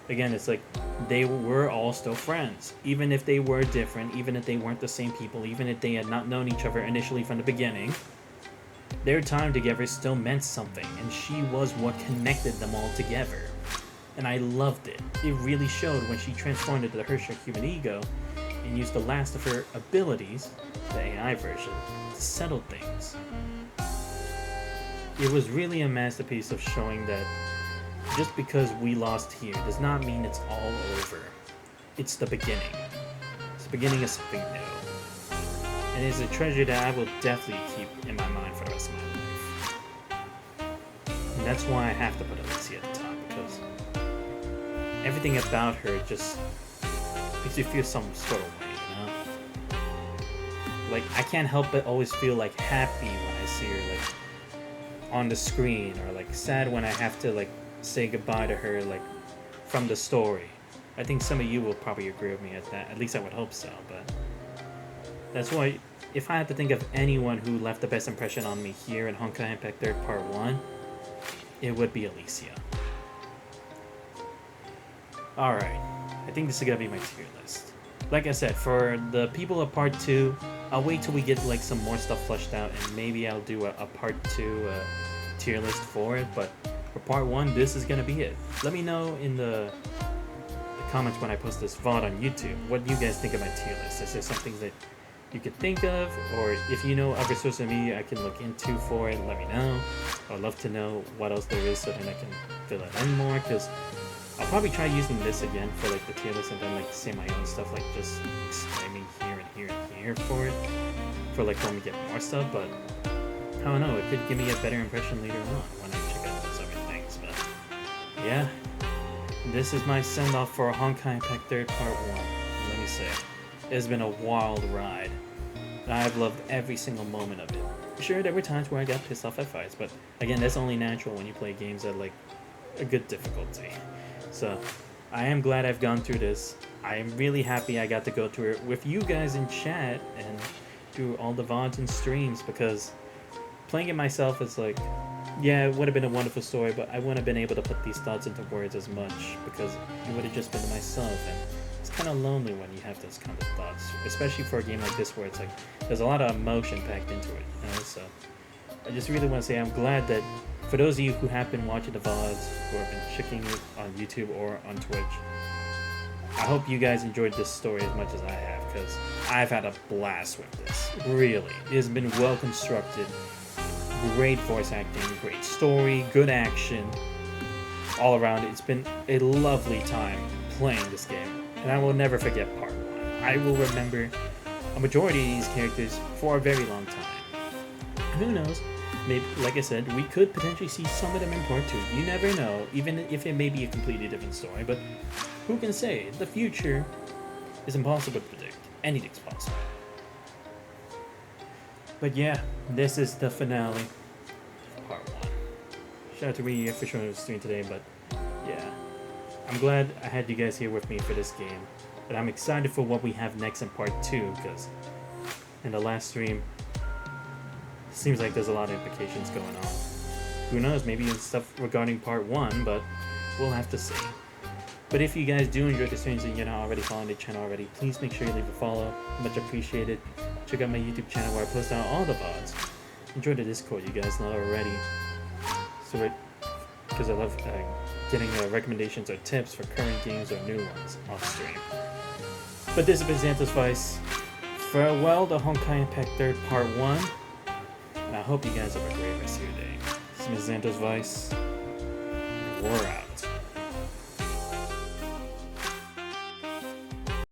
again, it's like they were all still friends. Even if they were different, even if they weren't the same people, even if they had not known each other initially from the beginning, their time together still meant something, and she was what connected them all together. And I loved it. It really showed when she transformed into the Hersher human ego and used the last of her abilities, the AI version, to settle things. It was really a masterpiece of showing that just because we lost here does not mean it's all over. It's the beginning. It's the beginning of something new. And it's a treasure that I will definitely keep in my mind for the rest of my life. And that's why I have to put Alicia at the top, because everything about her just makes you feel some sort of way, you know? Like, I can't help but always feel like happy when I see her like on the screen, or like sad when I have to like say goodbye to her like from the story. I think some of you will probably agree with me at that. At least I would hope so, but that's why if I had to think of anyone who left the best impression on me here in Honkai Impact 3 Part 1, it would be Alicia. Alright, I think this is gonna be my tier list. Like I said, for the people of Part 2, I'll wait till we get like some more stuff fleshed out, and maybe I'll do a Part 2 tier list for it, but for Part 1, this is gonna be it. Let me know in the comments when I post this VOD on YouTube, what do you guys think of my tier list? Is there something that you could think of, or if you know other social media I can look into for it, let me know. I'd love to know what else there is so then I can fill it in more, because I'll probably try using this again for like the tier list and then like say my own stuff, like just exclaiming here and here and here for it, for like when we get more stuff, but I don't know, it could give me a better impression later on when I check out those other things. But yeah, this is my send-off for Honkai Impact 3 Part 1. Let me say, it has been a wild ride, and I've loved every single moment of it. Sure, there were times where I got pissed off at fights, but again, that's only natural when you play games at like a good difficulty. So I am glad I've gone through this. I am really happy I got to go through it with you guys in chat and do all the VODs and streams, because playing it myself is like, yeah, it would have been a wonderful story, but I wouldn't have been able to put these thoughts into words as much, because it would have just been myself, and it's kind of lonely when you have those kind of thoughts, especially for a game like this where it's like there's a lot of emotion packed into it, you know? So I just really want to say I'm glad that for those of you who have been watching the VODs, who have been checking it on YouTube or on Twitch, I hope you guys enjoyed this story as much as I have, because I've had a blast with this. Really, it has been well constructed. Great voice acting, great story, good action, all around. It's been a lovely time playing this game, and I will never forget Part 1. I will remember a majority of these characters for a very long time. Who knows, maybe, like I said, we could potentially see some of them in part 2. You never know, even if it may be a completely different story, but who can say? The future is impossible to predict. Anything's possible. But yeah, this is the finale of part 1. Shout out to Ree for showing the stream today, but yeah. I'm glad I had you guys here with me for this game. But I'm excited for what we have next in part 2, because in the last stream, seems like there's a lot of implications going on. Who knows, maybe it's stuff regarding part 1, but we'll have to see. But if you guys do enjoy the streams and you're not already following the channel already, please make sure you leave a follow. Much appreciated. Check out my YouTube channel where I post out all the VODs. Enjoy the Discord, you guys know already. So because I love getting recommendations or tips for current games or new ones off stream. But this has been Xanthos Vice. Farewell to Honkai Impact 3rd Part 1. And I hope you guys have a great rest of your day. This is Xanthos Vice. We're out.